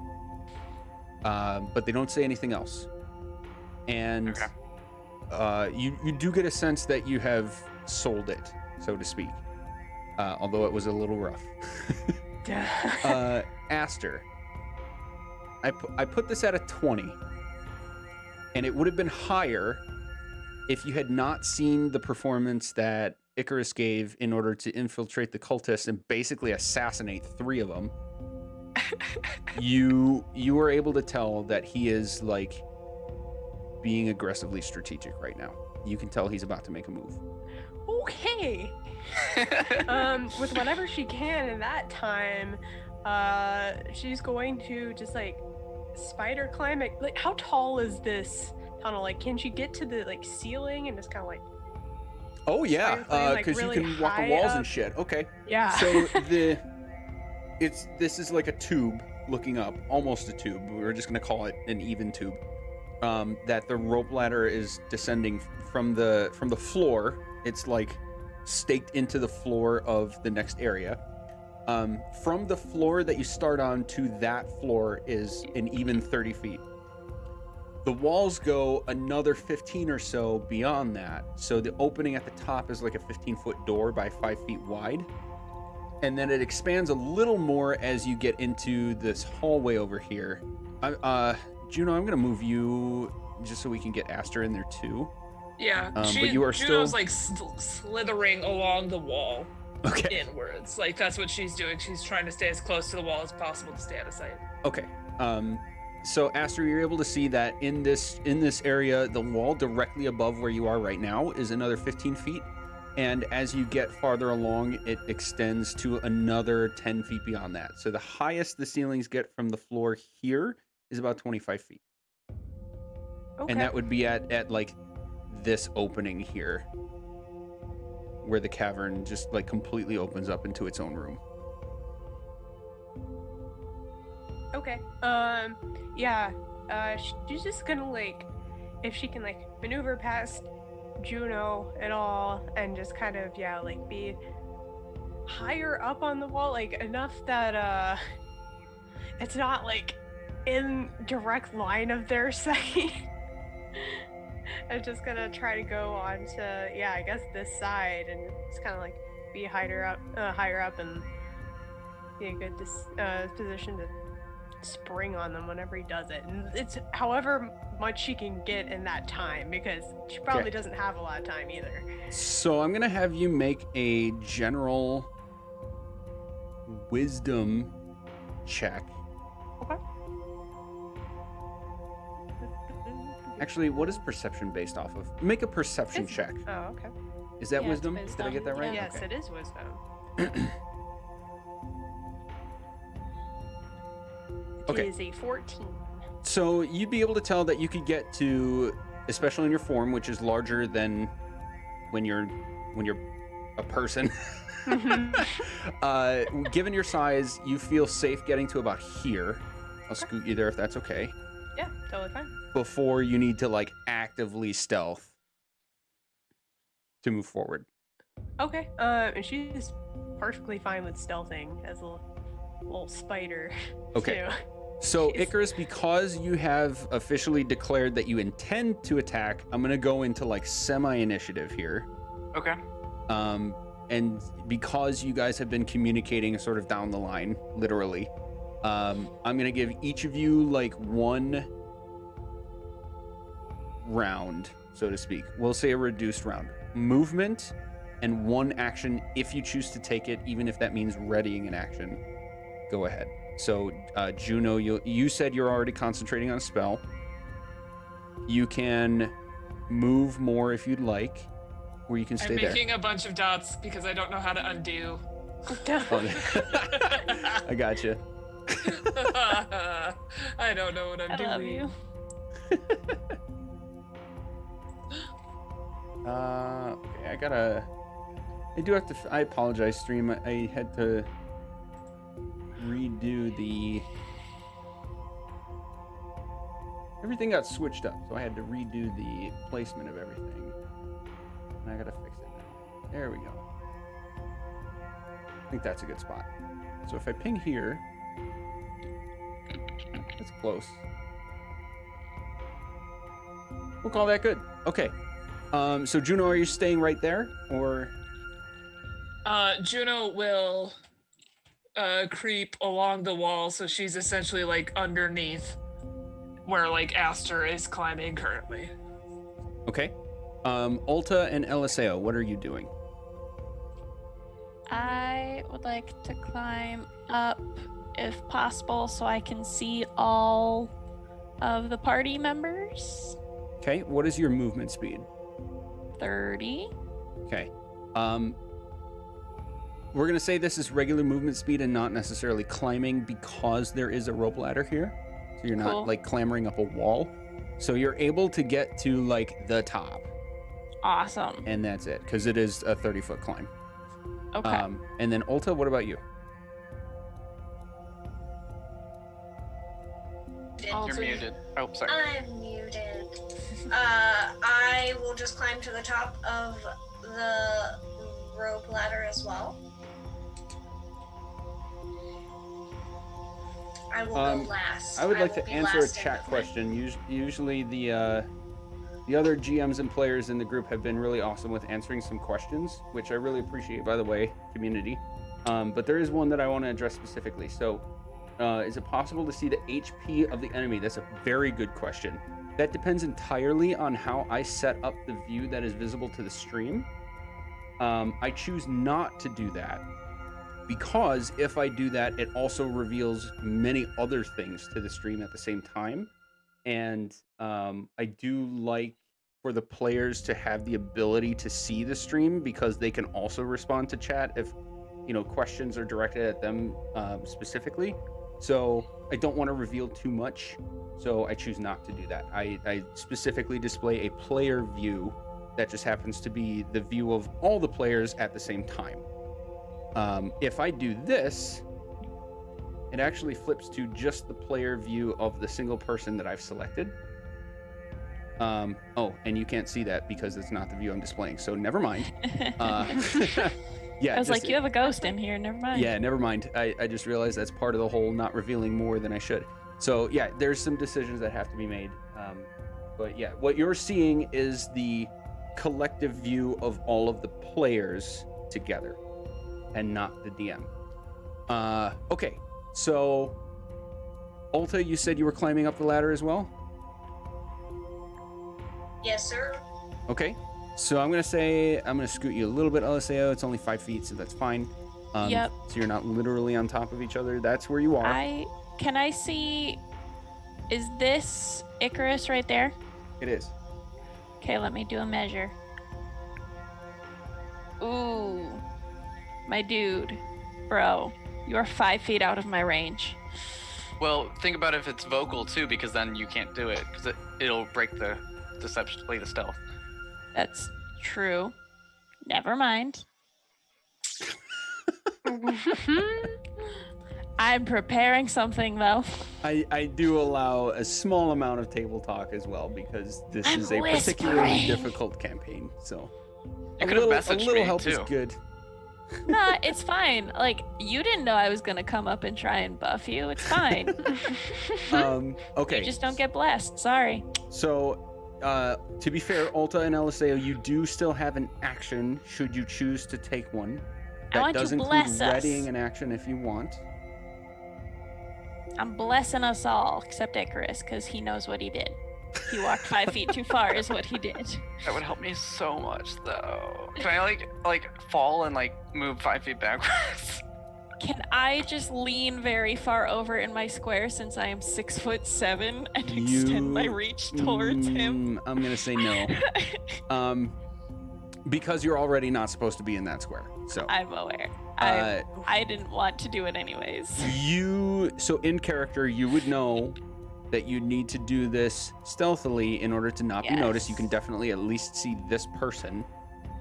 but they don't say anything else. and you do get a sense that you have sold it, so to speak, although it was a little rough. Aster, I put this at a 20, and it would have been higher if you had not seen the performance that Icarus gave in order to infiltrate the cultists and basically assassinate 3 of them. You were able to tell that he is like being aggressively strategic right now. You can tell he's about to make a move.
Okay. With whatever she can in that time, she's going to just like spider climb it. Like, how tall is this tunnel? Like, can she get to the like ceiling and just kind of like?
Oh yeah, because
really
you can walk the walls and shit. Okay.
Yeah.
So this is like a tube looking up, almost a tube. We're just gonna call it an even tube. That the rope ladder is descending from the floor. It's like staked into the floor of the next area. From the floor that you start on to that floor is an even 30 feet. The walls go another 15 or so beyond that. So the opening at the top is like a 15-foot door by 5 feet wide. And then it expands a little more as you get into this hallway over here. Juno, I'm going to move you just so we can get Aster in there too.
Yeah,
but you are
Juno's
still
like slithering along the wall.
Okay.
Inwards. Like, that's what she's doing. She's trying to stay as close to the wall as possible to stay out of sight.
Okay. So Aster, you're able to see that in this area, the wall directly above where you are right now is another 15 feet. And as you get farther along, it extends to another 10 feet beyond that. So the highest the ceilings get from the floor here is about 25 feet.
Okay.
And that would be at like this opening here, where the cavern just like completely opens up into its own room.
Okay. Yeah. She's just gonna like, if she can like maneuver past Juno and all, and just kind of like be higher up on the wall, like enough that it's not like in direct line of their sight. I'm just gonna try to go on to I guess this side and just kind of like be higher up and be a good position to spring on them whenever he does it. And it's however much she can get in that time, because she probably doesn't have a lot of time either.
So I'm gonna have you make a general wisdom check.
Okay.
Actually, what is perception based off of? Make a perception check.
Oh, okay.
Is that
Yeah, it's
wisdom? Did I get that right?
Yes,
Okay.
it is wisdom.
Okay.
It is a 14.
So you'd be able to tell that you could get to, especially in your form, which is larger than when you're a person. Given your size, you feel safe getting to about here. I'll scoot you there if that's okay.
Yeah, totally fine.
Before you need to like actively stealth to move forward.
Okay. And she's perfectly fine with stealthing as a little spider.
Okay.
Too.
So Icarus, because you have officially declared that you intend to attack, I'm gonna go into like semi-initiative here.
Okay.
And because you guys have been communicating sort of down the line, literally, I'm gonna give each of you like one round, so to speak. We'll say a reduced round. Movement and one action if you choose to take it, even if that means readying an action. Go ahead. So, Juno, you said you're already concentrating on a spell. You can move more if you'd like, or you can stay there.
I'm making a bunch of dots because I don't know how to undo.
I gotcha.
I don't know what I'm doing.
I love you.
Okay, I do have to, I apologize, stream. I had to redo everything got switched up, so I had to redo the placement of everything. And I gotta fix it now. There we go. I think that's a good spot. So if I ping here, that's close. We'll call that good. Okay. So Juno, are you staying right there, or?
Juno will creep along the wall, so she's essentially like underneath where like Aster is climbing currently.
Okay. Olta and Eliseo, what are you doing?
I would like to climb up if possible so I can see all of the party members.
Okay, what is your movement speed?
30.
Okay. We're gonna say this is regular movement speed and not necessarily climbing because there is a rope ladder here. So you're not like clambering up a wall. So you're able to get to like the top.
Awesome.
And that's it, because it is a 30-foot climb.
Okay.
And then Olta, what about you?
You're muted. Oh, sorry.
I'm muted. I will just climb to the top of the rope ladder as well. I will go last.
I would like
will
to
be
answer a
last in
chat
movement.
question. Usually the other GMs and players in the group have been really awesome with answering some questions, which I really appreciate, by the way, community. But there is one that I want to address specifically. So, is it possible to see the HP of the enemy? That's a very good question. That depends entirely on how I set up the view that is visible to the stream. I choose not to do that because if I do that, it also reveals many other things to the stream at the same time. And I do like for the players to have the ability to see the stream because they can also respond to chat if, questions are directed at them specifically. So I don't want to reveal too much, so I choose not to do that. I specifically display a player view that just happens to be the view of all the players at the same time. If I do this, it actually flips to just the player view of the single person that I've selected. Oh, and you can't see that because it's not the view I'm displaying, so never mind. Yeah,
I was like, you have a ghost in here, never mind.
Yeah, never mind. I just realized that's part of the whole not revealing more than I should. So yeah, there's some decisions that have to be made. But yeah, what you're seeing is the collective view of all of the players together and not the DM. Okay, so Olta, you said you were climbing up the ladder as well?
Yes, sir.
Okay, so I'm gonna scoot you a little bit, Eliseo. It's only 5 feet, so that's fine.
Yep.
So you're not literally on top of each other. That's where you are.
Can I see, is this Icarus right there?
It is.
Okay, let me do a measure. Ooh, my dude, bro, you're 5 feet out of my range.
Well, think about if it's vocal too, because then you can't do it, because it'll break the deception, the stealth.
That's true. Never mind. I'm preparing something though.
I do allow a small amount of table talk as well because this
I'm
is a
whispering.
particularly difficult campaign. So
You
a
could have
little
messaged me
help
too.
is good.
Nah, it's fine. Like, you didn't know I was gonna come up and try and buff you. It's fine.
Okay.
You just don't get blessed. Sorry.
So to be fair, Olta and Eliseo, you do still have an action should you choose to take one. That
want
does
to
include
bless us.
readying an action if you want.
I'm blessing us all, except Icarus, because he knows what he did. He walked 5 feet too far is what he did.
That would help me so much, though. Can I like fall and like move 5 feet backwards?
Can I just lean very far over in my square since I am 6'7" and extend my reach towards him?
I'm gonna say no. Because you're already not supposed to be in that square. So
I'm aware. I didn't want to do it anyways.
So in character, you would know that you need to do this stealthily in order to not be noticed. You can definitely at least see this person.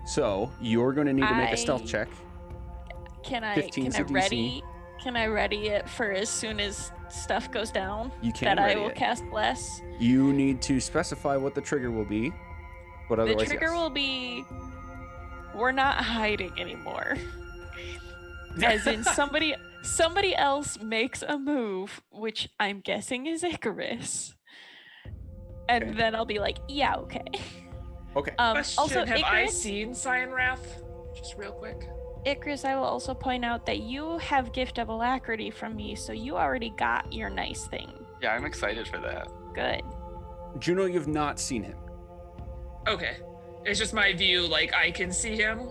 So you're going to need to make a stealth check.
Can I
15 to DC.
Can I ready it for as soon as stuff goes down?
You can
that I
ready
will
it.
cast bless.
You need to specify what the trigger will be. But otherwise,
The trigger
yes.
will be, we're not hiding anymore. As in somebody else makes a move, which I'm guessing is Icarus, And then I'll be like, yeah, okay.
Okay.
Question,
Also,
have I
Icarus,
seen Cyanwrath? Just real quick.
Icarus, I will also point out that you have Gift of Alacrity from me, so you already got your nice thing.
Yeah, I'm excited for that.
Good.
Juno, you've not seen him.
Okay. It's just my view, like, I can see him,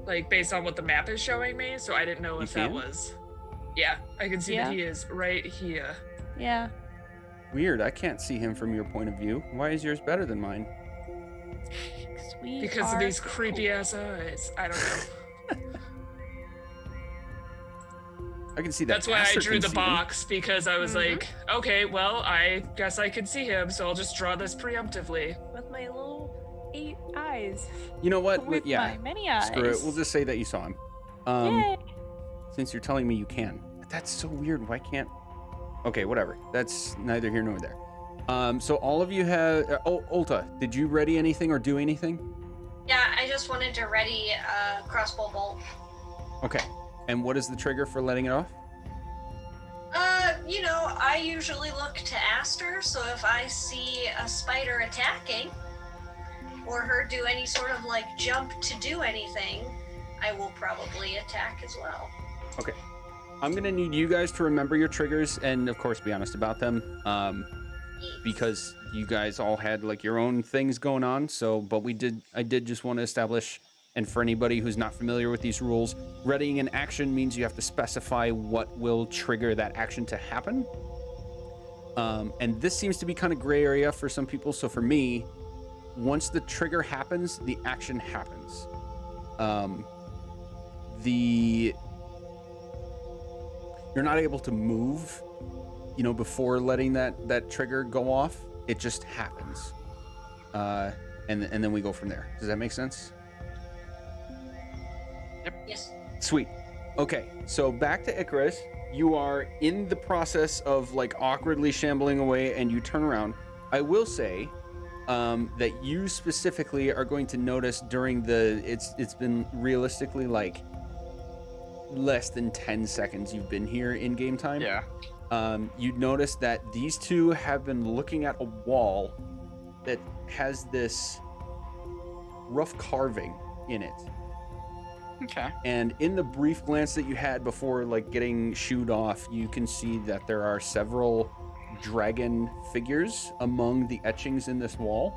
like, based on what the map is showing me, so I didn't know if that was... Yeah, I can see that he is right here.
Yeah.
Weird, I can't see him from your point of view. Why is yours better than mine?
Because of these creepy-ass eyes. I don't know.
I can see that.
That's why I
Aster
drew
can
the
see
box, because I was like, okay, well, I guess I can see him, so I'll just draw this preemptively.
With my little 8 eyes.
him. You know what?
With my many eyes.
Screw it. We'll just say that you saw him.
Yay.
Since you're telling me you can. But that's so weird. Why can't... Okay, whatever. That's neither here nor there. So all of you have... Olta, did you ready anything or do anything?
Yeah, I just wanted to ready a crossbow bolt.
Okay. And what is the trigger for letting it off?
You know, I usually look to Aster, so if I see a spider attacking, or her do any sort of like jump to do anything, I will probably attack as well.
Okay. I'm gonna need you guys to remember your triggers and of course be honest about them. Because you guys all had like your own things going on. So, but I did just want to establish, and for anybody who's not familiar with these rules, readying an action means you have to specify what will trigger that action to happen. And this seems to be kind of gray area for some people. So for me, once the trigger happens, the action happens. You're not able to move, you know, before letting that trigger go off. It just happens. And then we go from there. Does that make sense?
Yep.
Yes.
Sweet. Okay, so back to Icarus. You are in the process of like awkwardly shambling away and you turn around. I will say that you specifically are going to notice during it's been realistically like less than 10 seconds you've been here in game time.
Yeah.
You'd notice that these two have been looking at a wall that has this rough carving in it.
Okay.
And in the brief glance that you had before like getting shooed off, you can see that there are several dragon figures among the etchings in this wall.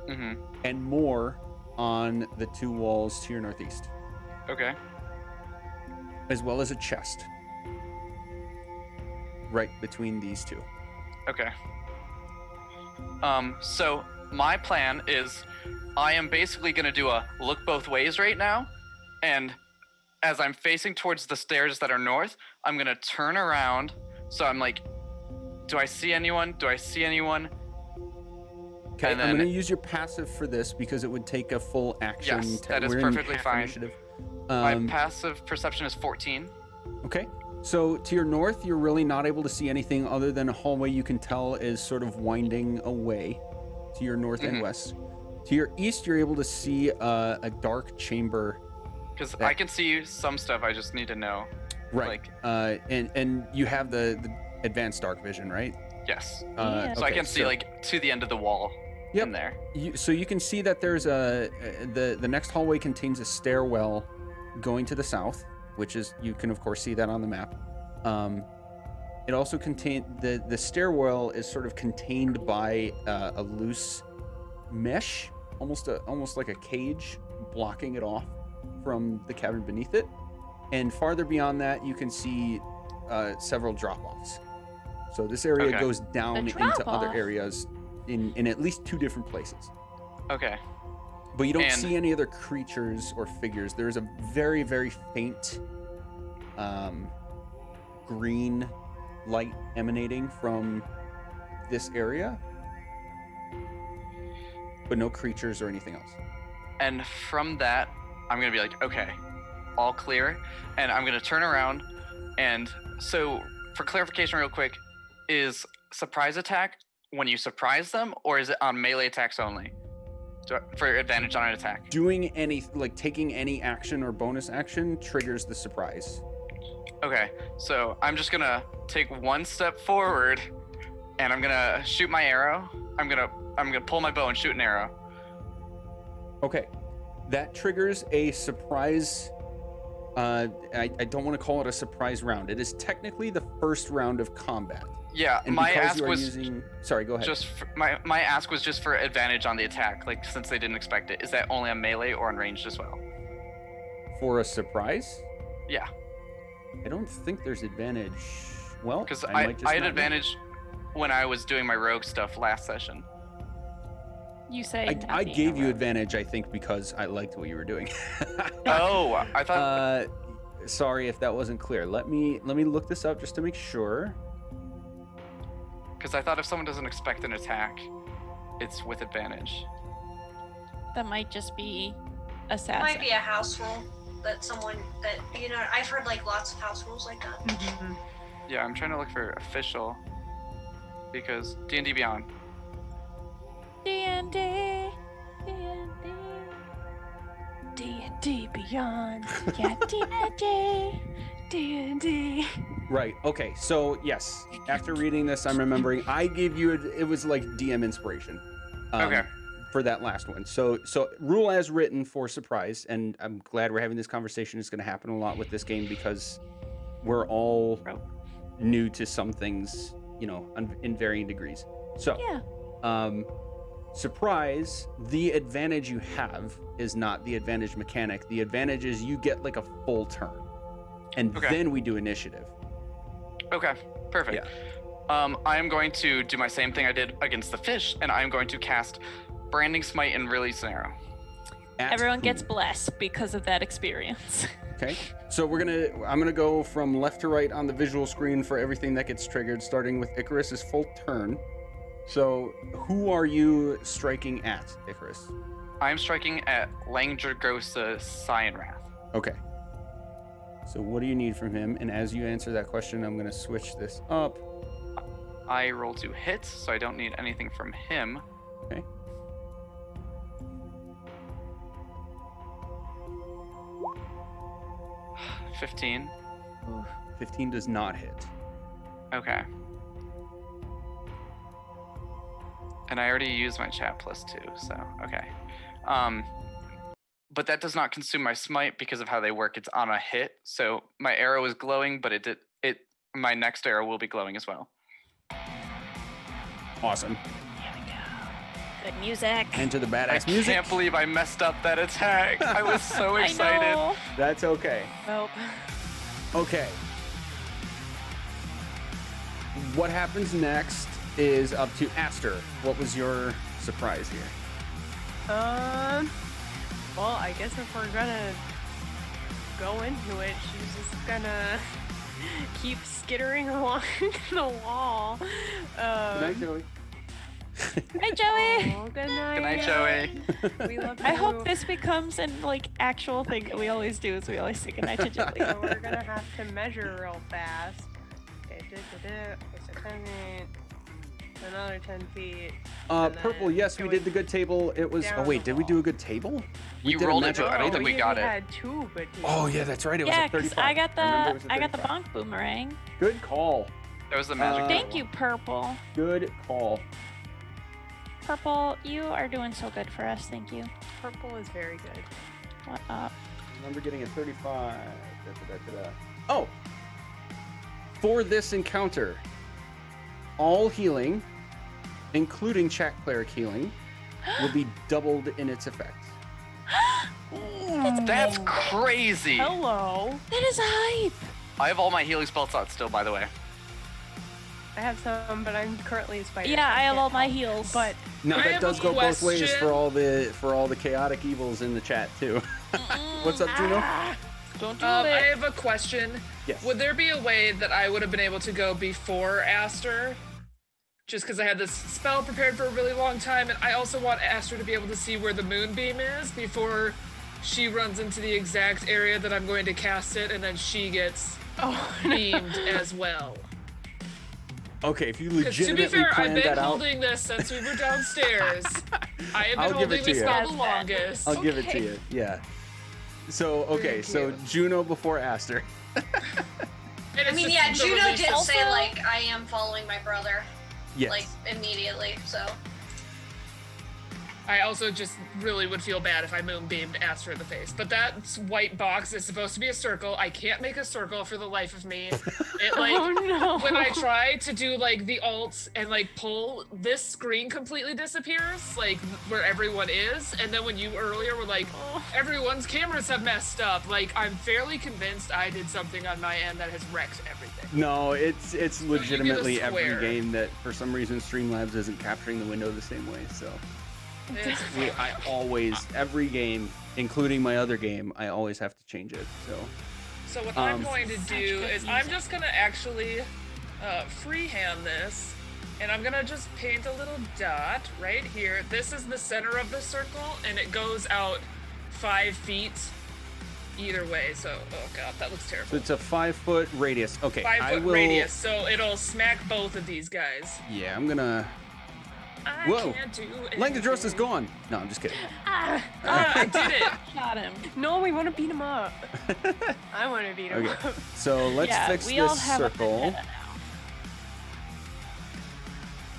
Mm-hmm.
And more on the two walls to your northeast.
Okay.
As well as a chest right between these two.
Okay. So my plan is I am basically going to do a look both ways right now. And as I'm facing towards the stairs that are north, I'm going to turn around. So I'm like, do I see anyone? Do I see anyone?
Okay,
And
I'm
then-
going to use your passive for this because it would take a full action.
Yes, that is
We're in
perfectly
half
fine.
initiative.
My passive perception is 14.
Okay. So to your north, you're really not able to see anything other than a hallway you can tell is sort of winding away to your north and west. To your east, you're able to see a dark chamber.
Because I can see some stuff, I just need to know.
Right.
Like,
and you have the advanced dark vision, right?
yes.
Yeah.
So I
okay,
can see like to the end of the wall
Yep.
in there.
So you can see that there's the next hallway contains a stairwell going to the south, which is, you can of course see that on the map. It also contains the stairwell is sort of contained by a loose mesh, almost like a cage blocking it off from the cavern beneath it. And farther beyond that, you can see several drop-offs. So this area
Okay.
goes down into other
drop-off.
areas in at least two different places.
Okay.
But you don't
And-
see any other creatures or figures. There's a very, very faint green light emanating from this area, but no creatures or anything else.
And from that, I'm going to be like, okay, all clear. And I'm going to turn around. And so for clarification real quick, is surprise attack when you surprise them, or is it on melee attacks only? For advantage on an attack?
Doing any, like taking any action or bonus action triggers the surprise.
Okay, so I'm just going to take one step forward and I'm gonna shoot my arrow. I'm gonna pull my bow and shoot an arrow.
Okay, that triggers a surprise. I don't want to call it a surprise round. It is technically the first round of combat.
Yeah,
And
my
because
ask
you are
was
using... Sorry, go ahead.
just for, my ask was just for advantage on the attack, like since they didn't expect it. Is that only on melee or on ranged as well?
For a surprise?
Yeah,
I don't think there's advantage. Well,
because
I might just
I had
not know.
advantage when I was doing my rogue stuff last session.
You say
I
nothing
gave you
around.
advantage, I think, because I liked what you were doing.
Oh, I thought.
Sorry if that wasn't clear. Let me look this up just to make sure.
Because I thought if someone doesn't expect an attack, it's with advantage.
That might just be
It
assassin.
might be a house rule that I've heard like lots of house rules like that.
Mm-hmm.
Yeah, I'm trying to look for official. Because D&D Beyond.
D&D, D&D, D&D Beyond. Yeah, D&D, D&D.
Right. Okay. So yes, after reading this, I'm remembering I gave you it was like DM inspiration.
Okay.
For that last one. So rule as written for surprise, and I'm glad we're having this conversation. It's going to happen a lot with this game because we're all new to some things, in varying degrees. So
Yeah.
Surprise, the advantage you have is not the advantage mechanic. The advantage is you get like a full turn, and then we do initiative.
Okay, perfect.
Yeah.
I am going to do my same thing I did against the fish, and I'm going to cast Branding Smite and Release an Arrow.
Everyone gets blessed because of that experience.
Okay, so I'm gonna go from left to right on the visual screen for everything that gets triggered, starting with Icarus's full turn. So who are you striking at, Icarus?
I'm striking at Langdedrosa Cyanwrath.
Okay. So what do you need from him? And as you answer that question, I'm gonna switch this up.
I roll to hit, so I don't need anything from him.
Okay.
— 15.
15 does not hit.
Okay. And I already used my chat +2, so okay. But that does not consume my smite because of how they work. It's on a hit, so my arrow is glowing, but my next arrow will be glowing as well.
Awesome.
Here we go. Good music.
Enter the badass music.
I can't believe I messed up that attack. I was so excited.
I know.
That's okay.
Well,
Okay. What happens next is up to Aster. What was your surprise here?
Well, I guess if we're gonna go into it, she's just gonna keep skittering along the wall.
Good night, Joey.
Hey, Joey.
Oh, good night.
Good night, Joey.
We love you.
I hope this becomes an actual thing that we always do is we always say goodnight to Joey.
So we're gonna have to measure real fast. Okay, okay, so 10 feet, another 10 feet. and
Purple,
then
yes, we did the good table. It was,
down
oh wait,
the
did we do a
wall.
good table? We
You
did a
rolled it
magic
to
item.
and we got it.
had two, but
Oh yeah, that's right. It was
Yeah,
a 35.
I got
remember it was a
I got the
35.
bonk boomerang.
Good call.
That was the magic.
Thank you, Purple.
Good call.
Purple, you are doing so good for us. Thank you.
purple is very good.
What up?
Remember getting a 35. Da-da-da-da-da. Oh! For this encounter, all healing, including chat cleric healing, will be doubled in its effect.
That's crazy.
Hello.
That is hype.
I have all my healing spells out still, by the way.
I have some, but I'm currently a spider.
Yeah,
so
I have
can't
all my
help.
heals.
But
Now
I
that
have
does
a
go both ways
question.
for all the chaotic evils in the chat too. What's up, Juno?
Don't do
I
it.
have a question.
Yes.
Would there be a way that I would have been able to go before Aster? Just because I had this spell prepared for a really long time, and I also want Aster to be able to see where the moonbeam is before she runs into the exact area that I'm going to cast it, and then she gets beamed as well.
Okay, if you
Because to be
legitimately
fair, I've
planned
been
that out,
holding this since we were downstairs. I have
I'll
been
give it
holding
to
this
you.
spell the
Yes,
longest.
I'll give it to you. Yeah. So okay,
Thank
so
you.
Juno before Aster.
And
I
it's
mean,
just
yeah,
the
Juno
release
did
of-
say, like, I am following my brother.
Yes.
like immediately. So
I also just really would feel bad if I moonbeamed Astra in the face. But that white box is supposed to be a circle. I can't make a circle for the life of me. It like
Oh no.
when I try to do like the alts and like pull, this screen completely disappears, like where everyone is. And then when you earlier were like, everyone's cameras have messed up, like I'm fairly convinced I did something on my end that has wrecked everything.
No, it's legitimately every
square.
game that for some reason Streamlabs isn't capturing the window the same way. So I always, every game, including my other game, I always have to change it.
So what I'm going to do is I'm just going to actually freehand this, and I'm going to just paint a little dot right here. This is the center of the circle, and it goes out 5 feet either way. So, oh god, that looks terrible.
So it's a 5-foot radius. Okay,
5 foot radius, so it'll smack both of these guys.
Yeah, I'm gonna.
I
Whoa!
can't do
Langdedrosa's gone. No, I'm just kidding.
I did it.
Shot him.
No, we want to beat him up. I want to beat him
Okay,
up.
so let's fix
we all
this
have a
circle.
vendetta now.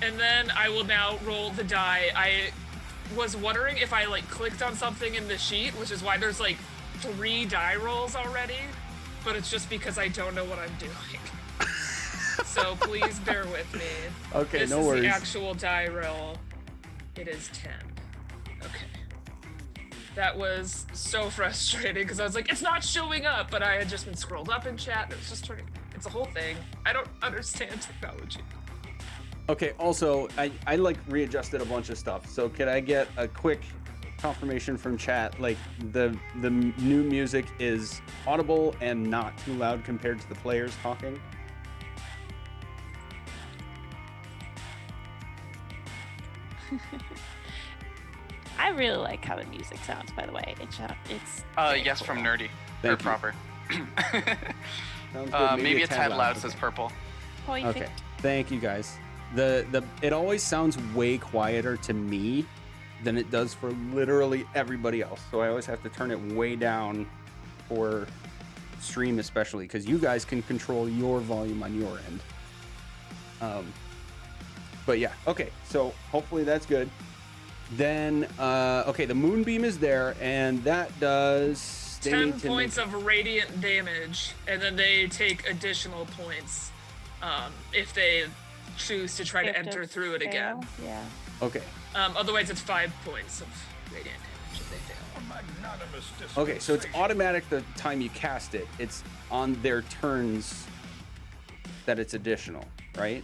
And then I will now roll the die. I was wondering if I like clicked on something in the sheet, which is why there's like 3 die rolls already, but it's just because I don't know what I'm doing. So please bear with me.
Okay,
this
no
is
worries.
the actual die roll. It is 10. Okay. That was so frustrating because I was like, it's not showing up, but I had just been scrolled up in chat and it was just turning. It's a whole thing. I don't understand technology.
Okay, also, I like readjusted a bunch of stuff. So could I get a quick confirmation from chat? Like the new music is audible and not too loud compared to the players talking?
I really like how the music sounds, by the way. It's
Yes, from Nerdy.
Thank
or
you.
proper.
Sounds good.
Maybe a tad loud,
Okay.
says purple.
Okay, thank you guys. It always sounds way quieter to me than it does for literally everybody else. So I always have to turn it way down for stream, especially because you guys can control your volume on your end. But yeah, okay. So hopefully that's good. Then okay, the moonbeam is there, and that does
10 points of radiant damage, and then they take additional points if they choose to try to enter through it again.
Yeah.
Okay.
Otherwise, it's 5 points of radiant damage if they fail.
A magnanimous
Okay, so it's
dispensation.
automatic the time you cast it. It's on their turns that it's additional, right?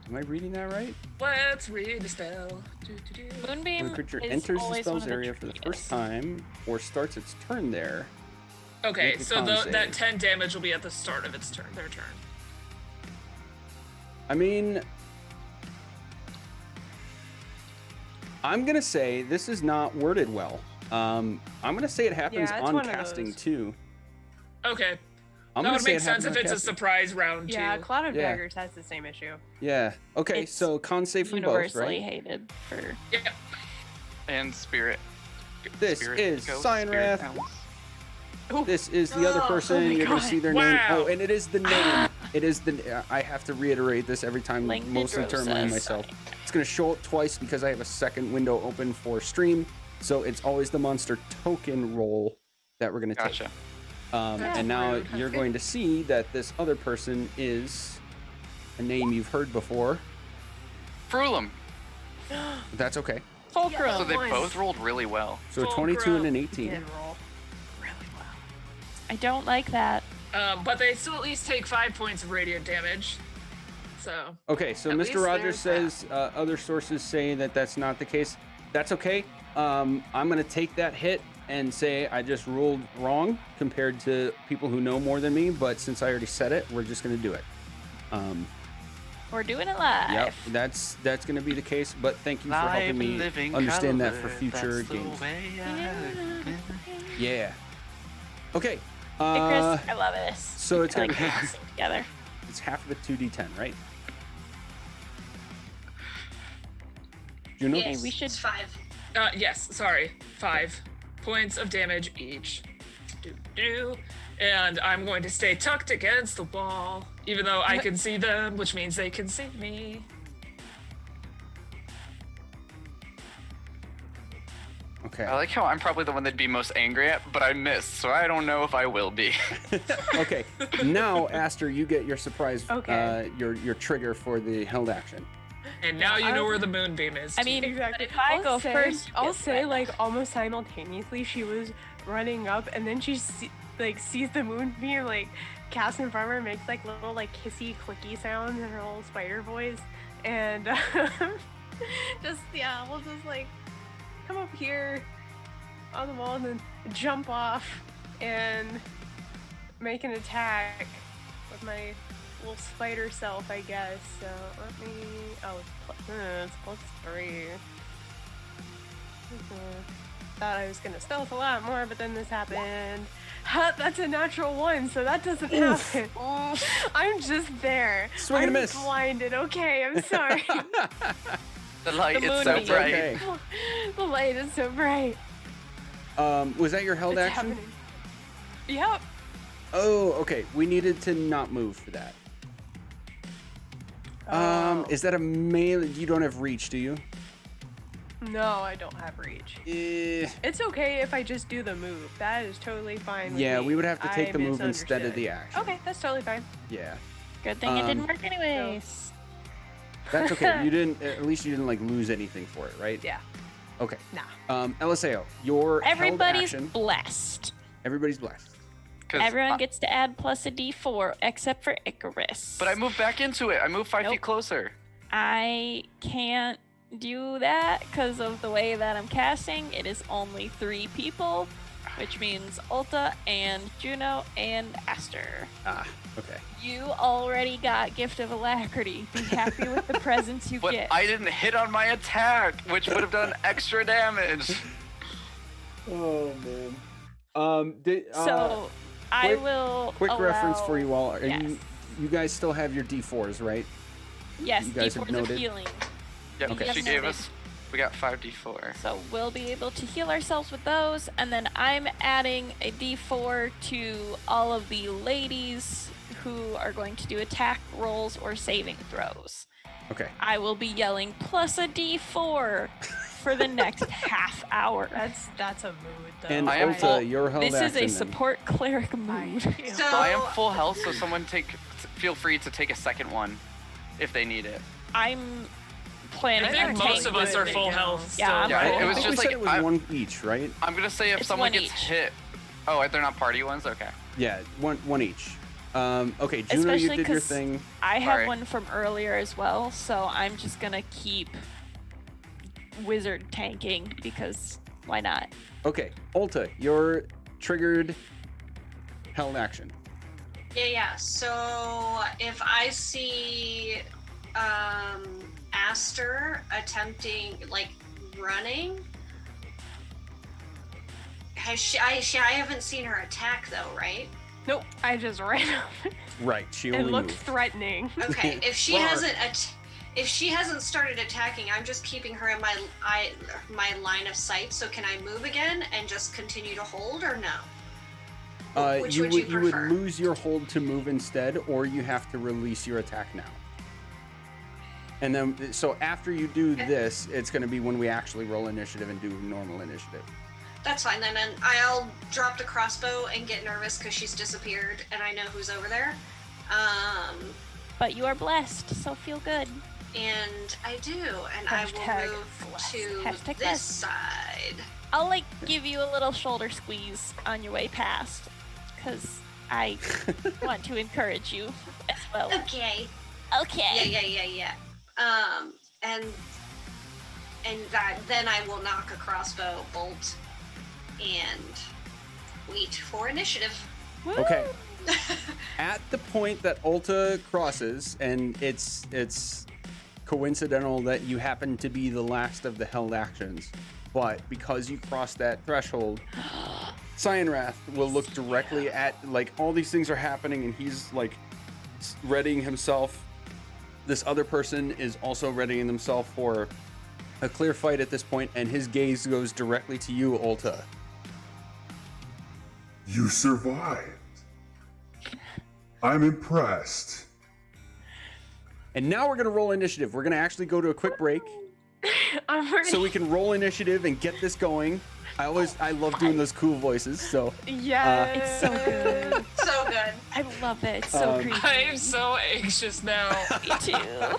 Am I reading that right?
Let's read the spell. Do-do-do.
Moonbeam
When a creature
is
enters the
always
spell's
one of the
area for the first
trickiest.
time or starts its turn there.
Okay,
Make a
so
con
that
save.
10 damage will be at the start of its turn, their turn.
I mean, I'm gonna say this is not worded well. I'm gonna say it happens
Yeah, it's
on
one of
casting
those.
too.
Okay,
I'm
that
gonna
would
say
make
it
sense
happens
if
on
it's a
casting.
surprise round
Yeah,
too.
Cloud of
Yeah.
Daggers has the same issue.
Yeah. Okay.
It's
So con save from both,
Universally
right?
hated for.
Yeah.
And Spirit.
This
Spirit
is
Ghost,
Cyanwrath.
Spirit Elves.
This is the other
Oh,
person.
oh my
You're gonna
God.
see their name.
Wow.
Oh, and it is the name. It is the. I have to reiterate this every time, mostly to remind
Langdedrosa
myself.
Cyanwrath.
It's gonna show up twice because I have a second window open for stream. So it's always the monster token roll that we're gonna take.
Gotcha.
That's
And now
rude.
you're going to see that this other person is a name you've heard before.
Frulam.
That's okay.
Fulcrum.
So they
Nice.
both rolled really well.
So a
Full
22 and
growth.
an 18.
Did roll.
I don't like that.
But they still at least take 5 points of radiant damage. So
Okay, so
At least
Mr. Rogers
there's
says other sources say that that's not the case. That's okay. I'm going to take that hit and say I just ruled wrong compared to people who know more than me, but since I already said it, we're just going to do it.
We're doing it live.
Yep, that's going to be the case, but thank you for helping me understand that for future games. Yeah. Okay.
Icarus, I love this.
So it's
I
going
like
to
how it's together.
it's half of a 2d10, right? Juno?
Yes,
we should-
It's 5.
yes, sorry, 5 points of damage each. And I'm going to stay tucked against the wall, Even though I can see them, which means they can see me.
Okay.
I like how I'm probably the one that'd be most angry at, but I missed, so I don't know if I will be.
Okay. Now, Aster, you get your surprise.
Okay.
Your trigger for the held action.
And now you know where the moonbeam is.
I mean,
Exactly.
but if I go
say,
first, you
I'll
get
say
that.
like almost simultaneously she was running up and then she sees the moonbeam like cast in front of her, makes like little like kissy clicky sounds in her little spider voice, and we'll just like come up here on the wall and then jump off and make an attack with my little spider self, I guess. So let me. Oh, it's +3. Thought I was gonna stealth a lot more, but then this happened. Ha, that's a natural 1, so that doesn't happen. I'm just there.
Swing and
I'm
a miss.
blinded. Okay, I'm sorry.
The light
The
is so
moonbeam.
bright.
Okay.
The light is so bright.
Was that your held
It's
action?
happening. Yep.
Oh, okay. We needed to not move for that. Is that a melee? You don't have reach, do you?
No, I don't have reach. It's okay if I just do the move. That is totally fine with
Yeah,
me.
we would have to take
I
the move instead of
misunderstood.
the action.
Okay, that's totally fine.
Yeah.
Good thing it didn't work anyways.
That's okay. You didn't. At least you didn't like lose anything for it, right?
Yeah.
Okay.
Nah.
LSAO, your held
Everybody's
action.
blessed.
Everybody's blessed.
'Cause
Everyone
I-
gets to add plus a d4 except for Icarus.
But I moved back into it. I moved 5 feet
Nope.
closer.
I can't do that because of the way that I'm casting. It is only 3 people, which means Olta and Juno and Aster.
Ah, okay.
You already got Gift of Alacrity. Be happy with the presents you
But
get.
I didn't hit on my attack, which would have done extra damage.
Oh man.
So I
quick-
will.
Quick reference for
allow-
you all. Are
Yes.
you guys still have your D4s, right?
Yes,
you guys have
D4s of
noted?
healing.
Yep,
Okay.
she
Yes,
gave
noted.
us. We got 5d4.
So we'll be able to heal ourselves with those, and then I'm adding a D4 to all of the ladies who are going to do attack rolls or saving throws.
Okay.
I will be yelling plus a D4 for the next half hour.
That's a mood though.
And
I am
Olta,
full-
your held
This is
action
a
then.
support cleric mood.
So
I am full health, so someone feel free to take a second one if they need it.
I'm planning
I think
on
most of us
taking-
are full health.
Yeah,
still,
I'm
Yeah,
right?
it was
I think
just
we said
like
it was one each, right?
I'm gonna say if
It's
someone
one
gets
each.
hit. Oh, they're not party ones. Okay.
Yeah, one each. Okay, Juno,
Especially
you did your
'cause
thing.
I have
Alright.
one from earlier as well, so I'm just gonna keep wizard tanking because why not?
Okay, Olta, your triggered held action.
yeah. So if I see Aster attempting like running, has she? I haven't seen her attack though, right?
Nope, I just ran up.
Right, she
It
only
looked
moved.
threatening.
Okay, if she
Well,
hasn't started attacking, I'm just keeping her in my line of sight. So can I move again and just continue to hold, or no? Which
you
would you
you would
prefer?
lose your hold to move instead, or you have to release your attack now. And then, so after you do this, it's going to be when we actually roll initiative and do normal initiative.
That's fine then, and I'll drop the crossbow and get nervous because she's disappeared and I know who's over there.
But you are blessed, so feel good.
And I do, and I
Hashtag
will move
blessed.
to
Hashtag
this
blessed.
side.
I'll like give you a little shoulder squeeze on your way past, because I want to encourage you as well.
Okay.
Okay.
Yeah. And then I will knock a crossbow bolt and wait for initiative.
Woo!
Okay. At the point that Olta crosses, and it's coincidental that you happen to be the last of the held actions, but because you crossed that threshold, Cyanwrath will look directly at, like, all these things are happening, and he's like readying himself. This other person is also readying themselves for a clear fight at this point, and his gaze goes directly to you, Olta.
You survived. I'm impressed.
And now we're gonna roll initiative. We're gonna actually go to a quick break
I'm already...
so we can roll initiative and get this going. I love doing those cool voices. So
Yeah.
It's so good.
So good.
I love it. It's so creepy.
I'm so anxious now.
Me too.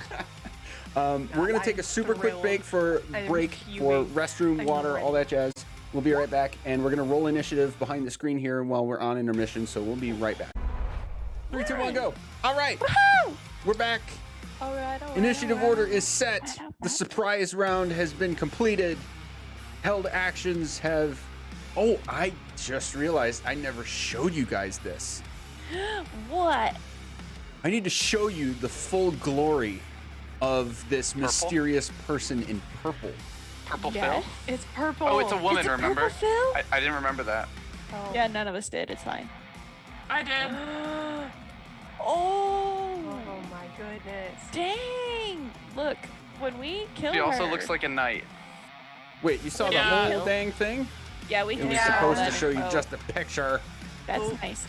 we're gonna take a super quick break for restroom, water, all that jazz. We'll be right back, and we're gonna roll initiative behind the screen here while we're on intermission. So we'll be right back. 3, 2, 1, go! All right,
Woohoo!
we're back.
All right.
Initiative order is set. The surprise round has been completed. Held actions have... Oh, I just realized I never showed you guys this.
What?
I need to show you the full glory of this mysterious person in purple.
Purple
Yeah.
Phil?
It's purple.
Oh, it's a woman,
It's a
remember?
purple Phil?
I didn't remember that.
Oh.
Yeah, none of us did. It's fine.
I did.
Oh.
Oh my goodness.
Dang. Look, when we kill
She
her.
also looks like a knight.
Wait, you saw the
Yeah.
whole dang thing?
Yeah, we
It
can
was
see all
supposed to
that
show you
info.
just a picture.
That's nice.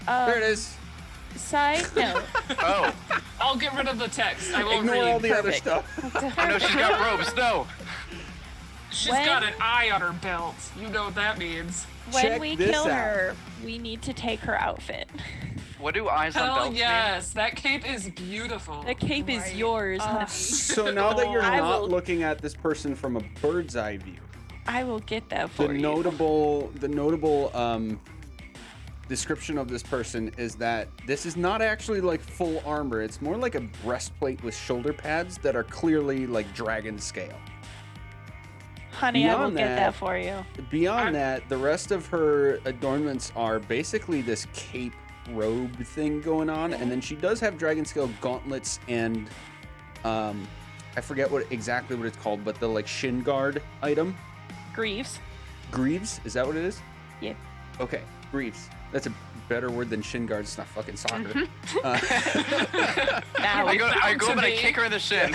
There it is.
Side note.
Oh,
I'll get rid of the text. I won't
Ignore
read.
all the other
Perfect.
stuff.
no, she's got robes. No.
She's
When-
got an eye on her belt. You know what that means.
When
Check
we
this
kill
out.
her, we need to take her outfit.
What do eyes on
Hell
belts
yes, that cape is beautiful.
The cape is yours, honey.
So now that you're
I
not
will-
looking at this person from a bird's eye view,
I will get that for
the
you.
notable description of this person is that this is not actually like full armor. It's more like a breastplate with shoulder pads that are clearly like dragon scale.
Honey, I will
Beyond
get
that-
that for you.
Beyond that, the rest of her adornments are basically this cape robe thing going on, and then she does have dragon scale gauntlets and I forget exactly what it's called, but the like shin guard item.
Greaves.
Greaves? Is that what it is?
Yeah.
Okay, greaves. That's a better word than shin guards. It's not fucking soccer.
Now
I go up
to
and I
be.
kick her in the shin.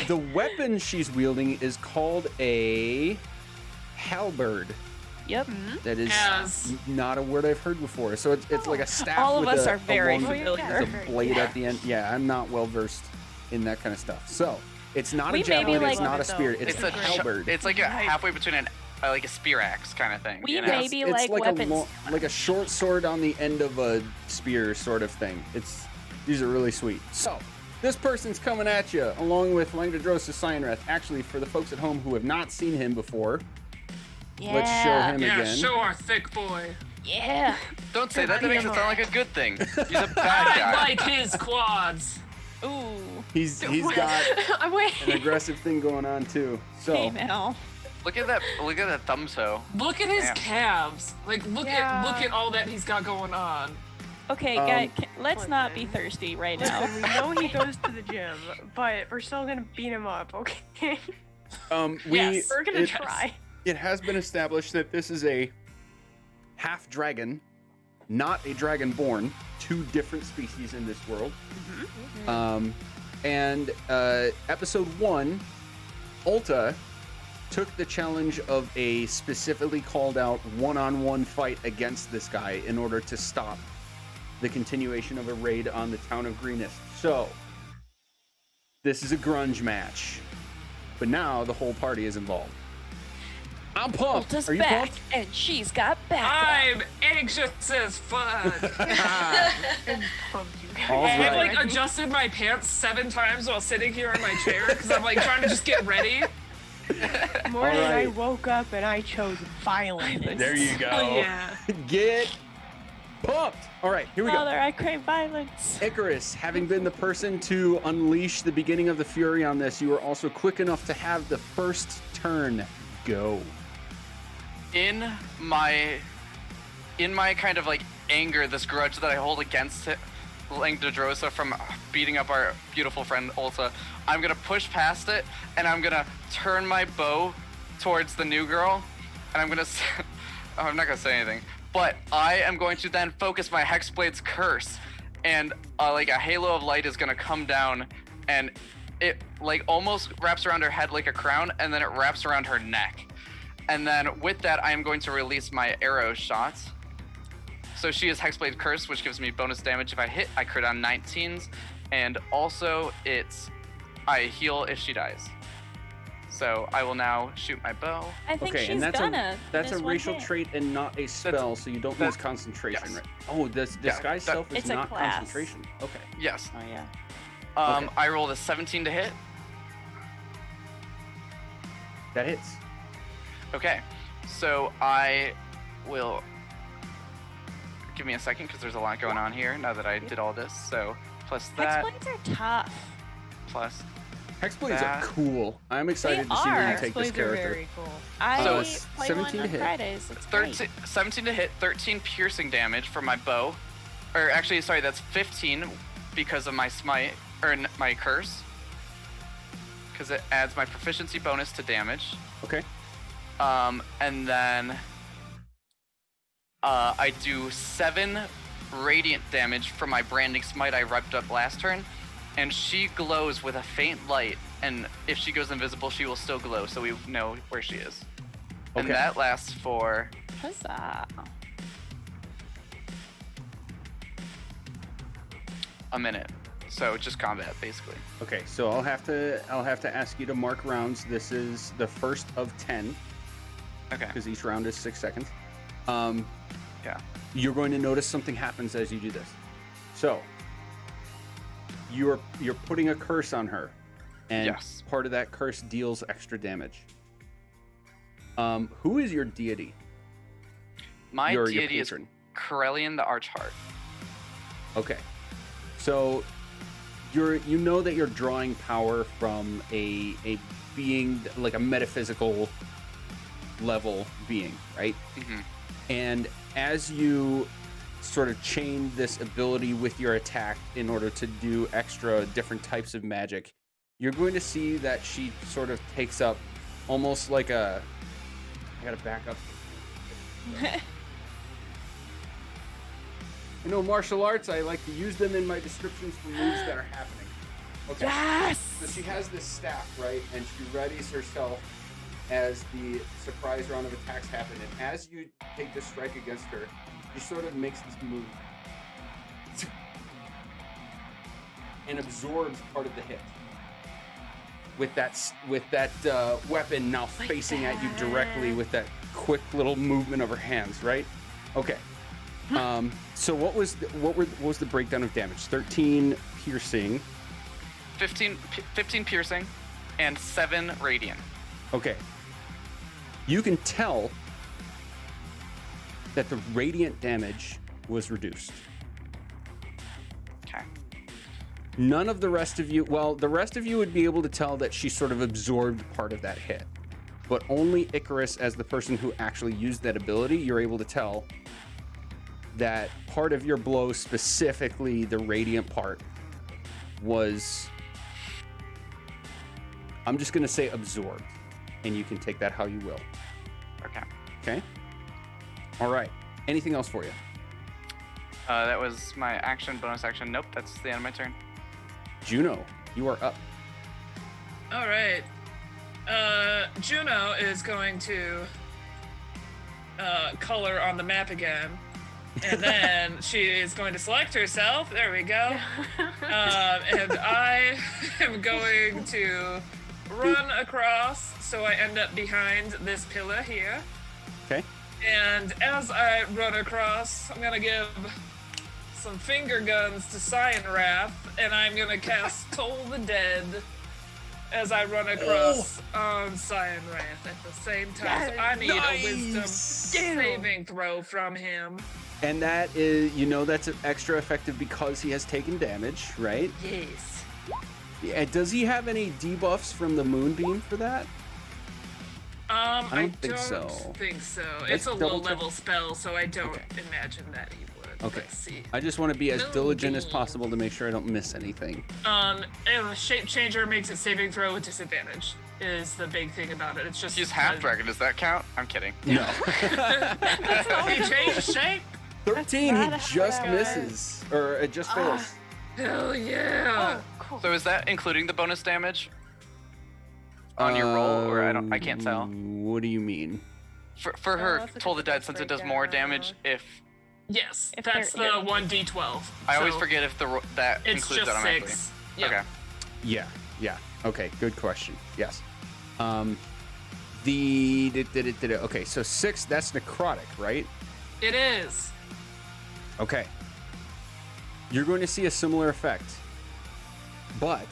The weapon she's wielding is called a halberd.
Yep.
That is
Yes.
not a word I've heard before. So it's like a staff.
All of
with
us
a-
are very
a long-
familiar.
with a blade at the end. Yeah, I'm not well versed in that kind of stuff. So it's not
We
a javelin.
maybe
it's
like-
not a spear. It's,
It's
a
a
halberd.
It's like a halfway between like a spear axe kind of thing.
We
you know?
may be
It's
like weapons.
like a short sword on the end of a spear sort of thing. These are really sweet. So this person's coming at you along with Langdedrosa Cyanwrath. Actually, for the folks at home who have not seen him before, let's show him
Yeah,
again.
show our thick boy.
Yeah.
Don't say that. That makes it sound like a good thing. He's a bad
I
guy.
like his quads.
Ooh.
He's got
I'm wait.
an aggressive thing going on too. So
Hey now.
Look at that thumb toe.
Look at his
Damn.
calves. Like look at all that he's got going on.
Okay, guys, let's not be thirsty right now.
Listen, we know he goes to the gym, but we're still gonna beat him up, okay?
Yes.
We're gonna try.
It has been established that this is a half dragon, not a dragonborn. Two different species in this world. And episode 1, Olta took the challenge of a specifically called out one-on-one fight against this guy in order to stop the continuation of a raid on the town of Greenest. So this is a grunge match, but now the whole party is involved. I'm pumped.
Ulta's
Are you
back,
pumped?
and she's got back.
I'm anxious as fuck.
Pumped, you guys.
All
I've
right.
like adjusted my pants 7 times while sitting here in my chair because I'm like trying to just get ready.
Morning, I
Alright.
woke up and I chose violence.
There you go.
Oh yeah.
Get pumped. All right, here we go.
Father, I crave violence.
Icarus, having been the person to unleash the beginning of the fury on this, you were also quick enough to have the first turn go.
In my kind of like anger, this grudge that I hold against Langdedrosa from beating up our beautiful friend Olta, I'm gonna push past it and I'm gonna turn my bow towards the new girl, and I'm gonna I'm not gonna say anything, but I am going to then focus my Hexblade's curse, and like a halo of light is gonna come down, and it like almost wraps around her head like a crown, and then it wraps around her neck. And then with that, I am going to release my arrow shots. So she is Hexblade Curse, which gives me bonus damage if I hit. I crit on 19s, and also I heal if she dies. So I will now shoot my bow.
I think
Okay,
she's
and that's
gonna.
that's a
this one
racial
hit.
trait and not a spell, so you don't lose concentration,
yes.
right? Oh, this disguise self is
It's a
not
class.
concentration. Okay.
Yes.
Oh yeah.
Okay.
I rolled a 17 to hit.
That hits.
Okay, so I will. Give me a second because there's a lot going on here now that I did all this. So plus that,
Hexblades are tough.
plus
Hexblades
that.
are cool. I'm excited
They
to see where
are.
you take this
Hexblades are
character.
very cool.
I
So
play
17
one
to
on
hit.
Fridays. It's great.
17 to hit, 13 piercing damage for my bow. Or actually, sorry, that's 15 because of my smite, or my curse. Because it adds my proficiency bonus to damage.
Okay.
And then I do 7 radiant damage from my branding smite I repped up last turn. And she glows with a faint light. And if she goes invisible, she will still glow, so we know where she is. And
Okay.
that lasts for
Huzzah.
a minute. So just combat, basically.
Okay, so I'll have to ask you to mark rounds. This is the first of 10
Okay.
because each round is 6 seconds.
Yeah.
You're going to notice something happens as you do this. So you're putting a curse on her, and
Yes.
part of that curse deals extra damage. Who is your deity?
My
Your
deity is
patron.
Corellian the Archheart.
Okay, so you know that you're drawing power from a being, like a metaphysical level being, right?
Mm-hmm.
And as you sort of chain this ability with your attack in order to do extra different types of magic, you're going to see that she sort of takes up almost like a... I gotta back up. You know, martial arts, I like to use them in my descriptions for moves that are happening. Okay.
Yes!
So she has this staff, right? And she readies herself as the surprise round of attacks happen. And as you take this strike against her, she sort of makes this move and absorbs part of the hit. With that weapon now
Like
facing at you
that.
directly with that quick little movement of her hands, right? Okay. So what was the breakdown of damage? 13 piercing.
15 piercing and 7 radiant.
Okay. You can tell that the radiant damage was reduced.
Okay.
None of the rest of you, well, the rest of you would be able to tell that she sort of absorbed part of that hit. But only Icarus, as the person who actually used that ability, you're able to tell that part of your blow, specifically the radiant part, was, I'm just going to say absorbed. And you can take that how you will.
Okay.
Okay? All right. Anything else for you?
That was my action, bonus action. Nope, that's the end of my turn.
Juno, you are up.
All right. Juno is going to color on the map again. And then she is going to select herself. There we go. And I am going to run across so I end up behind this pillar here.
Okay.
And as I run across, I'm going to give some finger guns to Cyanwrath, and I'm going to cast Toll the Dead as I run across on Cyanwrath at the same time. So I need a wisdom saving throw from him.
And that is, you know, that's extra effective because he has taken damage, right?
Yes.
Yeah, does he have any debuffs from the moonbeam for that?
I
don't think so.
think so.
Let's
It's a
double
low-level spell, so I don't
Okay.
imagine that he would.
Okay.
Let's see.
I just want to be as diligent as
Moonbeam.
possible to make sure I don't miss anything.
If a shape changer makes a saving throw with disadvantage is the big thing about it. It's just
He's half dragon. Does that count? I'm kidding.
No.
He changed shape.
13, he
not
just
how it
misses. Or it just fails.
Hell yeah.
Oh, cool.
So is that including the bonus damage on your roll, or I can't tell?
What do you mean?
For her,
that's a
Toll the
good
Dead, since it does more damage
breakdown.
if
Yes,
If
that's the
they're-
1d12.
I always
So
forget if that
It's
includes
just
automatically.
6. Yeah.
Okay.
Yeah. Okay, good question. Yes. Okay, so 6, that's necrotic, right?
It is.
Okay. You're going to see a similar effect. But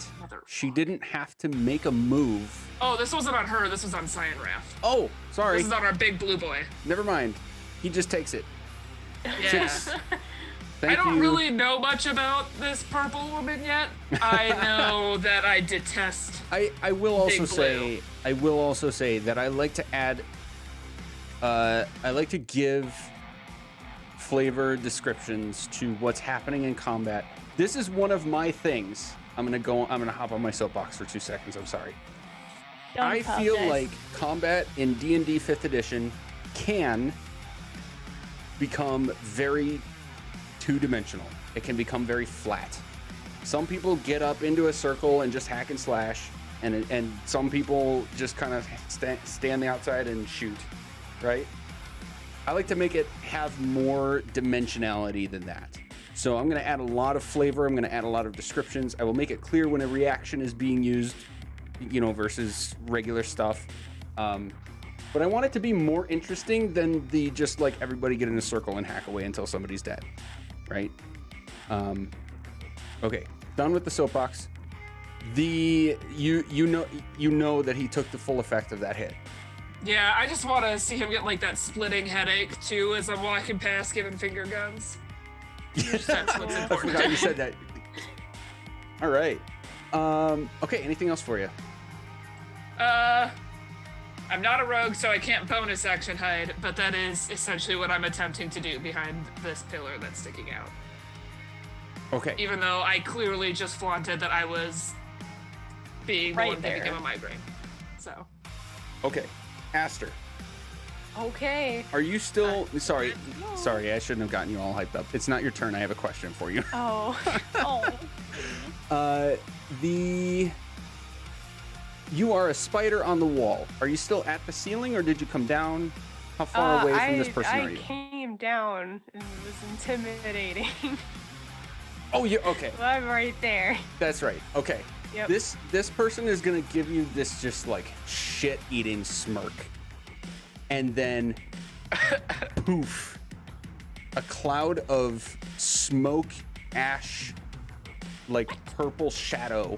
she didn't have to make a move.
Oh, this wasn't on her. This was on Cyanwrath.
Oh, sorry.
This is on our big blue boy.
Never mind. He just takes it.
Yeah.
6.
I
Thank
don't
you.
really know much about this purple woman yet. I know that I detest.
I will also
Big
say that I like to add I like to give flavor descriptions to what's happening in combat. This is one of my things. I'm gonna hop on my soapbox for 2 seconds. I'm sorry.
Don't
I feel
apologize.
like combat in D&D 5th edition can become very two-dimensional. It can become very flat. Some people get up into a circle and just hack and slash, and some people just kind of stand the outside and shoot, right? I like to make it have more dimensionality than that. So I'm going to add a lot of flavor. I'm going to add a lot of descriptions. I will make it clear when a reaction is being used, versus regular stuff. But I want it to be more interesting than the just like everybody get in a circle and hack away until somebody's dead, right? Okay, done with the soapbox. You know that he took the full effect of that hit.
Yeah, I just want to see him get like that splitting headache too as I'm walking past giving finger guns. That's what's
I
important.
forgot you said that. All right. Okay, anything else for you?
I'm not a rogue, so I can't bonus action hide, but that is essentially what I'm attempting to do behind this pillar that's sticking out.
Okay.
Even though I clearly just flaunted that I was being the
Right
one giving
there.
him a migraine. So.
Okay. Aster,
Okay.
are you still... Sorry, I shouldn't have gotten you all hyped up. It's not your turn. I have a question for you.
Oh.
Oh.
You are a spider on the wall. Are you still at the ceiling, or did you come down? How far away from this person are you?
I came down and it was intimidating.
Oh, you okay?
I'm right there.
That's right. Okay.
Yep.
This person is gonna give you this just like shit-eating smirk, and then poof, a cloud of smoke, ash, like purple shadow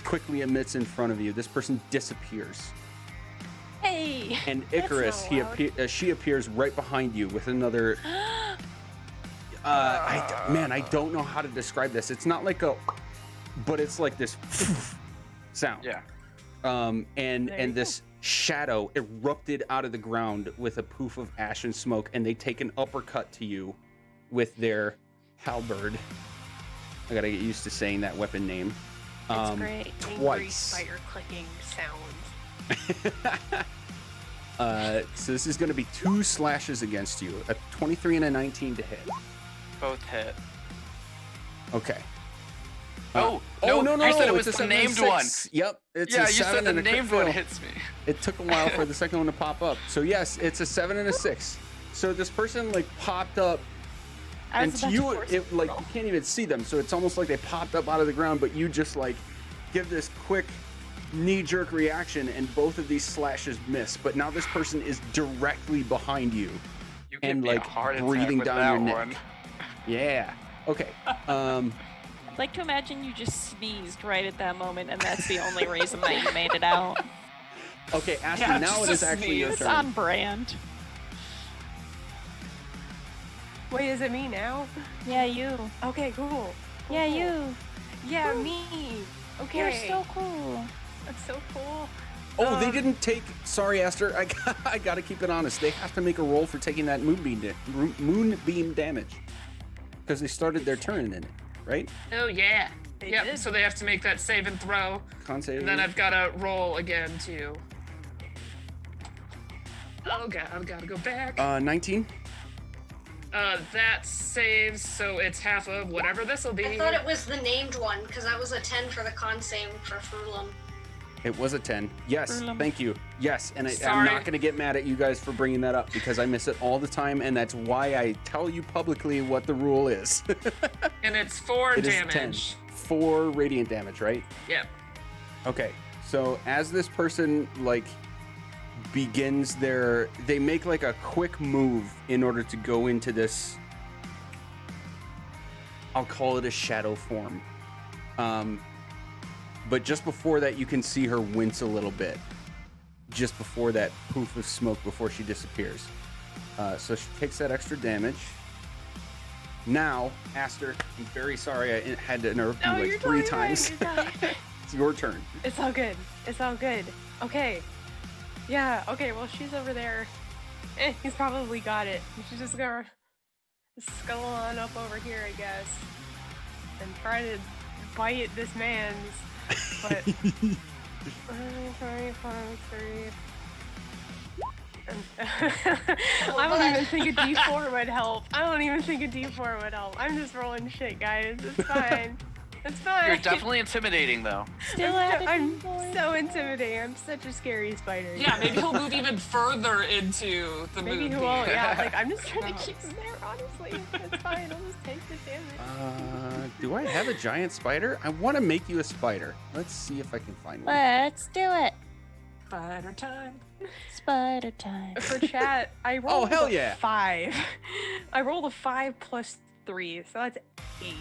quickly emits in front of you. This person disappears,
Hey.
and
That's
Icarus,
not loud.
she appears right behind you with another. I don't know how to describe this. It's not like a, but it's like this sound.
Yeah.
And this shadow erupted out of the ground with a poof of ash and smoke, and they take an uppercut to you with their halberd. I gotta get used to saying that weapon name.
It's great.
Angry
Twice.
spider clicking sounds.
So this is gonna be 2 slashes against you, a 23 and a 19 to hit.
Both hit.
Okay.
No,
I
said it was
it's a
the
7 and
named
6.
one.
Yep, it's
Yeah,
a
you
7
said the
and a crit
named one
fail.
hits me.
It took a while for the second one to pop up. So yes, it's a 7 and a 6. So this person like popped up,
I
and
was
to
about
you,
to force
it like you can't even see them. So it's almost like they popped up out of the ground, but you just like give this quick knee-jerk reaction, and both of these slashes miss. But now this person is directly behind you,
You give
and
me a
like
heart attack
breathing
with
down
that
your neck.
one.
Yeah. Okay.
I'd like to imagine you just sneezed right at that moment, and that's the only reason that you made it out.
Okay, Ashley.
Yeah,
now
just
it
a
is actually your
sneeze.
It's
turn.
on brand.
Wait, is it me now?
Yeah, you.
Okay, cool.
Yeah,
Cool.
you.
Yeah, me. Okay.
You're so cool.
That's so cool.
Oh, they didn't take. Sorry, Aster. I gotta keep it honest. They have to make a roll for taking that moonbeam damage because they started their turn in it, right?
Oh yeah.
They
Yep.
did.
So they have to make that save and throw,
Con save.
and then I've got to roll again too. Oh god, I've got to go back.
19.
That saves, so it's half of whatever this will be.
I thought it was the named one, because that was a 10 for the con save for Frulam.
It was a 10. Yes,
Frulam.
thank you. Yes, and I'm
Sorry.
not going to get mad at you guys for bringing that up because I miss it all the time, and that's why I tell you publicly what the rule is.
And it's 4
It is
damage.
10. 4 radiant damage, right?
Yep.
Okay, so as this person, like, begins they make, like, a quick move in order to go into this, I'll call it a shadow form. But just before that, you can see her wince a little bit. Just before that poof of smoke, before she disappears. So she takes that extra damage. Now, Aster, I'm very sorry I had to interrupt you like 3 times. It's your turn.
It's all good. It's all good. Okay. Yeah, okay, well, she's over there. He's probably got it. She's just gonna scuttle on up over here, I guess. And try to bite this man's. But. 25, 30. I don't even think a D4 would help. I'm just rolling shit, guys. It's fine. It's fine.
You're definitely intimidating, though.
Still at it,
I'm
boy.
so intimidating. I'm such a scary spider.
Yeah, maybe he'll move even further into the
Maybe
moon.
he won't. Yeah, like I'm just trying to keep him there. Honestly, it's fine. I'll just take the damage.
Do I have a giant spider? I want to make you a spider. Let's see if I can find one.
Let's do it.
Spider time.
Spider time.
For chat, I rolled
hell
a
yeah.
5. I rolled a 5 plus 3, so that's 8.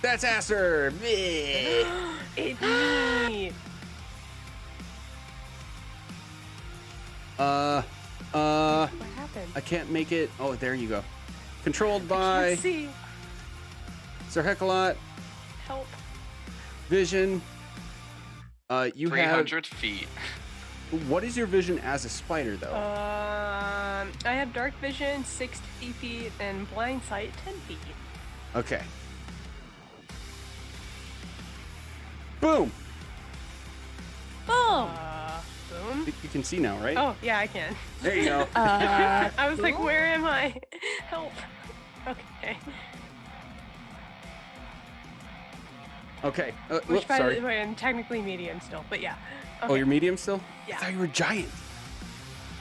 That's Aster.
It's me.
What
happened?
I can't make it. Oh, there you go. Controlled by
Let's see.
Sir Heckalot.
Help.
Vision. You have.
300 feet.
What is your vision as a spider, though?
I have dark vision 60 feet and blind sight 10 feet.
Okay. Boom.
Boom.
Boom.
You can see now, right?
Oh yeah, I can.
There you go.
I was like, where am I? Help. Okay.
Okay.
Which,
Whoops,
by
sorry.
the way, I'm technically medium still, but yeah.
Oh, you're medium still?
Yeah.
I thought you were giant.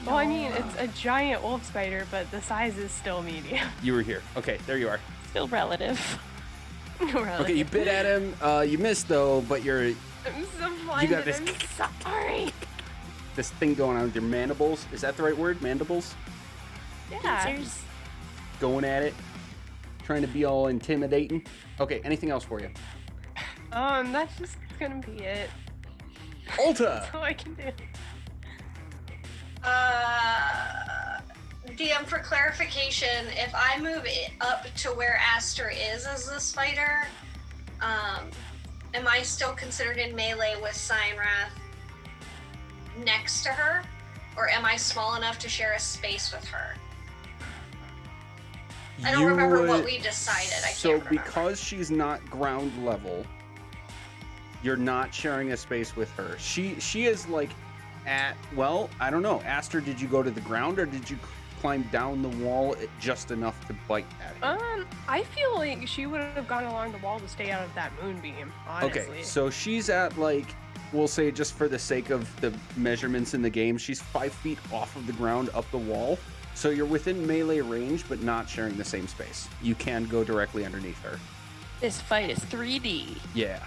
Well, I mean, it's a giant wolf spider, but the size is still medium.
You were here. Okay, there you are.
Still relative.
Okay, you bit at him. You missed though, but you're
I'm so blinded.
got this-
I'm sorry.
this thing going on with your mandibles. Is that the right word? Mandibles?
Yeah.
Pincers.
Going at it. Trying to be all intimidating. Okay, anything else for you?
That's just gonna be it.
Olta!
That's all I can do.
DM, for clarification, if I move it up to where Aster is as the spider, am I still considered in melee with Cyanwrath next to her? Or am I small enough to share a space with her? I don't remember what we decided. I
So
can't remember.
because she's not ground level, you're not sharing a space with her. She is like at, well, I don't know. Aster, did you go to the ground or did you climb down the wall just enough to bite at him?
I feel like she would have gone along the wall to stay out of that moonbeam, honestly.
Okay, so she's at like, we'll say just for the sake of the measurements in the game, she's 5 feet off of the ground up the wall. So you're within melee range, but not sharing the same space. You can go directly underneath her.
This fight is 3D.
Yeah.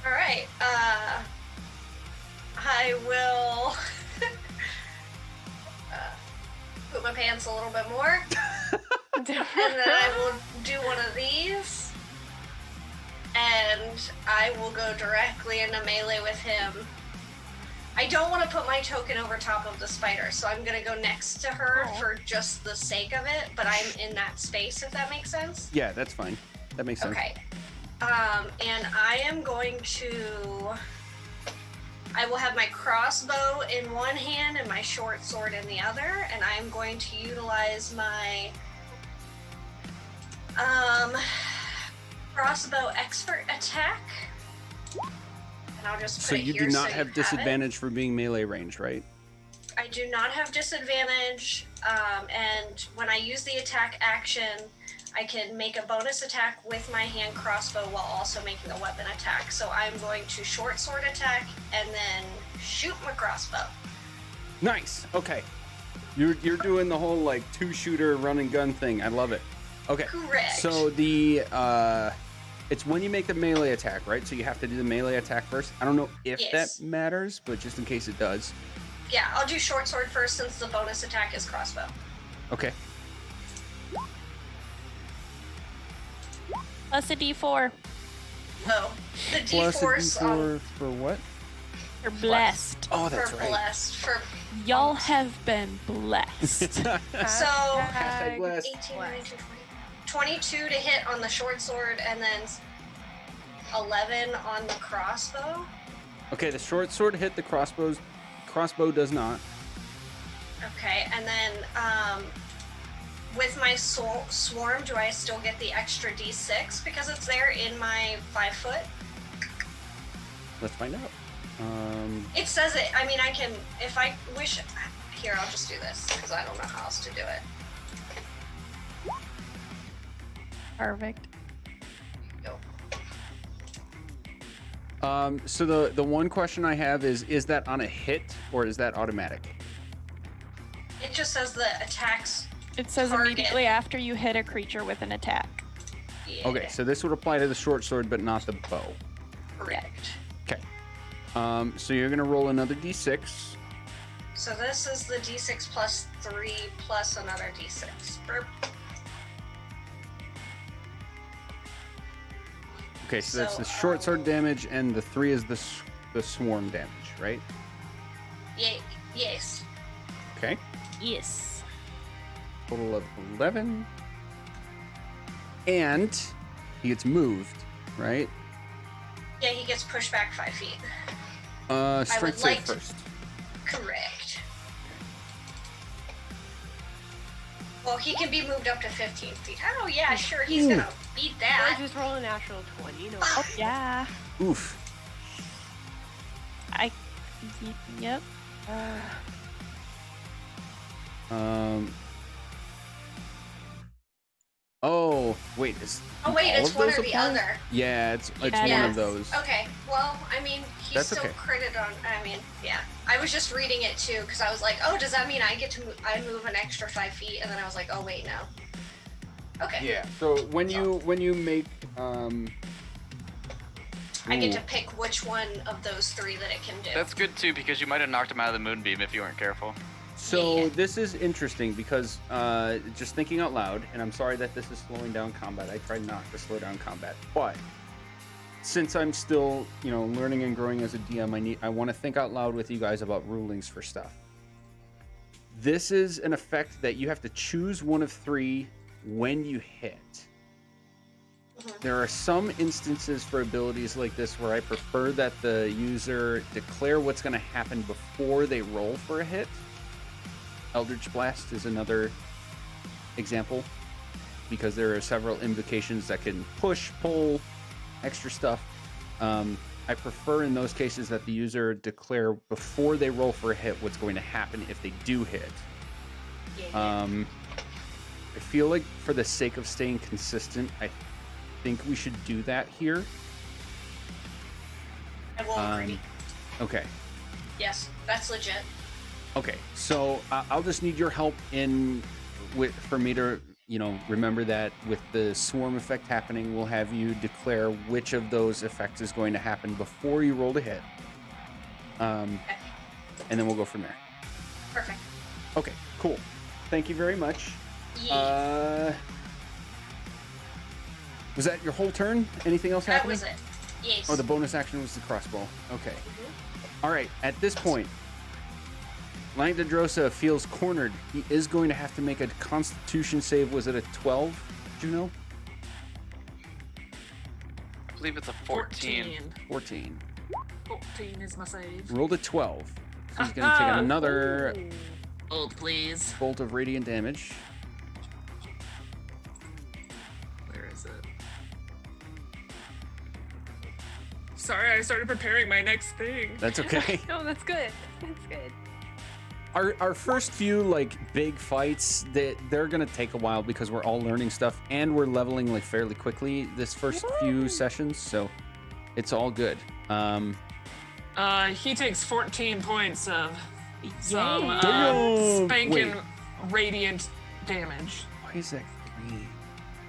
All right. I will put my pants a little bit more, and then I will do one of these, and I will go directly into melee with him. I don't want to put my token over top of the spider, so I'm gonna go next to her for just the sake of it, but I'm in that space, if that makes sense.
Yeah, that's fine. That makes sense.
Okay. And I am going to... I will have my crossbow in one hand and my short sword in the other, and I am going to utilize my crossbow expert attack. And I'll just put
So
it
you
here
do not
so
have
you it.
disadvantage for being melee range, right?
I do not have disadvantage, and when I use the attack action, I can make a bonus attack with my hand crossbow while also making a weapon attack. So I'm going to short sword attack and then shoot my crossbow.
Nice. Okay. You're doing the whole like 2-shooter run and gun thing. I love it. Okay.
Correct.
So it's when you make the melee attack, right? So you have to do the melee attack first. I don't know if
Yes.
that matters, but just in case it does.
Yeah, I'll do short sword first since the bonus attack is crossbow.
Okay.
Plus a D4.
Oh, the
Plus a
D4's
D4 for what?
You're blessed.
Oh, that's
for
right.
blessed for
Y'all have been blessed.
so
Hashtag blessed.
18, 19, 20. 22 to hit on the short sword and then 11 on the crossbow.
Okay, the short sword hit the crossbow does not.
Okay, and then with my swarm, do I still get the extra D6 because it's there in my 5 foot?
Let's find out.
It says it. I mean, I can, if I wish. Here, I'll just do this because I don't know how else to do it.
Perfect.
Go.
So the one question I have is that on a hit or is that automatic?
It just says the attacks.
It says
Target.
immediately after you hit a creature with an attack.
Yeah,
Okay, so this would apply to the short sword, but not the bow.
correct.
Okay. So you're gonna roll another d6.
So this is the D6 plus 3 plus another D6. Burp.
Okay, so that's
So,
the short sword damage, and the 3 is the swarm damage, right?
Yes.
Okay.
Yes.
Total of 11. And he gets moved, right?
Yeah, he gets pushed back 5 feet.
Strength save
like to-
first.
Correct. Well, he can be moved up to 15 feet. Oh, yeah, sure, he's gonna beat
Or
that.
just roll a natural 20. No.
Oh, yeah.
Oof.
Yep.
Oh, wait.
Oh, wait,
all
it's
of
one
those
or the
apply?
other.
Yeah, it's one
Yes.
of those.
Okay, well, I mean, he's
That's
still
okay.
critted on. I mean, yeah. I was just reading it too because I was like, oh, does that mean I get to I move an extra 5 feet? And then I was like, oh, wait, no. Okay.
Yeah. So when you make
I get to pick which one of those 3 that it can do.
That's good too because you might have knocked him out of the moonbeam if you weren't careful.
So
Yeah.
this is interesting because just thinking out loud, and I'm sorry that this is slowing down combat. I try not to slow down combat, but since I'm still, learning and growing as a DM, I want to think out loud with you guys about rulings for stuff. This is an effect that you have to choose one of 3 when you hit. There are some instances for abilities like this where I prefer that the user declare what's going to happen before they roll for a hit. Eldritch Blast is another example because there are several invocations that can push, pull, extra stuff. I prefer in those cases that the user declare before they roll for a hit what's going to happen if they do hit.
Yeah.
I feel like for the sake of staying consistent, I think we should do that here.
I will agree.
Okay.
Yes, that's legit.
Okay, so I'll just need your help for me to, remember that with the swarm effect happening, we'll have you declare which of those effects is going to happen before you roll to hit. And then we'll go from there.
Perfect.
Okay, cool. Thank you very much.
Yes.
Was that your whole turn? Anything else
That
happening?
was it. Yes.
Oh, the bonus action was the crossbow. Okay. All right, at this point, Langdedrosa feels cornered. He is going to have to make a constitution save. Was it a 12, Juno?
I believe it's a 14.
14.
14 is my save.
Rolled a 12. So he's going to take another
Oh, please.
bolt of radiant damage.
Where is it? Sorry, I started preparing my next thing.
That's okay.
No, that's good. That's good.
our first few like big fights, they're gonna take a while because we're all learning stuff and we're leveling like fairly quickly this first few sessions, so it's all good.
He takes 14 points of some
Damn.
spanking radiant damage.
Why is that green?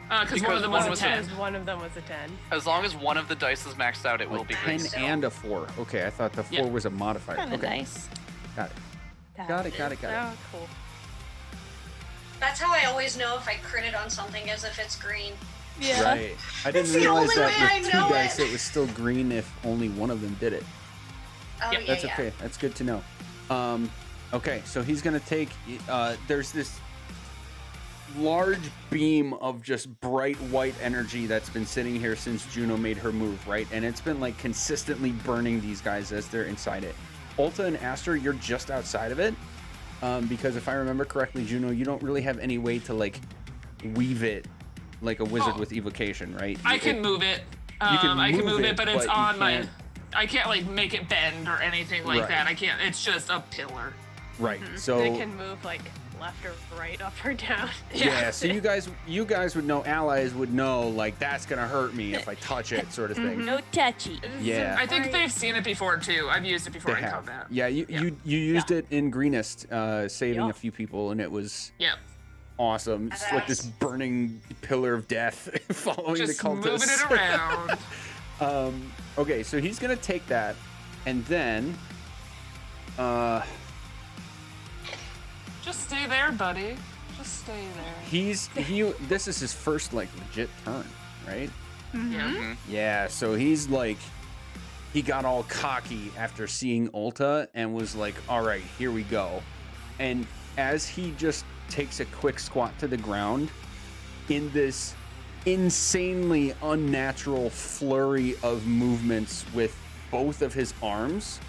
Because one of them was a 10.
Because one of them was a 10.
As long as one of the dice is maxed out, it will be
10
green.
and a 4. Okay, I thought the 4 was a modifier.
Kind of
Okay,
nice.
got it. Got it.
Oh, cool.
That's how I always know if I critted on something, as if it's green.
Yeah.
Right. I didn't
That's the
realize
only
that
way I
with 2
know
dice
it.
it was still green if only one of them did it.
Oh, yeah,
That's okay. That's good to know. Okay, so he's gonna take. There's this large beam of just bright white energy that's been sitting here since Juno made her move, right? And it's been like consistently burning these guys as they're inside it. Ulta and Aster, you're just outside of it, because if I remember correctly, Juno, you don't really have any way to like weave it like a wizard with evocation, right?
I can move it.
You can
I can move it, but it's
you
on my.
can't-
I can't like make it bend or anything like
Right.
that. I can't. It's just a pillar.
Right. So
They can move like left or right, up or down.
yeah, so you guys would know, allies would know, like that's gonna hurt me if I touch it, sort of thing.
No touchy.
Yeah.
I think they've seen it before too. I've used it before
They
in
have.
combat.
Yeah, you used it in Greenest, saving a
Yup.
few people, and it was
Yep.
awesome. It's like this burning pillar of death following
Just
the cultists.
moving it around.
Okay, so he's gonna take that, and then,
Just stay there, buddy. Just stay there.
this is his first like legit turn, right?
Yeah.
Yeah, so he's like, he got all cocky after seeing Ulta and was like, all right, here we go. And as he just takes a quick squat to the ground in this insanely unnatural flurry of movements with both of his arms,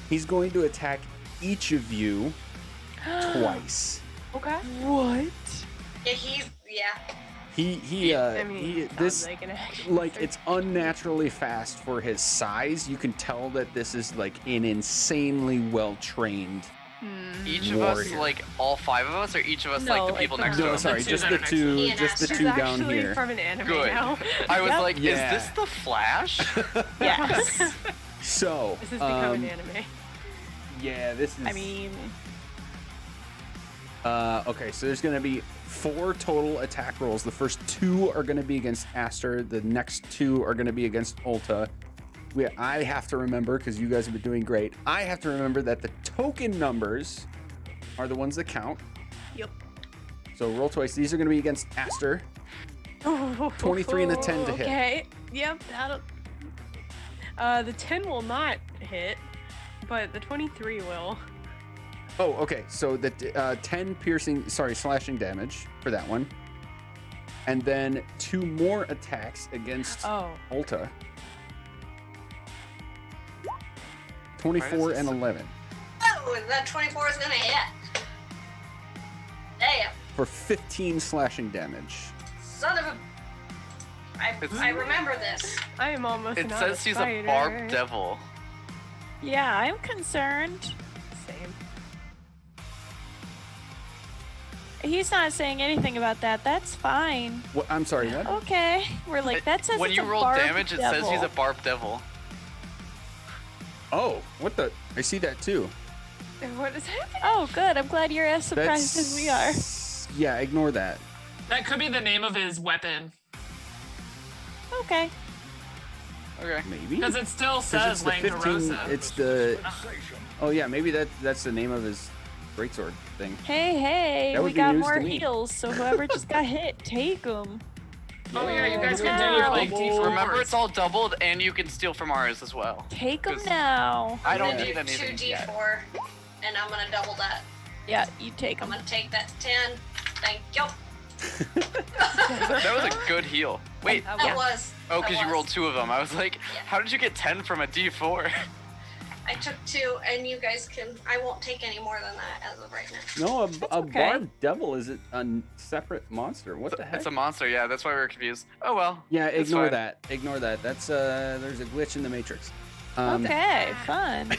he's going to attack each of you twice.
Okay.
What?
Yeah.
Sounds like an action.
Like it's unnaturally fast for his size. You can tell that this is like an insanely well trained.
Each of us,
Warrior.
like all 5 of us, or each of us,
No,
like the
like
people
the-
next to
No,
us?
sorry,
two
just
that
the
are next
two,
to us.
just the
This
two
It's
down
actually
here.
from an anime
Good.
now.
I was
Yep.
like,
Yeah.
is this the Flash?
Yes.
So,
This has become an anime.
yeah, this is.
I mean,
Okay, so there's going to be 4 total attack rolls. The first 2 are going to be against Aster. The next 2 are going to be against Ulta. I have to remember, because you guys have been doing great, I have to remember that the token numbers are the ones that count.
Yep.
So roll twice. These are going to be against Aster. 23 and a 10 to hit.
Okay. Yep. That'll. The 10 will not hit, but the 23 will.
Oh, okay. So the 10 slashing damage for that one. And then 2 more attacks against
Oh.
Ulta. 24 and 11
Oh, that 24 is gonna hit. Damn.
for 15 slashing damage.
Son of a. I remember this.
I am almost
It
not
says
a
he's
spider.
a barbed devil.
yeah, I'm concerned.
Same.
He's not saying anything about that. That's fine.
What? I'm sorry. What?
Okay. We're like, that says
When
it's
you
a
roll
barbed
damage, it
devil.
says he's a barbed devil.
Oh, what the? I see that too.
What is happening?
Oh, good. I'm glad you're as surprised as we are.
Yeah, ignore that.
That could be the name of his weapon.
Okay.
Okay.
Maybe.
Because it still
'Cause it's
says
the 15.
Langdedrosa.
It's the. Oh yeah, maybe that's the name of his greatsword thing.
Hey,
That
we
would be
got
news
more
to me.
heals, so whoever just got hit, take them.
Oh yeah, you guys can do
No.
your like D4.
Remember, it's all doubled, and you can steal from ours as well.
Take them
'Cause
now.
I
I'm
don't
gonna
need
do
anything
2d4, and I'm gonna double that.
Yeah, you take
I'm
them.
gonna take that 10. Thank you.
That was a good heal. Wait.
That was.
Oh,
that
because you
was.
rolled 2 of them. I was like,
Yeah.
how did you get 10 from a D4?
I took 2, and you guys can. I won't take any more than that as of right now.
No, a
okay.
barbed devil is a separate monster. What the heck?
It's a monster, yeah. That's why we were confused. Oh well.
Yeah,
it's
ignore
fine.
that. Ignore that. That's there's a glitch in the matrix.
Okay, fun.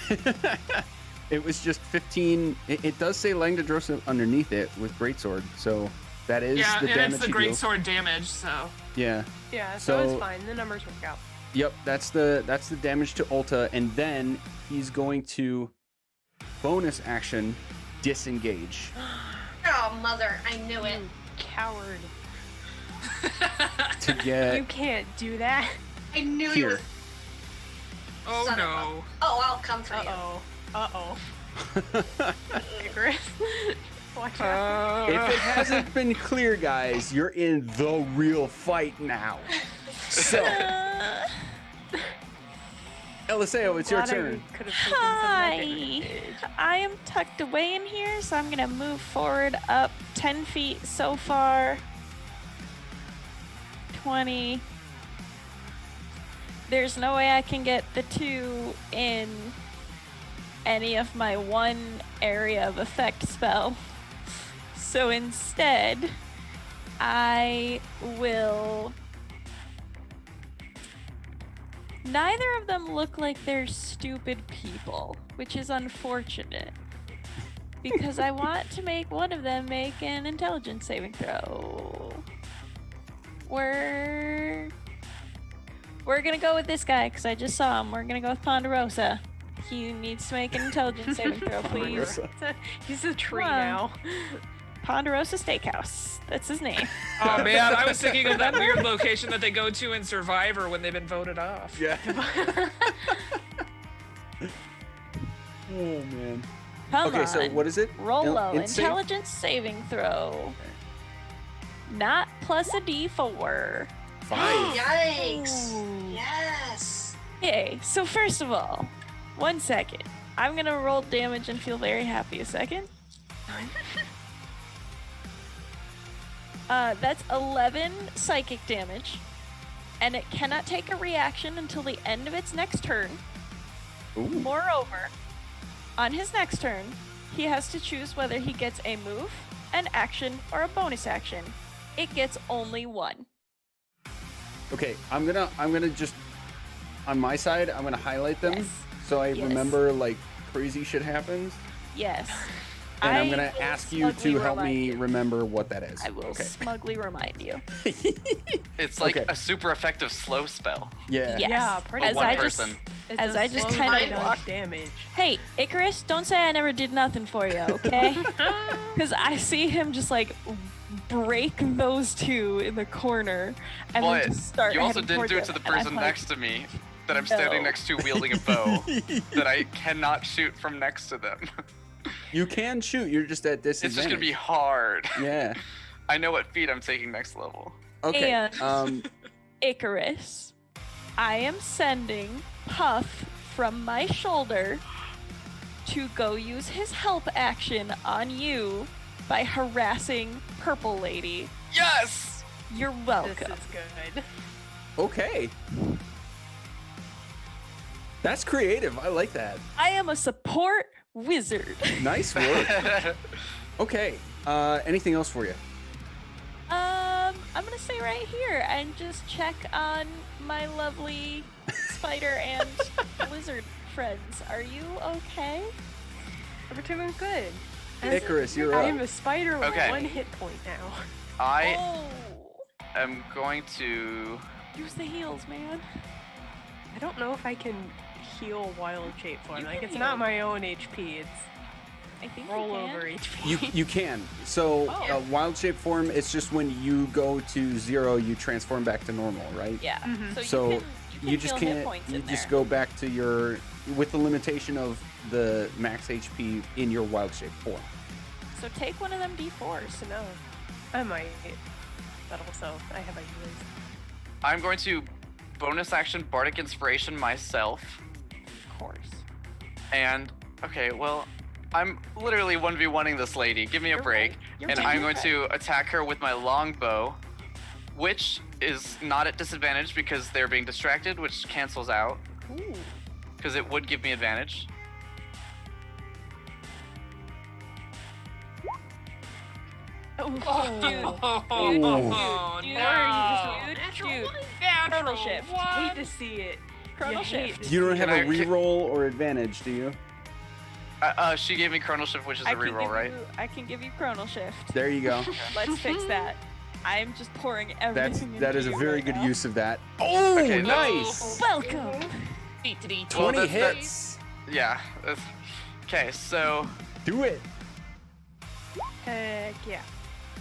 It was just 15. It does say Langdedrosa underneath it with greatsword, so that is the damage.
Yeah, it's the
he deals.
greatsword damage. So.
Yeah.
Yeah, so it's fine. The numbers work out.
Yep, that's the damage to Olta, and then he's going to bonus action disengage.
Oh, mother, I knew it.
You coward.
To get
You can't do that.
I knew you
here.
were.
Oh
Son of
no.
Oh, I'll come for you.
Uh-oh. Icarus. Watch out.
If it hasn't been clear, guys, you're in the real fight now. So, Eliseo, it's your
Glad I
turn.
could've taken some of that
Hi.
advantage.
I am tucked away in here, so I'm gonna move forward up 10 feet so far. 20. There's no way I can get the 2 in any of my 1 area of effect spell. So instead, I will... Neither of them look like they're stupid people, which is unfortunate. Because I want to make one of them make an intelligence saving throw. We're gonna go with this guy, because I just saw him. We're gonna go with Ponderosa. He needs to make an intelligence saving throw, please.
He's a tree
Come on.
now.
Ponderosa Steakhouse. That's his name.
Oh man, I was thinking of that weird location that they go to in Survivor when they've been voted off.
Yeah. Oh man.
Come
Okay,
on.
so what is it?
Roll low.
Save?
Intelligence saving throw. Not plus a D4.
5.
Yikes.
Ooh.
Yes.
Okay, so first of all, 1 second. I'm gonna roll damage and feel very happy a second. That's 11 psychic damage, and it cannot take a reaction until the end of its next turn.
Ooh.
Moreover, on his next turn, he has to choose whether he gets a move, an action, or a bonus action. It gets only 1.
Okay, I'm gonna just on my side, I'm gonna highlight them
Yes.
so I
Yes.
remember like crazy shit happens.
Yes.
And I'm
I
gonna
will
ask you
smugly
to help
remind
me
you.
remember what that is.
I will
Okay.
smugly remind you.
It's like
Okay.
a super effective slow spell.
Yeah.
Yes.
Yeah, pretty
As
one
I
person.
just,
It's
as
a
I just
slow
kind of
kind
does
walk.
damage.
Hey, Icarus, don't say I never did nothing for you, okay? Because I see him just like break those 2 in the corner and
But
then just start
you also
heading
didn't
towards
do it to
them,
the
and I'm
person
like,
next to me that I'm standing
No.
next to wielding a bow that I cannot shoot from next to them.
You can shoot, you're just at
It's
disadvantage.
just gonna be hard.
Yeah.
I know what feat I'm taking next level.
Okay.
And- Icarus, I am sending Puff from my shoulder to go use his help action on you by harassing Purple Lady.
Yes!
You're
This
welcome.
is good.
Okay. That's creative. I like that.
I am a support wizard.
Nice work. Okay. Anything else for you?
I'm gonna stay right here and just check on my lovely spider and lizard friends. Are you okay?
Everything good.
Icarus, you're
I
up.
am a spider with
Okay.
1 hit point now.
I
Oh,
am going to...
use the heals, man.
I don't know if I can heal wild shape form.
You
Like,
can
it's not
heal.
my own HP. It's
I think
rollover
you
HP.
You can. So
Oh.
wild shape form, it's just when you go to 0, you transform back to normal, right?
can. Yeah.
Mhm.
So
you can
just
heal hit
can't.
points
You
in
just
there.
go back to your with the limitation of the max HP in your wild shape form.
So take one of them D4s.
to know. I might. But also, I have ideas.
I'm going to bonus action Bardic Inspiration myself.
Of course.
And, okay, well, I'm literally 1v1ing this lady. Give me a
You're
break.
right. You're
And
right.
I'm
You're
going to attack her with my longbow, which is not at disadvantage because they're being distracted, which cancels out,
Ooh.
because it would give me advantage.
Oh, dude.
Oh,
Dude,
no.
dude.
Natural
Chrono shift.
one.
Hate to see it.
Chrono
You hate
shift.
to
You don't
see
have
Can
a
I- can-
reroll or advantage, do you?
She gave me Chronal Shift, which is a reroll, right?
I can give you Chronal Shift.
There you go.
Let's fix that. I'm just pouring everything
That is a
into
very
you
good
right now.
use of that. Oh,
Okay,
nice.
Welcome.
20 hits.
Yeah. Okay, so
Do it.
Heck yeah.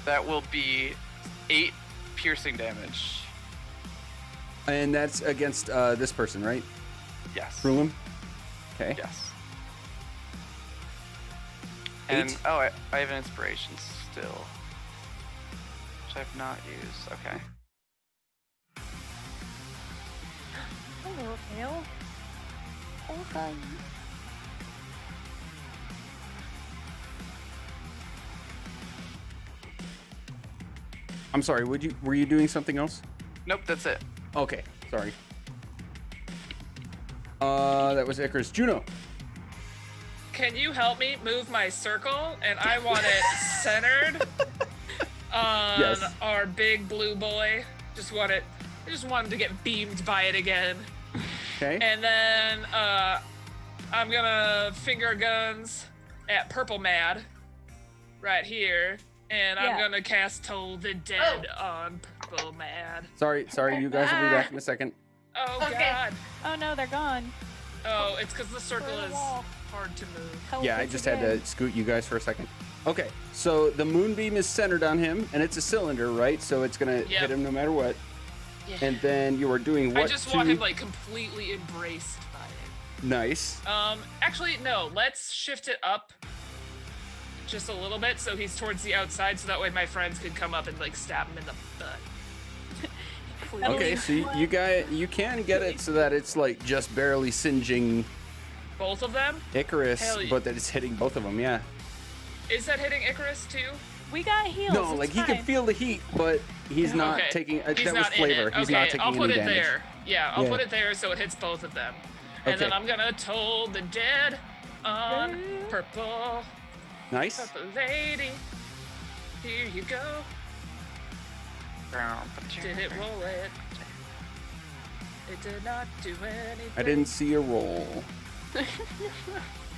that will be 8 piercing damage.
And that's against this person, right?
Yes.
Frulam? Okay.
Yes. And
8?
I have an inspiration still, which I've not used. Okay.
Hello, Kale. Oh, hi.
I'm sorry, were you doing something else?
Nope, that's it.
Okay, sorry. That was Icarus. Juno.
Can you help me move my circle? And I want it centered on
Yes.
our big blue boy. I just want him to get beamed by it again.
Okay.
And then I'm gonna finger guns at Purple Mad right here. And I'm
Yeah.
gonna cast Toll the Dead on Purple Mad.
Sorry, you guys will be back in a second.
Oh
Okay.
god.
Oh no, they're gone.
Oh, it's because the circle
the
is
wall.
hard to move.
Help
Yeah, I
us
just
again.
had to scoot you guys for a second. Okay, so the moonbeam is centered on him, and it's a cylinder, right? So it's gonna
Yep.
hit him no matter what.
Yeah.
And then you are doing what
I just want him like completely embraced by it.
Nice.
Actually, no. Let's shift it up just a little bit so he's towards the outside, so that way my friends can come up and like stab him in the butt.
Okay, so you can get it so that it's like just barely singeing
Both of them?
Icarus,
Hell yeah.
but that it's hitting both of them. Yeah.
Is that hitting Icarus too?
We got heals.
No,
it's
like he
fine.
can feel the heat, but he's not
Okay.
taking.
He's
that was
not in
flavor.
it.
He's
Okay,
not taking
I'll put
any
it
damage.
there. Yeah, I'll
Yeah.
put it there so it hits both of them. And then
Okay.
I'm gonna Toll the Dead on Purple
Nice.
Lady. Here you go. Did it roll it? It did not do anything.
I didn't see a roll.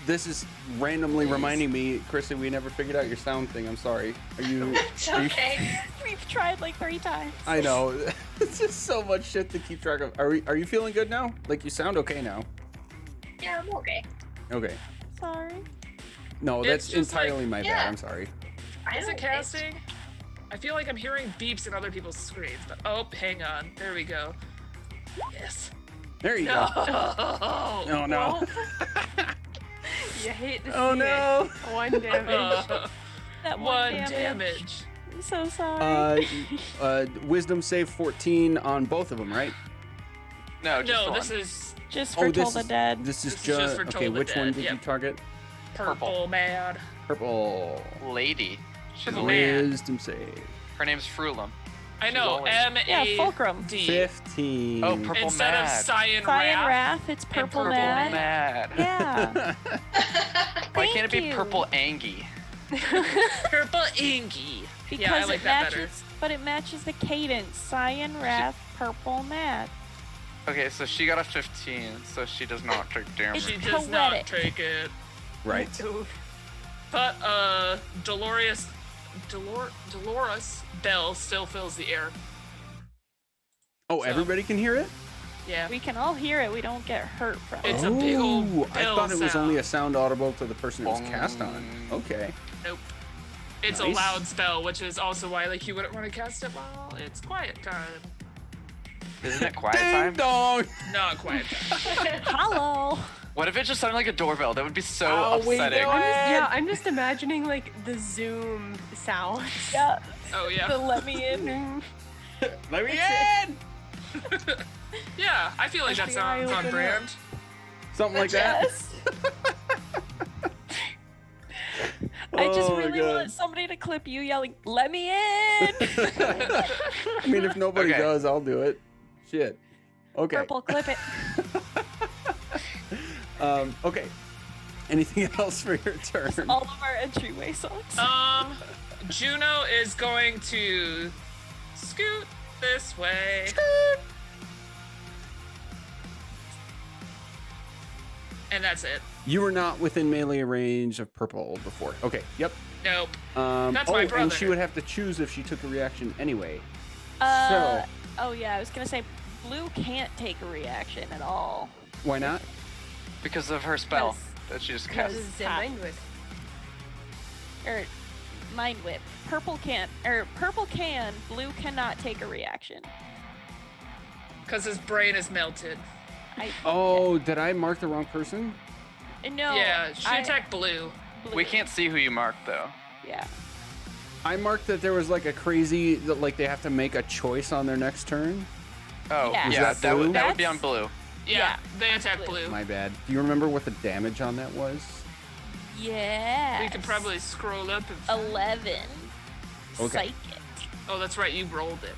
This is randomly reminding me, Chrissy, we never figured out your sound thing. I'm sorry. Are you?
It's okay.
We've tried like 3 times.
I know. It's just so much shit to keep track of. Are you feeling good now? Like you sound okay now.
Yeah, I'm okay.
Okay.
Sorry.
No,
It's
that's
just like-
entirely my bad.
yeah.
I'm sorry.
I
Is
don't
it casting? I feel like I'm hearing beeps in other people's screens, but oh, hang on. There we go. Yes.
There you go.
Oh,
Oh no.
You hate to see
Oh no.
it. 1 damage.
That
one
damage.
damage.
I'm so sorry.
Wisdom save 14 on both of them, right?
No, just
No,
the
this
one.
is
Just for Toll the Dead.
This is
This is just
just
for
okay.
Toll the
Which one
Dead,
did you
yep.
target?
Purple Mad.
Purple.
Lady. She's a
Purple
lady.
man.
Wisdom save.
Her name's Frulam.
I
She's
know.
always-
Yeah, Fulcrum.
M-A-D.
15.
Oh, Purple
Instead
Mad.
of Cyanwrath.
Cyanwrath, it's Purple
Purple
Mad.
Mad.
Yeah.
Why can't it be
Thank you.
Purple Angie?
Purple Ingy.
Because
Yeah, I like
it
that
matches,
better.
but it matches the cadence. Cyanwrath, Purple Mad.
Okay, so she got a 15, so she does not take damage.
She
It's
does not
poetic.
take it.
Right.
But Dolores Bell still fills the air.
Oh, everybody can hear it?
Yeah.
We can all hear it. We don't get hurt from it.
It's a big old
Ooh, I
bell
thought it was
sound.
only a sound audible to the person it was
Bong.
cast on. Okay.
Nope. It's a
Nice.
loud spell, which is also why like you wouldn't want to cast it while it's quiet time.
Isn't it quiet
Ding
time?
dong!
Not quiet time.
Hello.
What if it just sounded like a doorbell? That would be so
Oh, we
upsetting.
know
I'm just imagining like the Zoom sound.
Yeah.
Oh
The
yeah.
let me in.
Let me in!
Yeah, I feel like that
FBI
sounds on
open
brand.
Something like that.
Yes. I just
Oh my
really
God.
want somebody to clip you yelling, "Let me in!"
I mean, if nobody
Okay.
does, I'll do it. Shit. Okay.
Purple, clip it.
Okay. Anything else for your turn?
All of our entryway songs.
Juno is going to scoot this way. And that's it.
You were not within melee range of purple before. Okay, yep.
Nope. That's my brother.
And she would have to choose if she took a reaction anyway.
Oh yeah, I was gonna say blue can't take a reaction at all.
Why not?
Because of her spell that she just cast.
Mind Whip.
Or Mind Whip. Purple can't, or purple can, blue cannot take a reaction.
Because his brain is melted.
Did I mark the wrong person?
No.
Yeah, she attacked blue.
We can't see who you marked though.
Yeah.
I marked that there was like a crazy, like they have to make a choice on their next turn.
Oh,
Yeah.
yeah,
Is
that would
blue?
be on blue.
Yeah, they attacked blue.
My bad. Do you remember what the damage on that was?
Yeah.
We could probably scroll up and
11.
Okay.
Psychic.
Oh, that's right, you rolled it.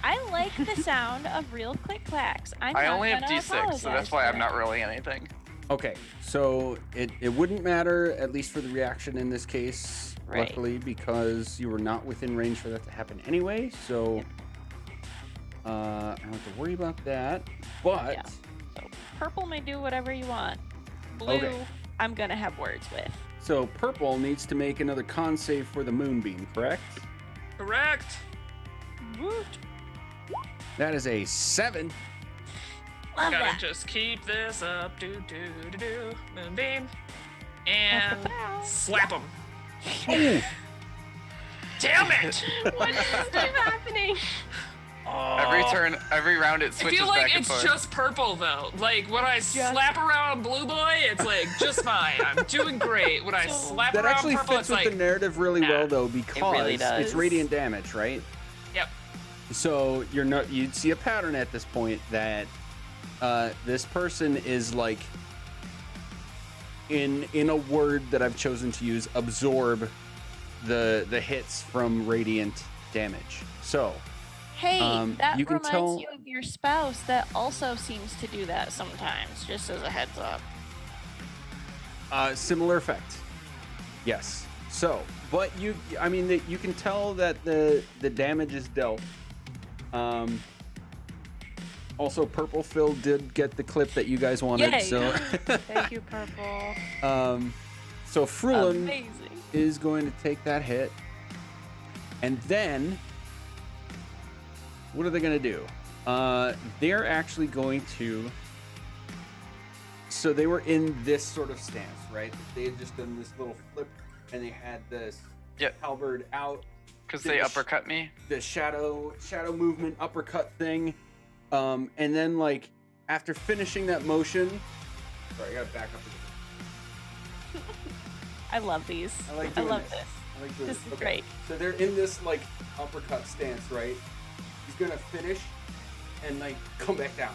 I like the sound of real click clacks.
I only have D6, so that's why I'm not rolling anything.
Okay, so it wouldn't matter, at least for the reaction in this case,
Right.
luckily, because you were not within range for that to happen anyway, so I don't have to worry about that, but...
Yeah. So purple may do whatever you want. Blue,
Okay.
I'm gonna have words with.
So purple needs to make another con save for the moonbeam, correct?
Correct.
Woot.
That is a 7.
Love
Gotta
that.
just keep this up. Do. Moonbeam. And slap him. Damn it!
What is happening?
Every round it
I
switches
feel
back
like
and
it's
forth.
just purple though. Like when I slap around blue boy, it's like just fine. I'm doing great. When I slap
That
around
actually
purple,
fits
it's
with
like
the narrative really well, though, because
really does.
it's radiant damage, right?
Yep.
So you'd see a pattern at this point that this person is like, in a word that I've chosen to use, absorb the hits from radiant damage. So
Hey, that
you can
reminds
tell-
you of your spouse that also seems to do that sometimes, just as a heads up.
Similar effect. Yes. So, but you can tell that the damage is dealt. Also, Purple Phil did get the clip that you guys wanted.
Yay.
So,
Thank you, Purple.
so Frulam
Amazing.
is going to take that hit, and then what are they going to do? They're actually going to. So they were in this sort of stance, right? They had just done this little flip, and they had this halberd out.
Because they uppercut me.
The shadow movement uppercut thing, and then like after finishing that motion, sorry, I gotta back up again.
I love these.
I like
I
doing
love
this.
this.
I like doing
This
this.
is
Okay.
great.
So they're in this like uppercut stance, right? He's gonna finish and like come back down.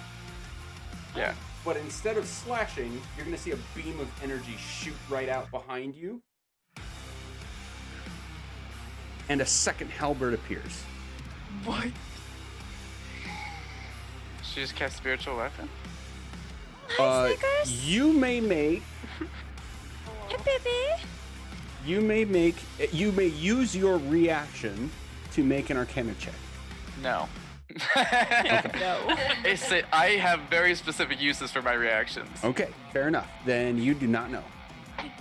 Yeah.
But instead of slashing, you're gonna see a beam of energy shoot right out behind you. And a second halberd appears.
What?
She just cast spiritual weapon.
You may make.
Hey, baby.
You may use your reaction to make an Arcana check.
No.
No.
I have very specific uses for my reactions.
Okay, fair enough. Then you do not know.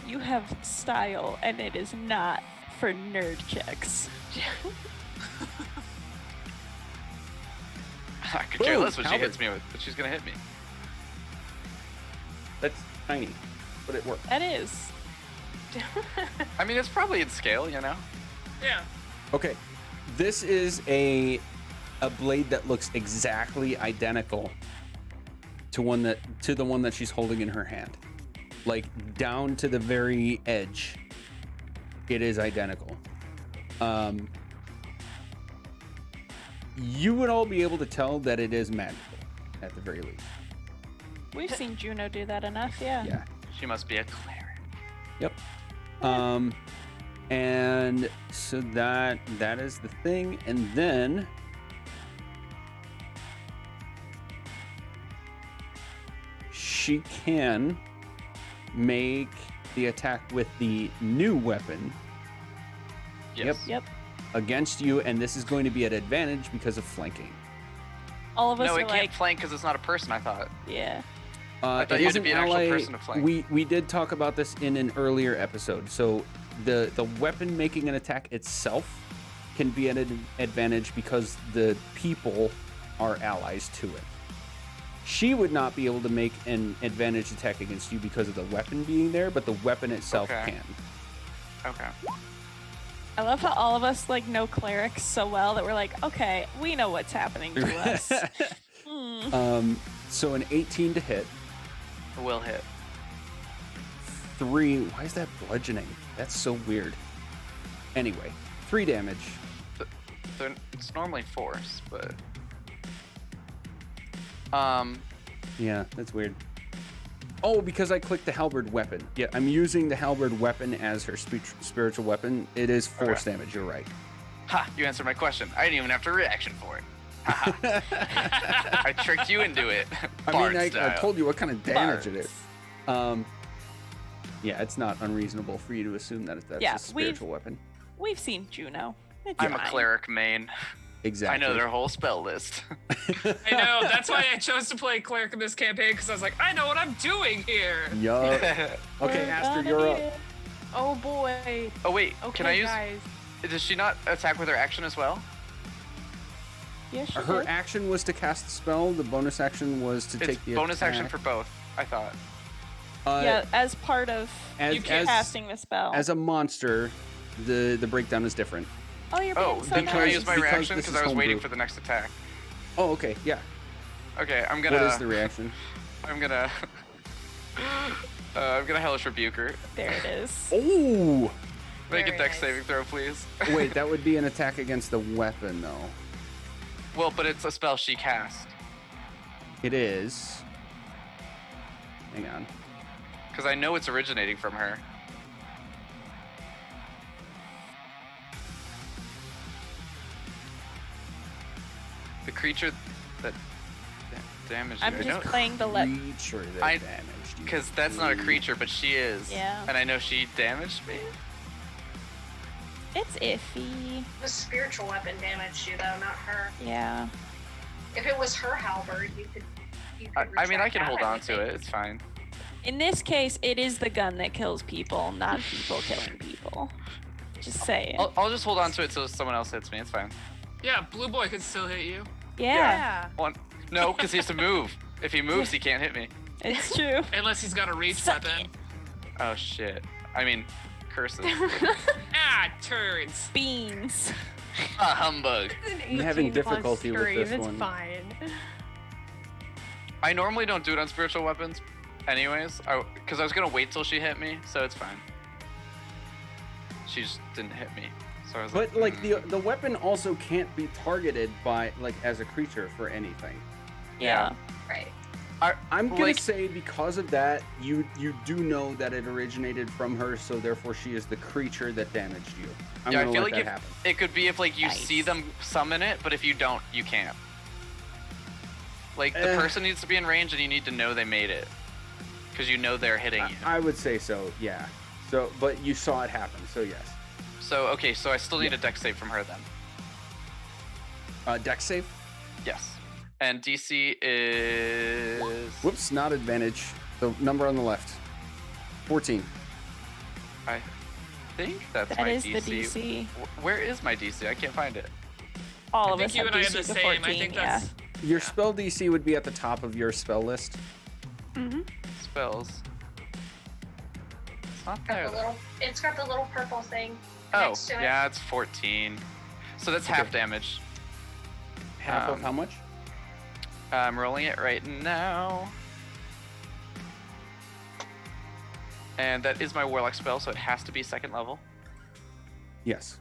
You have style, and it is not for nerd checks.
I could care
Boom,
less what she
halberd.
hits me with, but she's gonna hit me.
That's tiny, but it worked.
That is.
I mean, it's probably in scale, you know.
Yeah.
Okay, this is a blade that looks exactly identical to the one that she's holding in her hand, like down to the very edge. It is identical. You would all be able to tell that it is magical, at the very least.
We've seen Juno do that enough, yeah.
Yeah.
She must be a cleric.
Yep. And so that is the thing, and then she can make the attack with the new weapon.
Yes.
Yep.
Against you, and this is going to be at advantage because of flanking.
All of us
No,
are
it
like,
can't flank because it's not a person, I thought.
yeah.
I thought
It
you
is
had to
an
be an actual
ally.
person to flank.
We did talk about this in an earlier episode. So the weapon making an attack itself can be an advantage because the people are allies to it. She would not be able to make an advantage attack against you because of the weapon being there, but the weapon itself can.
Okay.
I love how all of us like know clerics so well that we're like, okay, we know what's happening to us.
So an 18 to hit.
Will hit.
3. Why is that bludgeoning? That's so weird. Anyway, 3 damage.
It's normally force, but
Yeah, that's weird. Oh, because I clicked the halberd weapon. Yeah, I'm using the halberd weapon as her spiritual weapon. It is force damage. You're right.
ha! You answered my question. I didn't even have to reaction for it. I tricked you into it.
I told you what kind of damage it is. Yeah, it's not unreasonable for you to assume that that's a spiritual weapon.
We've seen Juno. It's
I'm
fine.
a cleric main.
Exactly.
I know their whole spell list.
I know. That's why I chose to play cleric in this campaign, because I was like, I know what I'm doing here.
Yup. Okay,
We're
Aster,
gonna
you're
need
up.
it.
Oh boy.
Oh wait,
Okay,
can I use?
guys.
Does she not attack with her action as well?
Yeah, she
Her
did.
action was to cast the spell. The bonus action was to
It's
take the
bonus
attack.
action for both. I thought.
Yeah, as part of
as,
casting the spell.
as a monster, the breakdown is different.
Oh, you're being
Oh,
so
then can I
nice.
use my
Because
reaction?
this
Because
is
I was waiting
homebrew.
for the next attack.
Oh, okay, yeah.
Okay, I'm gonna.
What is the reaction?
I'm gonna. I'm gonna hellish rebuke her.
There it is.
Oh!
Make a
Very
dex
nice.
saving throw, please.
Wait, that would be an attack against the weapon, though.
Well, but it's a spell she cast.
It is. Hang on.
Because I know it's originating from her. The creature that damaged you.
I'm
I know,
just playing the let.
Creature that
I-
damaged you.
because that's not a creature, but she is.
Yeah.
And I know she damaged me.
It's iffy.
The spiritual weapon damaged you, though, not her.
Yeah.
If it was her halberd, you could.
I mean, I
retract
can
that,
hold
I
on
would
to
think.
it. It's fine.
In this case, it is the gun that kills people, not people killing people. Just saying.
I'll just hold on to it till someone else hits me. It's fine.
Yeah, Blue Boy could still hit you.
Yeah,
One. No, because he has to move. If he moves, he can't hit me.
it's true.
Unless he's got a reach
Suck
weapon.
Oh shit. I mean, curses.
Ah, turds.
Beans.
Ah, humbug.
It's an
I'm having
18 plus
difficulty with
stream,
this
it's
one.
fine.
I normally don't do it on spiritual weapons, anyways, because I was gonna wait till she hit me, so it's fine. She just didn't hit me, so I was
But
like,
like the weapon also can't be targeted by like as a creature for anything.
Yeah.
Right.
I'm gonna
Like-
say because of that, you do know that it originated from her, so therefore she is the creature that damaged you. I'm
yeah, I
gonna
feel
let
like
that
if
happen.
it could be if like you
Nice.
see them summon it, but if you don't, you can't. Like the
Eh.
person needs to be in range, and you need to know they made it, because you know they're hitting you.
I would say so, yeah. So, but you saw it happen, so yes.
So okay, so I still need a dex save from her then.
Dex save.
Yes. And DC is.
Whoops, not advantage. The number on the left. 14.
I think that's
That
my
is
DC.
the DC.
Where is my DC? I can't find it.
All
I
of
think
us
you
have
and I
DC
have the
to
same.
14,
I think
yeah.
that's.
Your spell DC would be at the top of your spell list.
Spells. It's not
Got
there.
the
though.
little. It's got the little purple thing
Oh,
next to it.
yeah, it's 14. So that's half damage.
Half of
Um,
how much?
I'm rolling it right now. And that is my warlock spell, so it has to be second level.
Yes.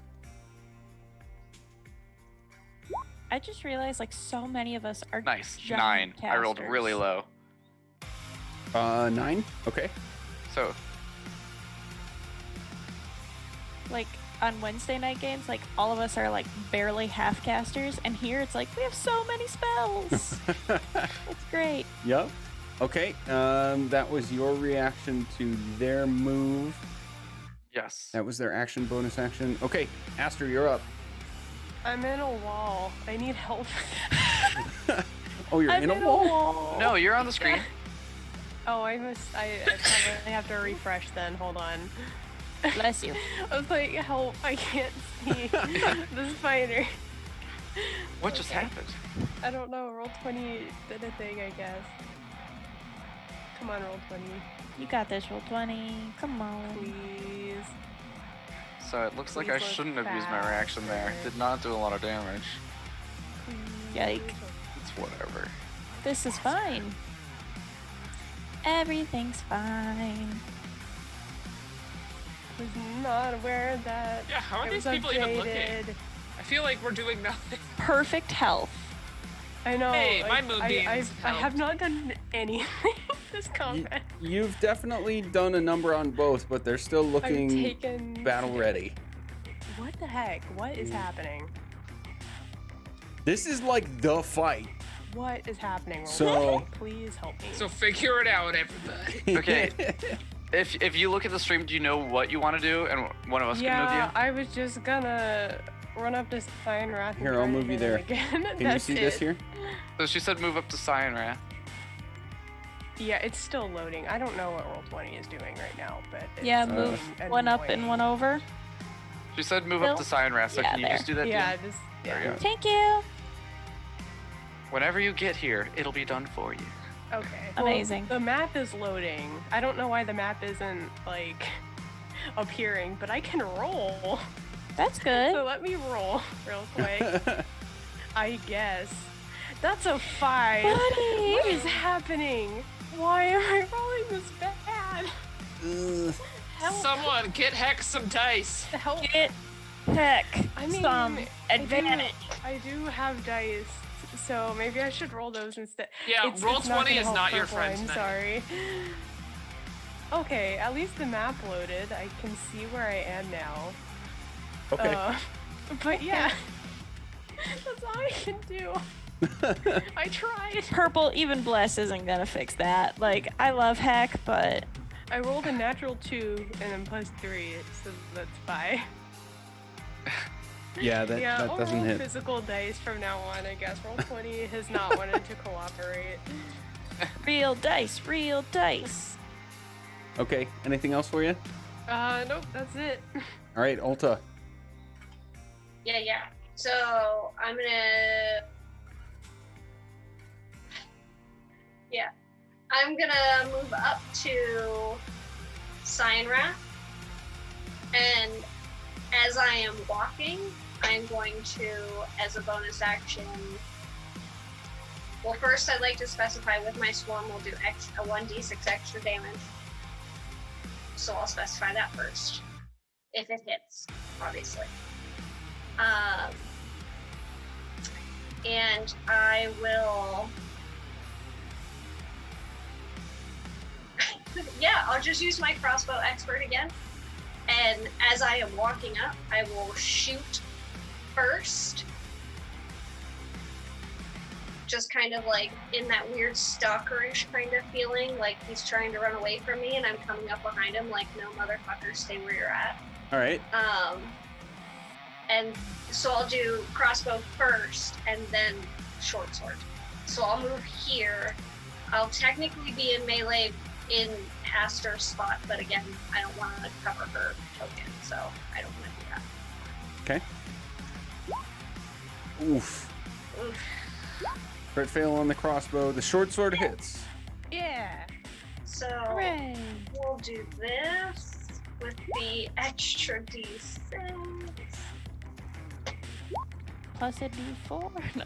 I just realized like so many of us are
Nice.
giant
9. I rolled
casters.
really low.
9. Okay.
So
Like on Wednesday night games, like all of us are like barely half casters, and here it's like we have so many spells. It's great.
Yep. Okay. That was your reaction to their move.
yes.
That was their action, bonus action. Okay, Aster, you're up.
I'm in a wall. I need help.
Oh, you're
I'm
in a wall?
No, you're on the screen.
Oh, I probably have to refresh then. Hold on.
Bless you.
I was like, help, I can't see the spider.
What just happened?
I don't know, roll 20 did a thing, I guess. Come on, roll 20.
You got this, roll 20. Come on.
Please.
So it looks like I
Please look
shouldn't have used my reaction there.
faster.
Did not do a lot of damage.
Yike.
It's whatever.
This is fine. Everything's fine.
Was not aware that
Yeah, how are
it
these
was
people even looking?
updated.
I feel like we're doing nothing.
Perfect health.
I know.
Hey, my
like,
moonbeams
I have
helped.
not done anything this combat.
You've definitely done a number on both, but they're still
I've
looking
taken
battle ready.
What the heck? What is happening?
This is like the fight.
What is happening?
So-
Please help me.
So figure it out, everybody.
Okay. If you look at the stream, do you know what you want to do, and one of us can move
yeah,
you?
I was just gonna run up to Cyanwrath.
Here, I'll move you there.
Again.
Can you
That's
see this
it.
here?
So she said move up to Cyanwrath.
Yeah, it's still loading. I don't know what roll 20 is doing right now, but it's
Yeah, move
being
one up and
annoying.
one over.
She said move up to Cyanwrath, so
Yeah,
can you
there.
just do that?
Yeah,
Dean?
just
There
yeah.
you go.
Thank you.
Whenever you get here, it'll be done for you.
Okay.
Amazing.
Well, the map is loading. I don't know why the map isn't like appearing, but I can roll.
That's good.
So let me roll real quick. I guess. That's a 5.
Buddy!
What is happening? Why am I rolling this bad? Help.
Someone get Hex some dice.
Help.
Get heck
I mean,
some
I
advantage.
do have dice, so maybe I should roll those instead.
Yeah, roll 20
gonna
is
help
not your
purple,
friend
I'm
tonight.
sorry. Okay, at least the map loaded. I can see where I am now.
Okay.
But yeah, that's all I can do. I tried.
Purple, even bless isn't gonna fix that. Like, I love heck, but
I rolled a natural 2 and then plus 3, so that's 5.
Yeah, that
I'll
doesn't
roll
hit.
physical dice from now on, I guess. Roll 20 has not wanted to cooperate.
real dice, real dice.
Okay, anything else for you?
Nope, that's it.
All right, Olta.
Yeah. So I'm gonna. Yeah. I'm gonna move up to Cyanwrath. And as I am walking, I'm going to, as a bonus action. Well, first I'd like to specify with my swarm will do a 1d6 extra damage. So I'll specify that first. If it hits, obviously. And I will. Yeah, I'll just use my crossbow expert again. And as I am walking up, I will shoot first. Just kind of like in that weird stalkerish kind of feeling, like he's trying to run away from me and I'm coming up behind him like, no motherfucker, stay where you're at.
All right.
And so I'll do crossbow first and then short sword. So I'll move here. I'll technically be in melee in Aster's spot, but again, I don't want to cover her token, so I don't want to do that.
Okay. Oof.
Oof.
Crit fail on the crossbow. The short sword hits.
Yeah.
So
Hooray.
we'll do this with the extra d6.
Plus a d4? No.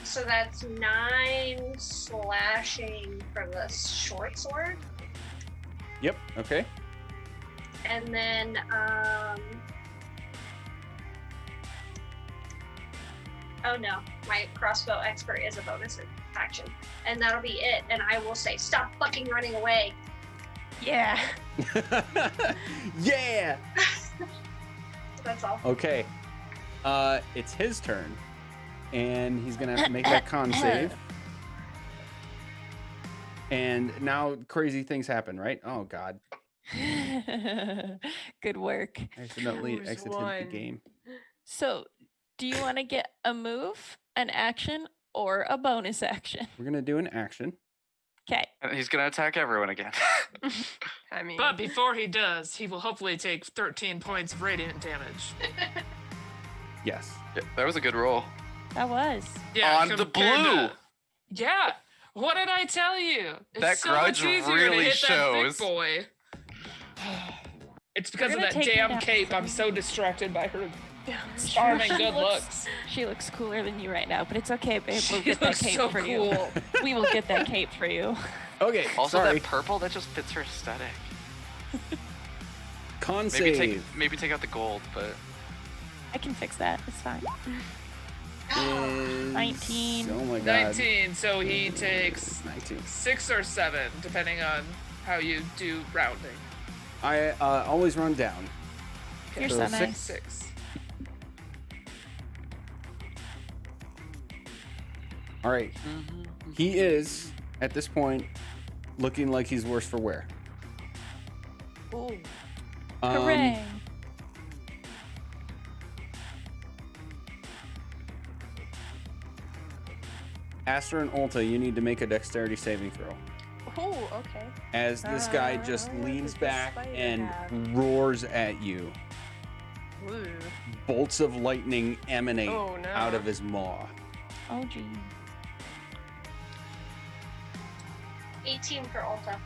So that's 9 slashing for the short sword.
Yep. Okay.
And then, oh no, my crossbow expert is a bonus action. And that'll be it. And I will say, stop fucking running away.
Yeah.
Yeah.
That's all.
Okay. It's his turn, and he's gonna have to make that con save. And now crazy things happen, right? Oh God!
Good work.
I accidentally
Choose
exited the
one.
game.
So, do you want to get a move, an action, or a bonus action?
We're gonna do an action.
Okay.
And he's gonna attack everyone again.
I mean,
But before he does, he will hopefully take 13 points of radiant damage.
Yes.
Yeah, that was a good roll.
That was.
Yeah,
On the
compared
blue.
Yeah. What did I tell you? It's
That
so
grudge
much easier
really
to hit
shows.
That big boy. It's because of
gonna
that
take me
damn
down.
cape. I'm so distracted by her charming good looks.
She looks cooler than you right now, but it's okay, babe. We'll
She
get that
looks
cape
so
for
cool.
you. We will get that cape for you.
Okay.
Also,
sorry.
that purple, that just fits her aesthetic.
Con
Maybe
save
take out the gold, but
I can fix that. It's fine.
is
19.
Oh my god.
19, so he takes
19.
6 or 7, depending on how you do rounding.
I always run down.
You're
So
so nice.
6.
All right. He is at this point looking like he's worse for wear.
ooh.
Hooray.
Aster and Olta, you need to make a dexterity saving throw.
Ooh, okay.
As this guy just
what
leans
does this
back
spider
and
have?
roars at you.
Ooh.
Bolts of lightning emanate
Oh, no.
out of his maw.
Oh, gee.
18 for Ulta.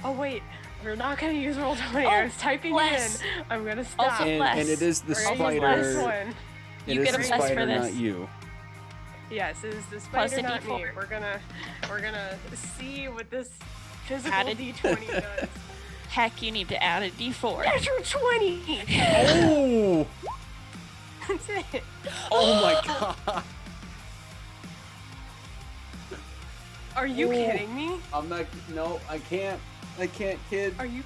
Oh wait, we're not gonna use roll 20.
Oh,
I was typing
bless.
in. I'm gonna stop.
Also
And,
bless.
and it is the
We're gonna use this
spider.
one.
It
You
is
get a
the
bless for
spider,
this.
not you.
Yes, it is the
Plus
spider,
a
not me.
D4.
We're gonna see what this physical
Add a
D20 does.
Heck, you need to add a D4.
Natural 20.
Oh!
That's it.
Oh my god!
Are you
Oh.
kidding me?
I'm not. No, I can't. I can't, kid.
Are you?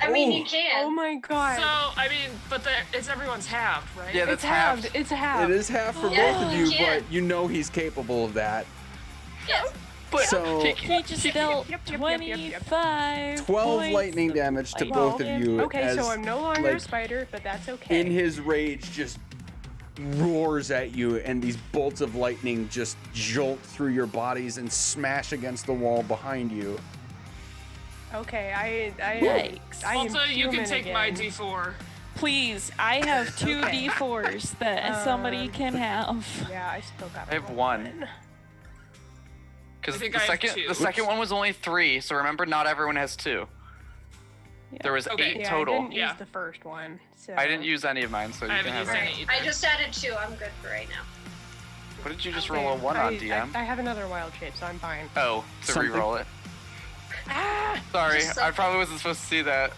I mean, you
Oh.
can.
Oh my god.
So, I mean, but it's everyone's halved, right?
Yeah,
it's
that's halved.
halved. It's halved.
It is half for
Yeah,
both of
you
you,
can.
but you know he's capable of that.
Yes.
So
He just dealt
Yep.
25
12
points
lightning
of
damage to
lightning
both of
damage.
you.
Okay, so
as,
I'm no longer a
like,
spider, but that's okay.
in his rage, just roars at you, and these bolts of lightning just jolt through your bodies and smash against the wall behind you.
Okay, I
Yikes.
I am
Also, you can
human
take my
again.
D4.
Please, I have 2
Okay.
D4s that somebody can have.
Yeah, I still got.
I have one. Because
I think
the
I have
second
2.
the second one was only 3, so remember, not everyone has 2.
Yeah.
There was
Okay.
8
Yeah,
total.
I didn't
Yeah.
use the first one. So.
I didn't use any of mine, so you
I
can
haven't
have
used
it.
any either.
I just added 2. I'm good for right now.
What did you just
Okay,
roll a 1 on,
I
DM?
have another wild shape, so I'm fine.
Oh, to
Something.
re-roll it.
Ah!
Sorry,
Just
I probably wasn't supposed to see that.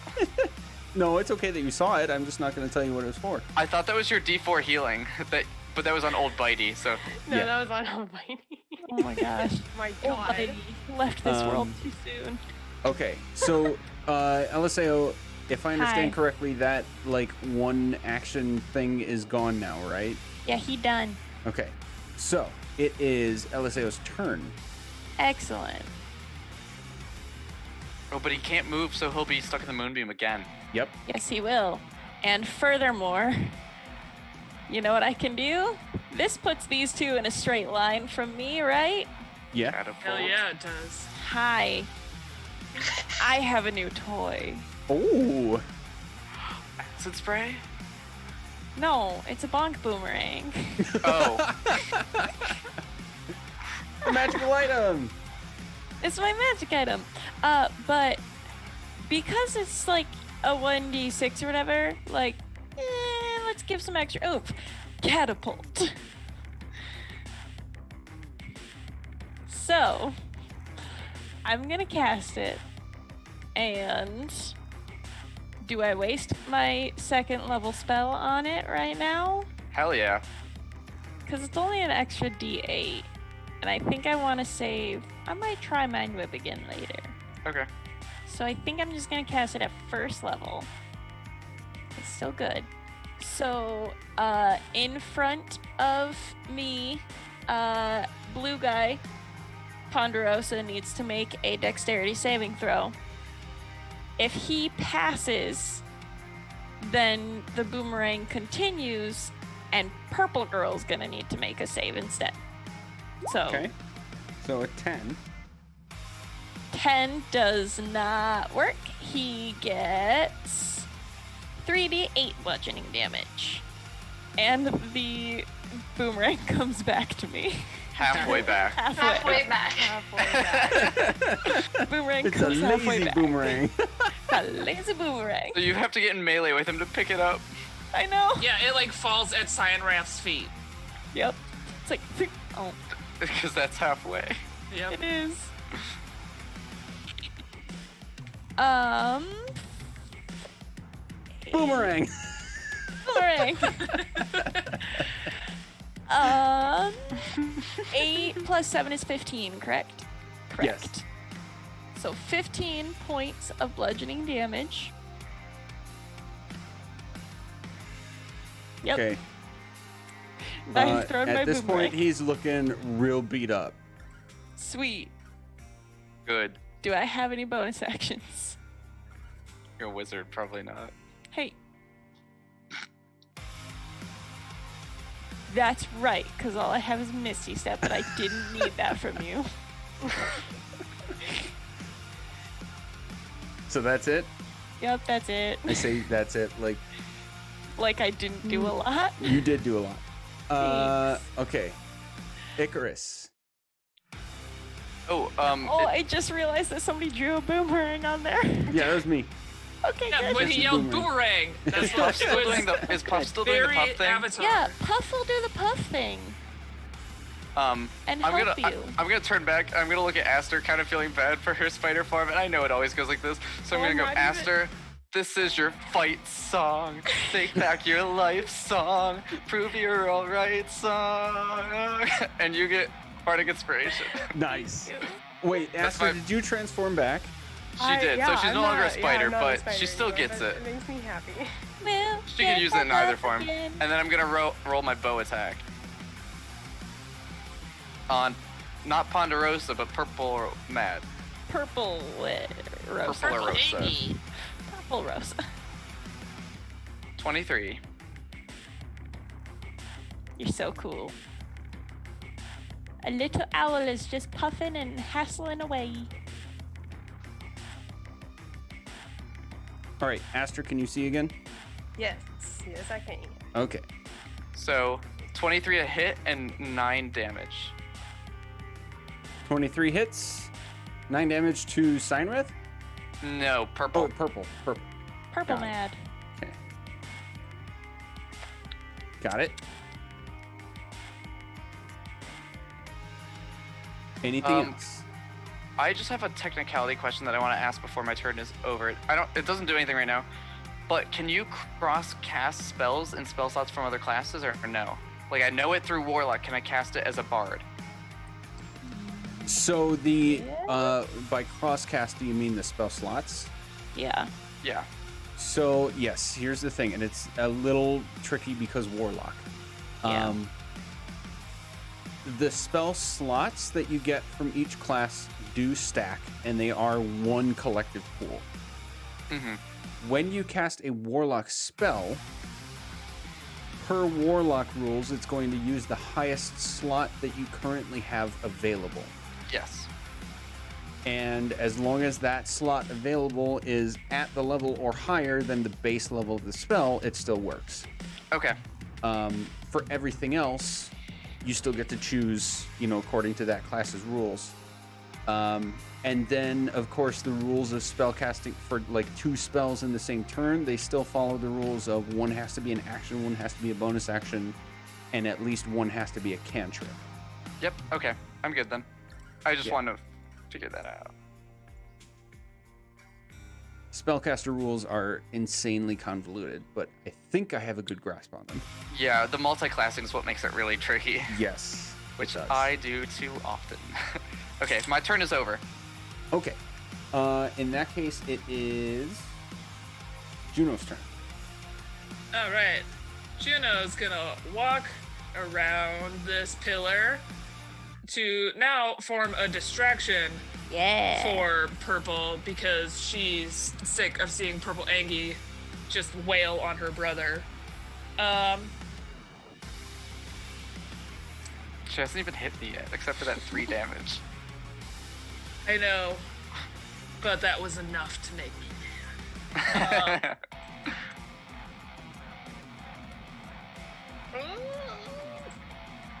No, it's okay that you saw it. I'm just not going to tell you what it was for.
I thought that was your D4 healing, but that was on Ol Bitey, so...
No,
Yeah.
that was on Ol Bitey.
Oh my gosh.
My
Oh,
god.
buddy. Left this world
Um,
too soon.
Okay, so LSAO, if I understand
Hi.
correctly, that like one action thing is gone now, right?
Yeah, he done.
Okay, so it is LSAO's turn.
Excellent.
Oh, but he can't move, so he'll be stuck in the moonbeam again.
Yep.
Yes, he will. And furthermore, you know what I can do? This puts these 2 in a straight line from me, right?
Yeah.
Catapult.
Hell yeah, it does.
Hi. I have a new toy.
Oh.
Acid spray?
No, it's a bonk boomerang.
Oh.
A magical item.
It's my magic item. But because it's like a 1d6 or whatever, like, let's give some extra oomph. Catapult. So, I'm gonna cast it. And do I waste my 2nd level spell on it right now?
Hell yeah.
Because it's only an extra d8. And I think I want to save. I might try Mind Whip again later.
Okay.
So I think I'm just going to cast it at 1st level. It's still good. So, in front of me, blue guy, Ponderosa, needs to make a dexterity saving throw. If he passes, then the boomerang continues, and purple girl's gonna need to make a save instead. So
Okay. So a 10.
10 does not work. He gets 3d8 bludgeoning damage. And the boomerang comes back to me.
Halfway back.
Halfway back.
Boomerang
It's a
comes halfway
lazy
back.
boomerang.
A lazy boomerang.
So you have to get in melee with him to pick it up.
I know.
Yeah, it like falls at Cyanwrath's feet.
Yep. It's like, oh,
Because that's halfway.
Yep.
it is.
Boomerang.
Boomerang. 8 plus 7 is 15, correct? Correct.
Yes.
So 15 points of bludgeoning damage. Yep.
Okay.
I've thrown my
At this
boomerang.
point, he's looking real beat up.
Sweet.
Good.
Do I have any bonus actions?
You're a wizard, probably not.
Hey. That's right, because all I have is Misty Step, but I didn't need that from you.
So that's it?
Yep, that's it.
I say that's it. Like,
Like I didn't do a lot.
you did do a lot. Okay. Icarus.
Oh,
Oh, I just realized that somebody drew a boomerang on there.
Yeah, that was me.
Okay,
Yeah,
good.
when
This
he
is
yelled
boomerang.
boomerang, that's
Puff
what
still
it
doing
was.
is Puff still doing the
Very
puff thing?
Avatar.
Yeah, Puff will do the Puff thing.
And
And
I'm
help
gonna
you.
I'm gonna turn back. I'm gonna look at Aster, kind of feeling bad for her spider form, and I know it always goes like this. So I'm
Oh,
gonna go,
not even-
Aster, this is your fight song. Take back your life song. Prove you're alright song. And you get bardic inspiration.
Nice. Wait,
That's
Aster,
my-
did you transform back?
She did, so she's
I'm
no longer a
not-
spider,
I'm not a
but
spider
she still
anymore,
gets
but
it.
It makes me happy.
Well,
She can use it in either form.
again.
And then I'm gonna roll my bow attack. On, not Ponderosa, but Purple Mad.
Purple Rosa.
Purple Rosa.
Iggy.
Purple Rosa.
23.
You're so cool. A little owl is just puffing and hassling away.
All right, Aster, can you see again?
Yes, I can.
Okay.
So, 23 a hit and 9 damage.
23 hits, 9 damage to Cyanwrath?
No, purple.
Oh, purple.
Purple
Got it.
Mad.
Okay. Got it. Anything else?
I just have a technicality question that I want to ask before my turn is over. It doesn't do anything right now, but can you cross cast spells and spell slots from other classes or no? Like I know it through Warlock. Can I cast it as a bard?
So the by crosscast, do you mean the spell slots?
Yeah.
Yeah.
So yes, here's the thing, and it's a little tricky because Warlock.
Yeah.
The spell slots that you get from each class do stack, and they are one collective pool.
Mm-hmm.
When you cast a Warlock spell, per Warlock rules, it's going to use the highest slot that you currently have available.
Yes.
And as long as that slot available is at the level or higher than the base level of the spell, it still works.
Okay.
For everything else, you still get to choose, according to that class's rules. And then, of course, the rules of spell casting for like 2 spells in the same turn, they still follow the rules of one has to be an action, one has to be a bonus action, and at least one has to be a cantrip.
Yep. Okay. I'm good then. I just
Yeah.
want to figure that out.
Spellcaster rules are insanely convoluted, but I think I have a good grasp on them.
Yeah, the multi-classing is what makes it really tricky,
Yes.
which
it does.
I do too often. Okay, my turn is over.
Okay. In that case, it is Juno's turn.
All right. Juno's gonna walk around this pillar to now form a distraction
Yeah.
for Purple because she's sick of seeing Purple Angie just wail on her brother.
She hasn't even hit me yet, except for that 3 damage.
I know, but that was enough to make me mad.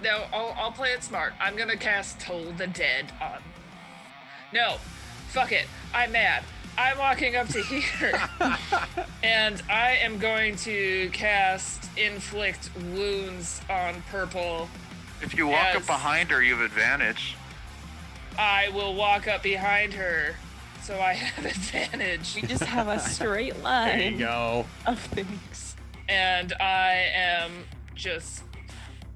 No, I'll play it smart. I'm gonna cast Toll the Dead on. No, fuck it. I'm mad. I'm walking up to here, and I am going to cast Inflict Wounds on Purple.
If you walk up behind her, you have advantage.
I will walk up behind her, so I have advantage.
We just have a straight line
There you go.
of things.
And I am just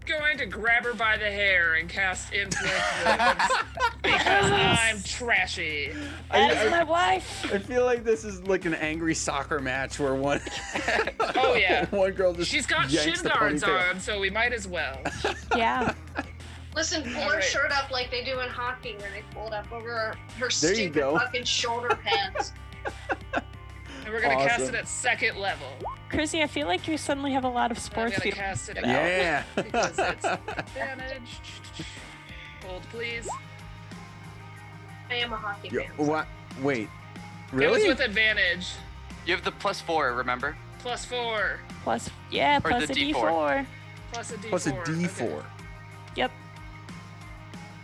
going to grab her by the hair and cast Inflict Wounds because I'm trashy.
That is my wife.
I feel like this is like an angry soccer match where one
Oh yeah.
one girl just
She's got
yanks
shin
the
guards
ponytail.
on, so we might as well.
Yeah.
Listen, pull her
Alright.
shirt up like they do in hockey, where they pull it up over her
There you
stupid
go.
fucking shoulder pads.
And we're gonna cast
Awesome.
it at 2nd level.
Chrissy, I feel like you suddenly have a lot of
I'm
sports
gonna
feelings.
cast it at
Yeah.
because it's advantage. Hold, please.
I am a hockey
Yo,
fan.
what? Wait.
It
Really?
was with advantage.
You have the +4, remember?
+4.
Plus, yeah,
Or
plus
the
a
D4.
D4.
Plus a D4.
Plus a D4.
Okay.
Yep,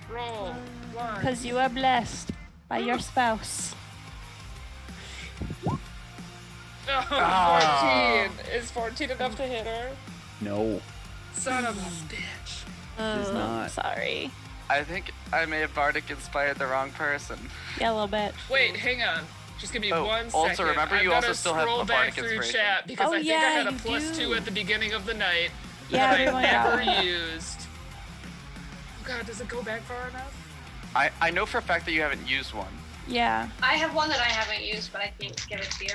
Roll. 1.
because you are blessed by your spouse.
Oh, 14. Is 14 enough to hit her?
No.
Son of a bitch.
It's not.
Sorry.
I think I may have Bardic inspired the wrong person.
Yeah, a little bit.
Wait, hang on. Just give me
Oh,
1
also
second.
remember
I'm
you
gonna
also still have
scroll
a
back
Bardic
through
Inspiration.
chat because
Oh,
I think
yeah,
I had a
you
+2
do.
at the beginning of the night
Yeah,
that
everyone
I
got
never
one.
used. Oh god, does it go back far enough?
I know for a fact that you haven't used one.
Yeah.
I have one that I haven't used, but I can't give it to you.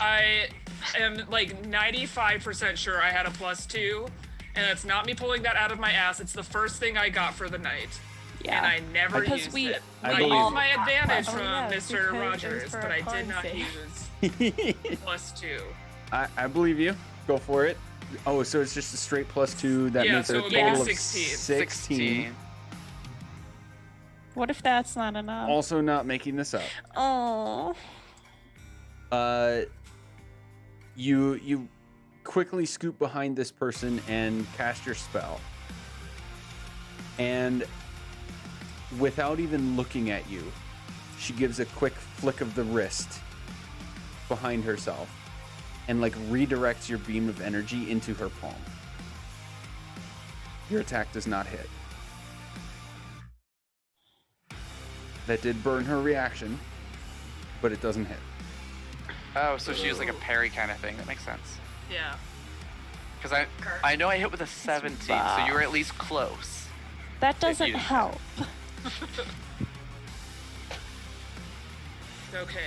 I am like 95% sure I had a +2, and it's not me pulling that out of my ass. It's the first thing I got for the night.
Yeah.
And I never
Because
used
we-
it.
I
I
believe
used
you.
my advantage
Oh,
from
yeah,
Mr.
because it
Rogers,
was for
but
a
I
con
did not
save.
use +2.
I believe you. Go for it. Oh, so it's just a straight +2 that
Yeah,
makes it
so
a
it
total
makes
of
16.
16.
What if that's not enough?
Also not making this up.
Oh.
You quickly scoop behind this person and cast your spell. And without even looking at you, she gives a quick flick of the wrist behind herself and like redirects your beam of energy into her palm. Your attack does not hit. That did burn her reaction, but it doesn't hit.
Oh, so she used like a parry kind of thing. That makes sense.
Yeah.
Because I know I hit with a 17, so you were at least close.
That doesn't
you-
help.
Okay.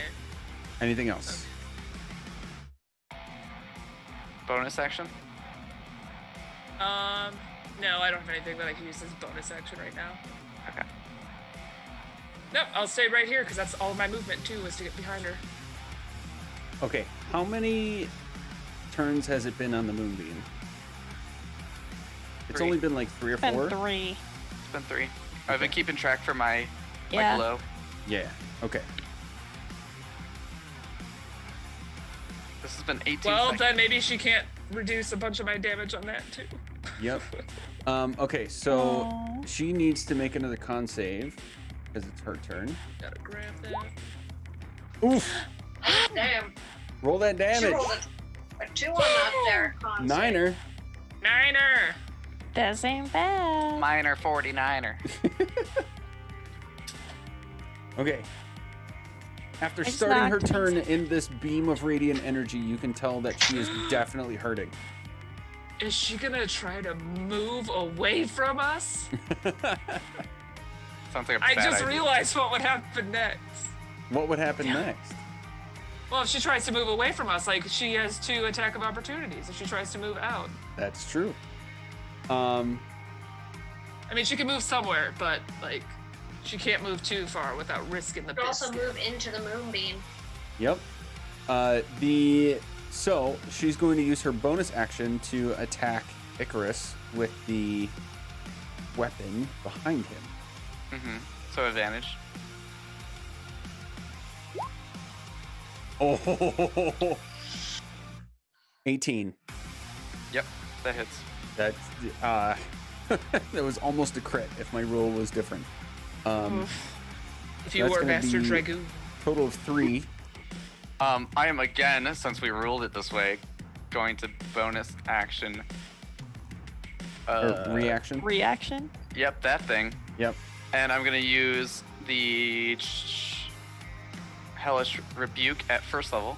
Anything else?
Bonus action?
No, I don't have anything that I can use as bonus action right now.
Okay.
Nope, I'll stay right here because that's all my movement too, was to get behind her.
Okay, how many turns has it been on the moonbeam? It's
3.
only been like 3 or 4?
Been 3.
It's been 3. I've been keeping track for my
Yeah.
glow.
Yeah. Okay.
This has been 18
Well,
seconds.
then maybe she can't reduce a bunch of my damage on that too.
Yep. Okay, so
Aw.
she needs to make another con save because it's her turn.
Gotta grab that.
Oof!
Damn.
Roll that
She
damage.
rolled a 2 on that there. con save.
Niner.
Niner!
That ain't bad.
Minor 49er.
Okay. After
I just
starting her
knocked
turn in this beam of radiant energy, you can tell that she is definitely hurting.
Is she gonna try to move away from us?
Sounds like a
I
bad
just
idea.
realized what would happen next.
What would happen next?
Well, if she tries to move away from us, like, she has 2 attack of opportunities if she tries to move out.
That's true.
I mean, she can move somewhere, but, like, she can't move too far without risking the
You could also
biscuit.
move into the moonbeam.
Yep. So she's going to use her bonus action to attack Icarus with the weapon behind him.
Mm-hmm. So advantage.
Oh, 18.
Yep, that hits.
That's that was almost a crit if my rule was different.
If you were Master Dragoon.
Total of 3.
I am again, since we ruled it this way, going to bonus action.
Or reaction.
Reaction?
Yep, that thing.
Yep.
And I'm gonna use the Hellish Rebuke at first level.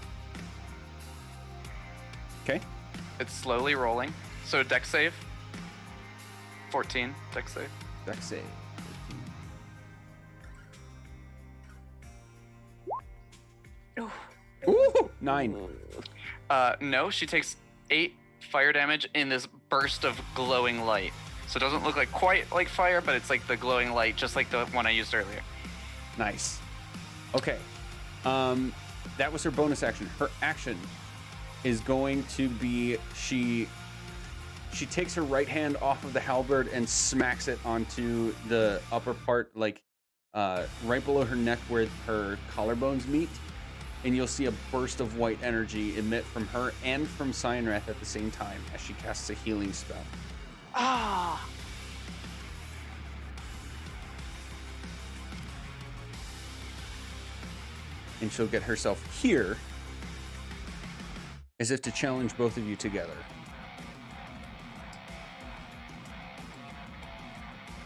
Okay.
It's slowly rolling. So dex save. 14 dex save.
Dex save. 14. Ooh, 9.
No, she takes 8 fire damage in this burst of glowing light. So it doesn't look like quite like fire, but it's like the glowing light, just like the one I used earlier.
Nice. Okay. That was her bonus action. Her action is going to be she takes her right hand off of the halberd and smacks it onto the upper part, like right below her neck where her collarbones meet. And you'll see a burst of white energy emit from her and from Cyanwrath at the same time as she casts a healing spell.
Ah.
And she'll get herself here as if to challenge both of you together.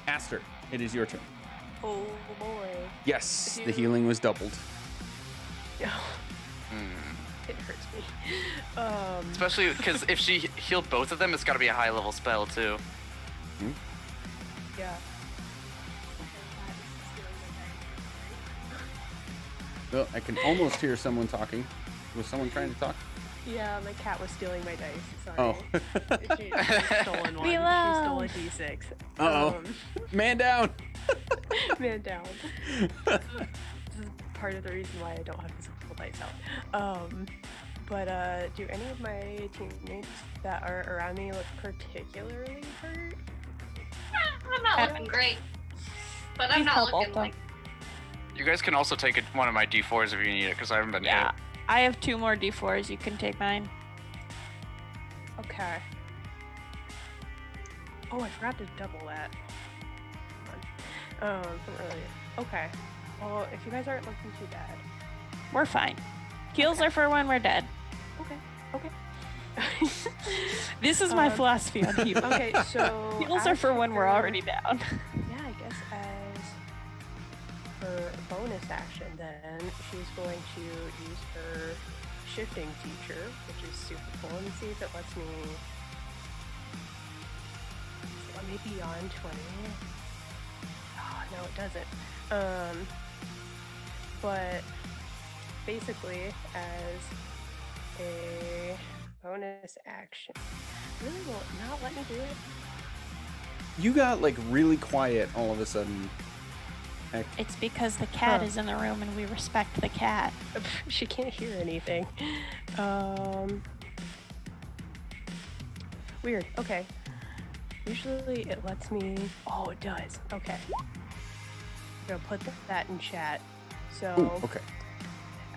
Aster, it is your turn.
Oh boy.
Yes, the healing was doubled.
Yeah. It hurts me.
Especially because if she healed both of them, it's got to be a high level spell too.
Hmm?
Yeah.
Well, I can almost hear someone talking. Was someone trying to talk?
Yeah, my cat was stealing my dice. Sorry.
Oh.
She stolen one. She
Below.
stole a D6.
Uh-oh. Man down.
Man down. This is part of the reason why I don't have physical dice out. But do any of my teammates that are around me look particularly hurt?
I'm not looking great, but I'm
Please
not
help
looking
Olta.
like.
You guys can also take one of my D4s if you need it, because I haven't been
Yeah.
hit.
I have 2 more D4s. You can take mine.
Okay. Oh, I forgot to double that. Hold on. From earlier. Okay. Well, if you guys aren't looking too bad.
We're fine. Heals are for when we're dead.
Okay. Okay.
This is my philosophy on healing.
Okay, so
Heals are for when we're
after-
already down.
Yeah, I guess as her bonus action, then she's going to use her shifting feature, which is super cool. Let me see if it lets me. Let me beyond 20. Oh, no, it doesn't. But basically, as a bonus action, really will not let me do it.
You got like really quiet all of a sudden. Heck.
It's because the cat is in the room and we respect the cat.
She can't hear anything. Weird. Okay. Usually it lets me. Oh, it does. Okay. I'm gonna put that in chat. So,
Ooh, okay.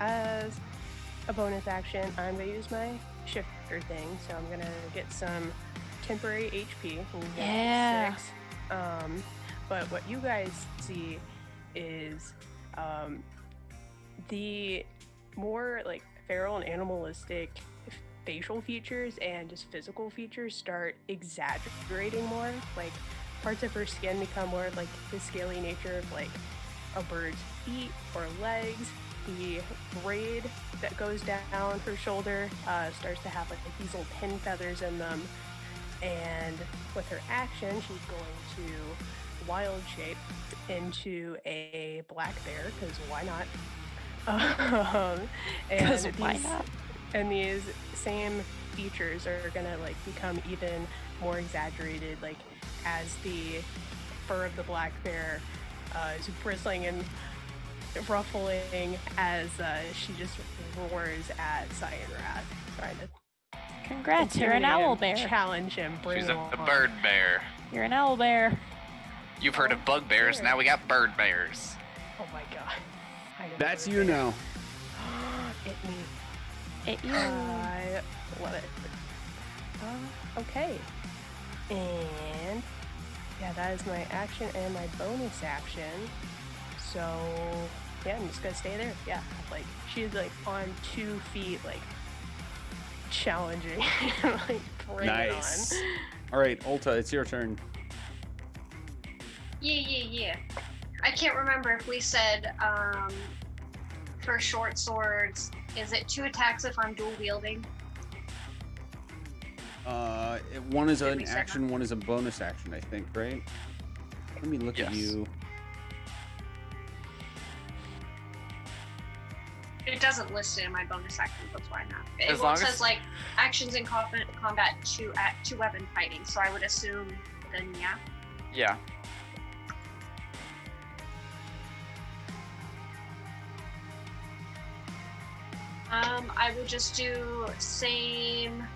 as a bonus action, I'm gonna use my shifter thing. So I'm gonna get some temporary HP.
Yeah.
6. But what you guys see is the more like feral and animalistic facial features and just physical features start exaggerating more. Like parts of her skin become more like the scaly nature of like a bird's feet or legs. The braid that goes down her shoulder starts to have like these little pin feathers in them. And with her action, she's going to wild shape into a black bear, because why not?
Because why not?
And these same features are gonna like become even more exaggerated, like as the fur of the black bear is bristling and ruffling as she just roars at Cyanwrath, trying to
Congrats, you're an owl bear.
challenge him. Bring
She's
him
a
on.
bird bear.
You're an owl bear.
You've heard of bugbears, now we got bird bears.
Oh my god.
That's you now.
It me.
It you.
I love it. Okay. And yeah, that is my action and my bonus action. So yeah, I'm just gonna stay there. Yeah, like she's like on 2 feet, like challenging, like bring
Nice.
it on.
All right, Olta, it's your turn.
Yeah. I can't remember if we said for short swords, is it 2 attacks if I'm dual wielding?
One is
Did
an
we say
action, one is a bonus action, I think, right? Let me look at you.
It doesn't list it in my bonus action, that's why I'm not.
As
It
long
says
as-
like actions in combat 2 weapon fighting, so I would assume then yeah.
Yeah.
I would just do same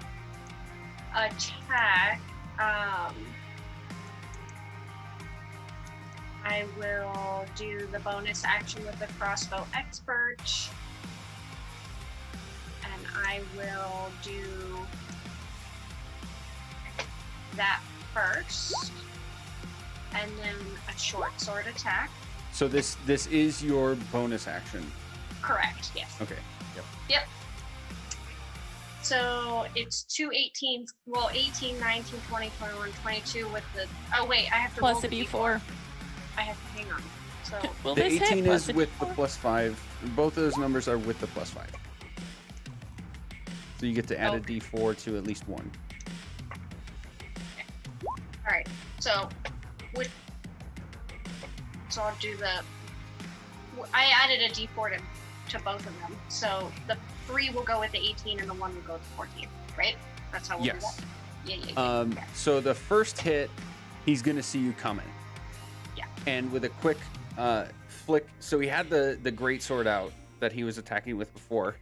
attack. I will do the bonus action with the crossbow expert. And I will do that first. And then a short sword attack.
So this is your bonus action.
Correct, yes.
Okay.
Yep. So it's 2 18s, well, 18, 19, 20, 21, 22 with the, oh wait, I have to
Plus
roll
a
the
D4.
I have to hang on. So,
Will
The
this hit
18
plus
is
a
with the
D4?
+5. Both of those numbers are with the +5. So you get to add a
Okay.
D4 to at least one.
alright, so I'll do I added a D4 to both of them. So the 3 will go with the 18 and the 1 will go with the 14, right? That's how we'll do
Yes.
that? Yeah.
So the first hit, he's going to see you coming.
Yeah.
And with a quick flick, so he had the greatsword out that he was attacking with before.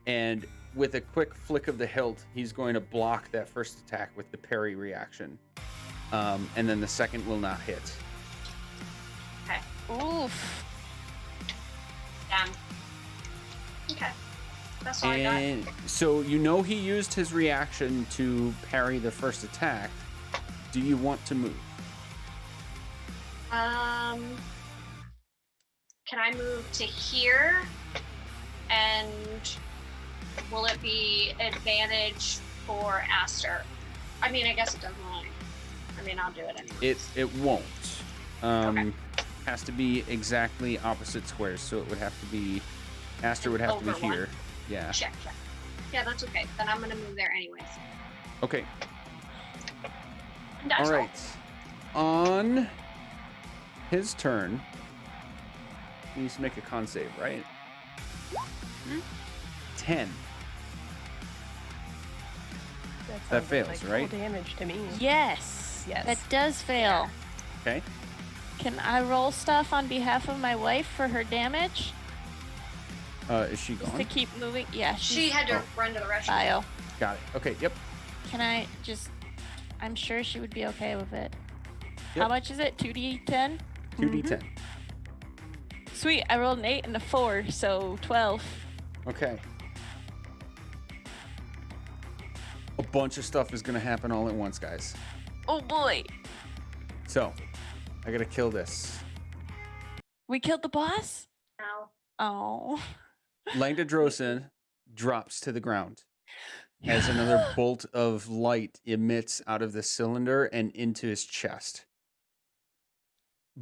And with a quick flick of the hilt, he's going to block that first attack with the parry reaction. And then the second will not hit.
Okay.
Oof.
Damn. Okay. That's all I got.
And so you know he used his reaction to parry the first attack. Do you want to move?
Can I move to here? And will it be advantage for Aster? I mean, I guess it doesn't really. I mean, I'll do it anyway.
It won't.
Okay.
Has to be exactly opposite squares. So it would have to be, Aster would have to be
Over one.
here. Yeah.
Check. Yeah, that's okay. Then I'm gonna move there anyways.
Okay.
That's
All right. On his turn, he needs to make a con save, right? 10. That
sounds
fails,
like full
right?
damage to me.
Yes.
Yes.
That does fail.
Okay.
Can I roll stuff on behalf of my wife for her damage?
Is she
Just to
gone?
keep moving? Yeah,
She had to run to the restroom.
bio.
Got it. Okay. Yep.
Can I just... I'm sure she would be okay with it.
Yep.
How much is it? 2d10?
2d10.
Sweet, I rolled an 8 and a 4, so 12.
Okay. A bunch of stuff is gonna happen all at once, guys.
Oh boy!
So, I gotta kill this.
We killed the boss?
No.
Oh.
Langdedrosa drops to the ground as another bolt of light emits out of the cylinder and into his chest.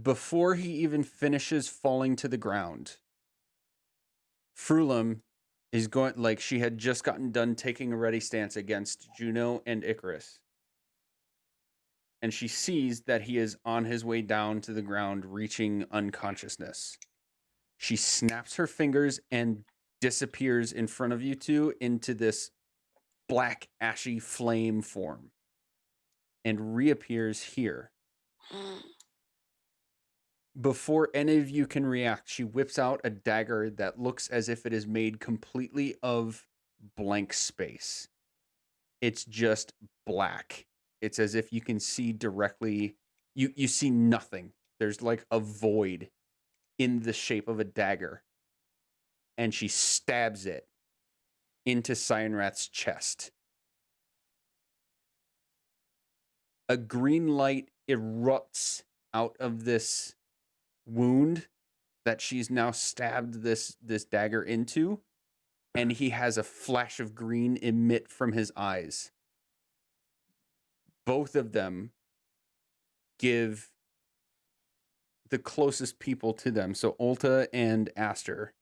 Before he even finishes falling to the ground, Frulam is going, like she had just gotten done taking a ready stance against Juno and Icarus. And she sees that he is on his way down to the ground, reaching unconsciousness. She snaps her fingers and disappears in front of you two into this black, ashy flame form and reappears here. Before any of you can react, she whips out a dagger that looks as if it is made completely of blank space. It's just black. It's as if you can see directly, you see nothing there's like a void in the shape of a dagger, and she stabs it into Cyanwrath's chest. A green light erupts out of this wound that she's now stabbed this dagger into, and he has a flash of green emit from his eyes. Both of them give the closest people to them. So Olta and Aster,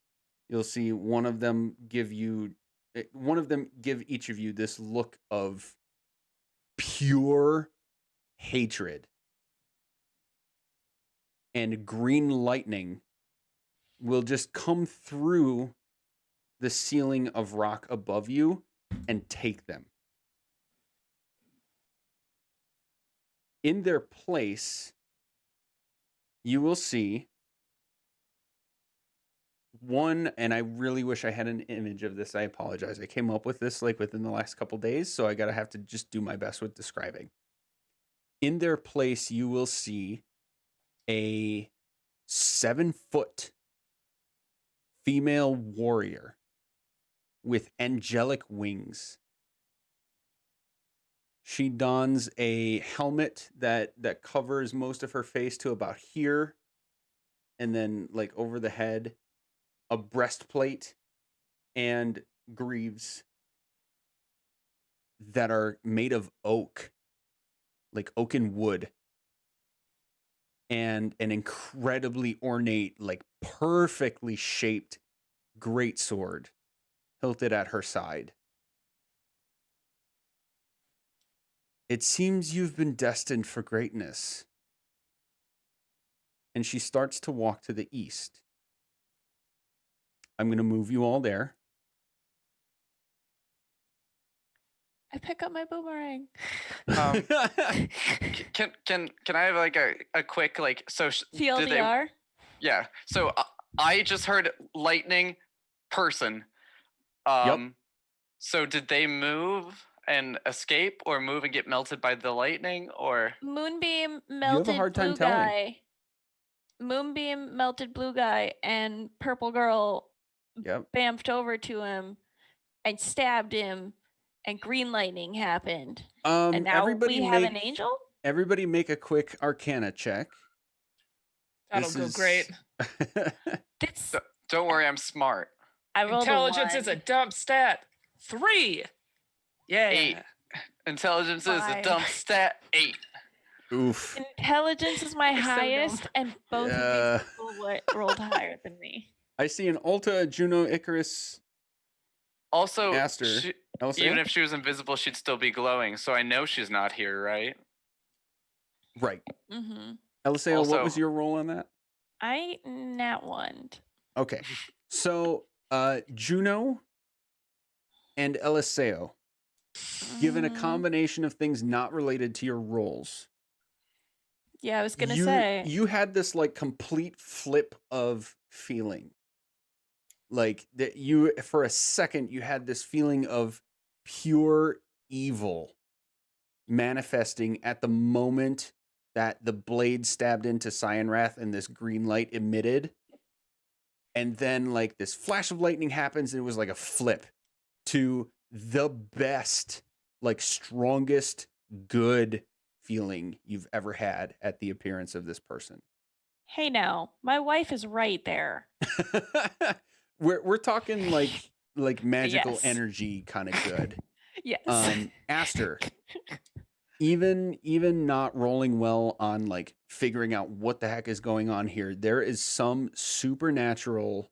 you'll see one of them give each of you this look of pure hatred. And green lightning will just come through the ceiling of rock above you and take them. In their place, you will see one, and I really wish I had an image of this. I apologize. I came up with this like within the last couple days, so I have to just do my best with describing. In their place, you will see a 7-foot female warrior with angelic wings. She dons a helmet that covers most of her face to about here, and then like over the head, a breastplate, and greaves that are made of oak, like oaken wood, and an incredibly ornate, like perfectly shaped greatsword hilted at her side. It seems you've been destined for greatness. And she starts to walk to the east. I'm going to move you all there.
I pick up my boomerang.
Can I have like a quick like so
TLDR?
Yeah. So I just heard lightning person.
Yep.
So did they move and escape, or move and get melted by the lightning, or
Moonbeam melted
hard time
blue
telling.
guy. Moonbeam melted blue guy, and Purple Girl bamfed over to him and stabbed him, and green lightning happened. And now we have an angel?
Everybody make a quick Arcana check.
That'll go great.
Don't worry, I'm smart.
I rolled
Intelligence
a 1.
is a dump stat. 3. Yeah.
8. Intelligence is a dump stat. 8.
Oof.
Intelligence is my highest,
dumb.
and both of these people rolled higher than me.
I see an Olta, Juno, Icarus.
Also,
Aster.
even if she was invisible, she'd still be glowing. So I know she's not here, right?
Right.
Mm-hmm.
Eliseo,
Also,
what was your role on that?
I nat 1'd.
Okay. So, Juno and Eliseo, given a combination of things not related to your roles.
Yeah, I was gonna say.
You had this like complete flip of feeling. Like that you, for a second, you had this feeling of pure evil manifesting at the moment that the blade stabbed into Cyanwrath and this green light emitted. And then like this flash of lightning happens, and it was like a flip to the best, like strongest good feeling you've ever had at the appearance of this person.
Hey now, my wife is right there.
We're talking like magical energy kind of good.
Yes.
Aster, even not rolling well on like figuring out what the heck is going on here, there is some supernatural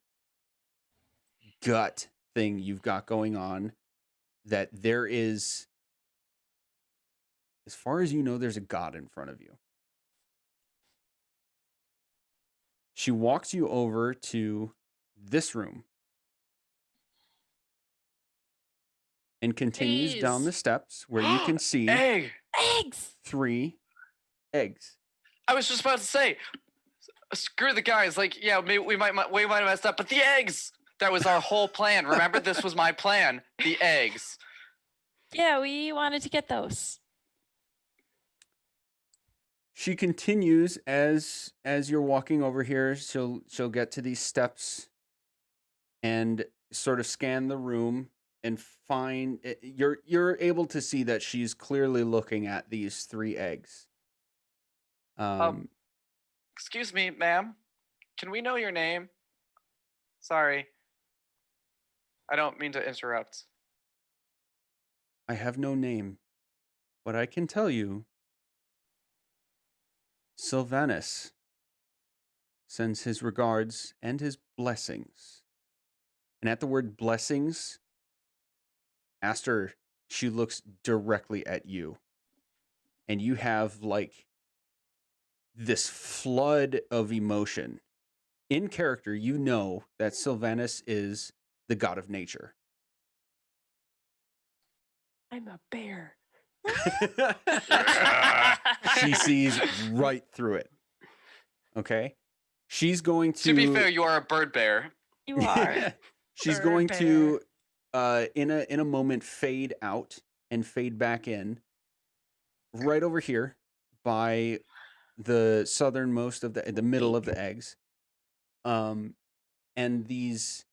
gut thing you've got going on, that there is, as far as you know, there's a god in front of you. She walks you over to this room and continues down the steps where you can see
eggs.
3 eggs.
I was just about to say, screw the guys. Like, yeah, maybe we might have messed up, but the eggs. That was our whole plan. Remember, this was my plan. The eggs.
Yeah, we wanted to get those.
She continues as you're walking over here. She'll get to these steps and sort of scan the room and find you're able to see that she's clearly looking at these 3 eggs.
Excuse me, ma'am. Can we know your name? Sorry. I don't mean to interrupt.
I have no name, but I can tell you Sylvanis sends his regards and his blessings. And at the word blessings, Aster, she looks directly at you. And you have like this flood of emotion. In character, you know that Sylvanis is the god of nature.
I'm a bear.
She sees right through it. Okay? She's going to...
To be fair, you are a bird bear.
You are.
She's
Bird
going
bear.
to, in a moment, fade out and fade back in. Right over here by the southernmost of the middle of the eggs. And this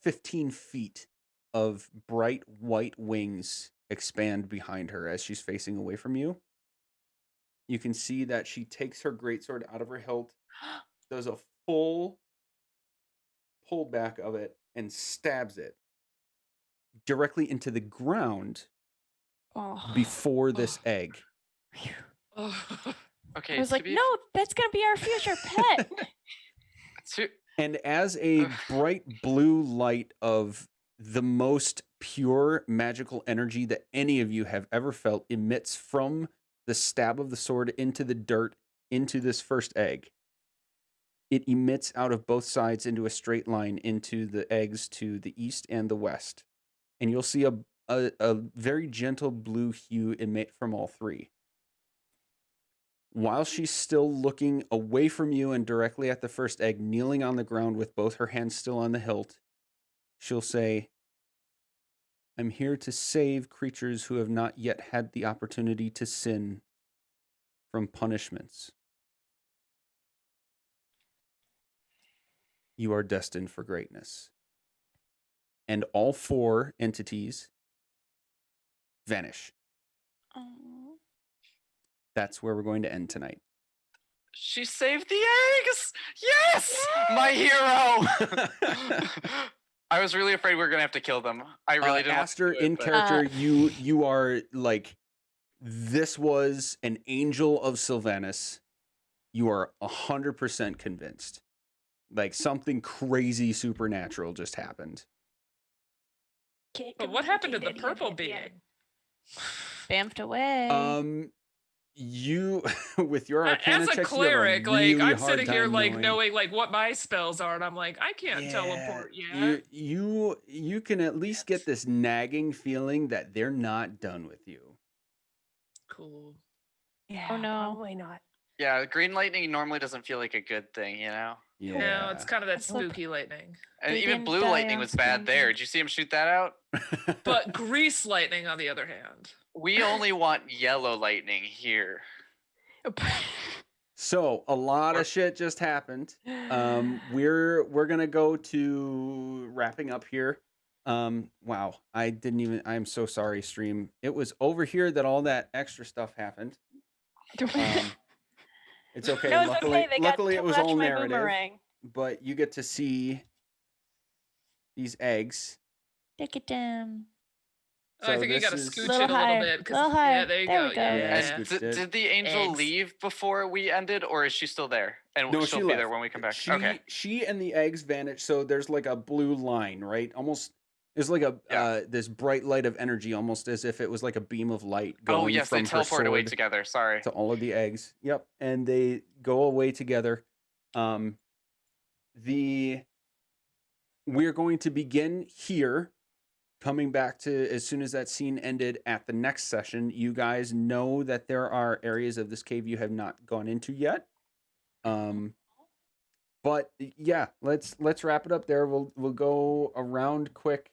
15 feet of bright white wings expand behind her as she's facing away from you. You can see that she takes her greatsword out of her hilt, does a full pullback of it, and stabs it directly into the ground before this egg.
Okay.
I was like, no, that's going to be our future pet.
And as a bright blue light of the most pure magical energy that any of you have ever felt emits from the stab of the sword into the dirt, into this first egg, it emits out of both sides into a straight line into the eggs to the east and the west. And you'll see a very gentle blue hue emit from all 3. While she's still looking away from you and directly at the first egg, kneeling on the ground with both her hands still on the hilt, she'll say, I'm here to save creatures who have not yet had the opportunity to sin from punishments. You are destined for greatness. And all 4 entities vanish. That's where we're going to end tonight.
She saved the eggs! Yes! My hero! I was really afraid we were going to have to kill them. I really didn't
Aster,
want to do it,
in character, you are like, this was an angel of Sylvanis. You are 100% convinced. Like, something crazy supernatural just happened.
But what happened to the purple being?
Bamfed away.
You, with your arcana
As a
checks,
cleric,
you have a really
I'm
hard
sitting here
time
knowing like what my spells are, and I'm like, I can't teleport yet.
You can at least get this nagging feeling that they're not done with you.
Cool.
Yeah.
Oh, no.
Probably not.
Yeah, green lightning normally doesn't feel like a good thing, you know?
Yeah.
No, it's kind of that spooky lightning.
And
They
even
didn't
blue
die
lightning
on
was bad there.
screen.
Did you see him shoot that out?
But grease lightning, on the other hand.
We only want yellow lightning here.
So a lot of shit just happened. We're gonna go to wrapping up here. Wow, I'm so sorry, stream. It was over here that all that extra stuff happened. It's okay.
No, it's
luckily,
okay. They got
luckily
to
it was
watch
all
my
narrative.
boomerang.
But you get to see these eggs.
Look at them.
Oh, I
So
think you
this
gotta
is-
scooch
Little
it a
higher,
little bit.
little higher.
Yeah, there you
There
go.
we go.
Yeah,
Yeah,
yeah.
scooched it.
Did the angel
Eggs.
leave before we ended, or is she still there? And
No,
she'll
she
be
left.
there when we come back.
She,
Okay.
She and the eggs vanish. So there's like a blue line, right? Almost. There's like a this bright light of energy, almost as if it was like a beam of light going
Oh yes,
from
they teleport away
her sword
together. Sorry.
to all of the eggs. Yep, and they go away together. We're going to begin here. Coming back to as soon as that scene ended at the next session, you guys know that there are areas of this cave you have not gone into yet. But yeah, let's wrap it up there. We'll go around quick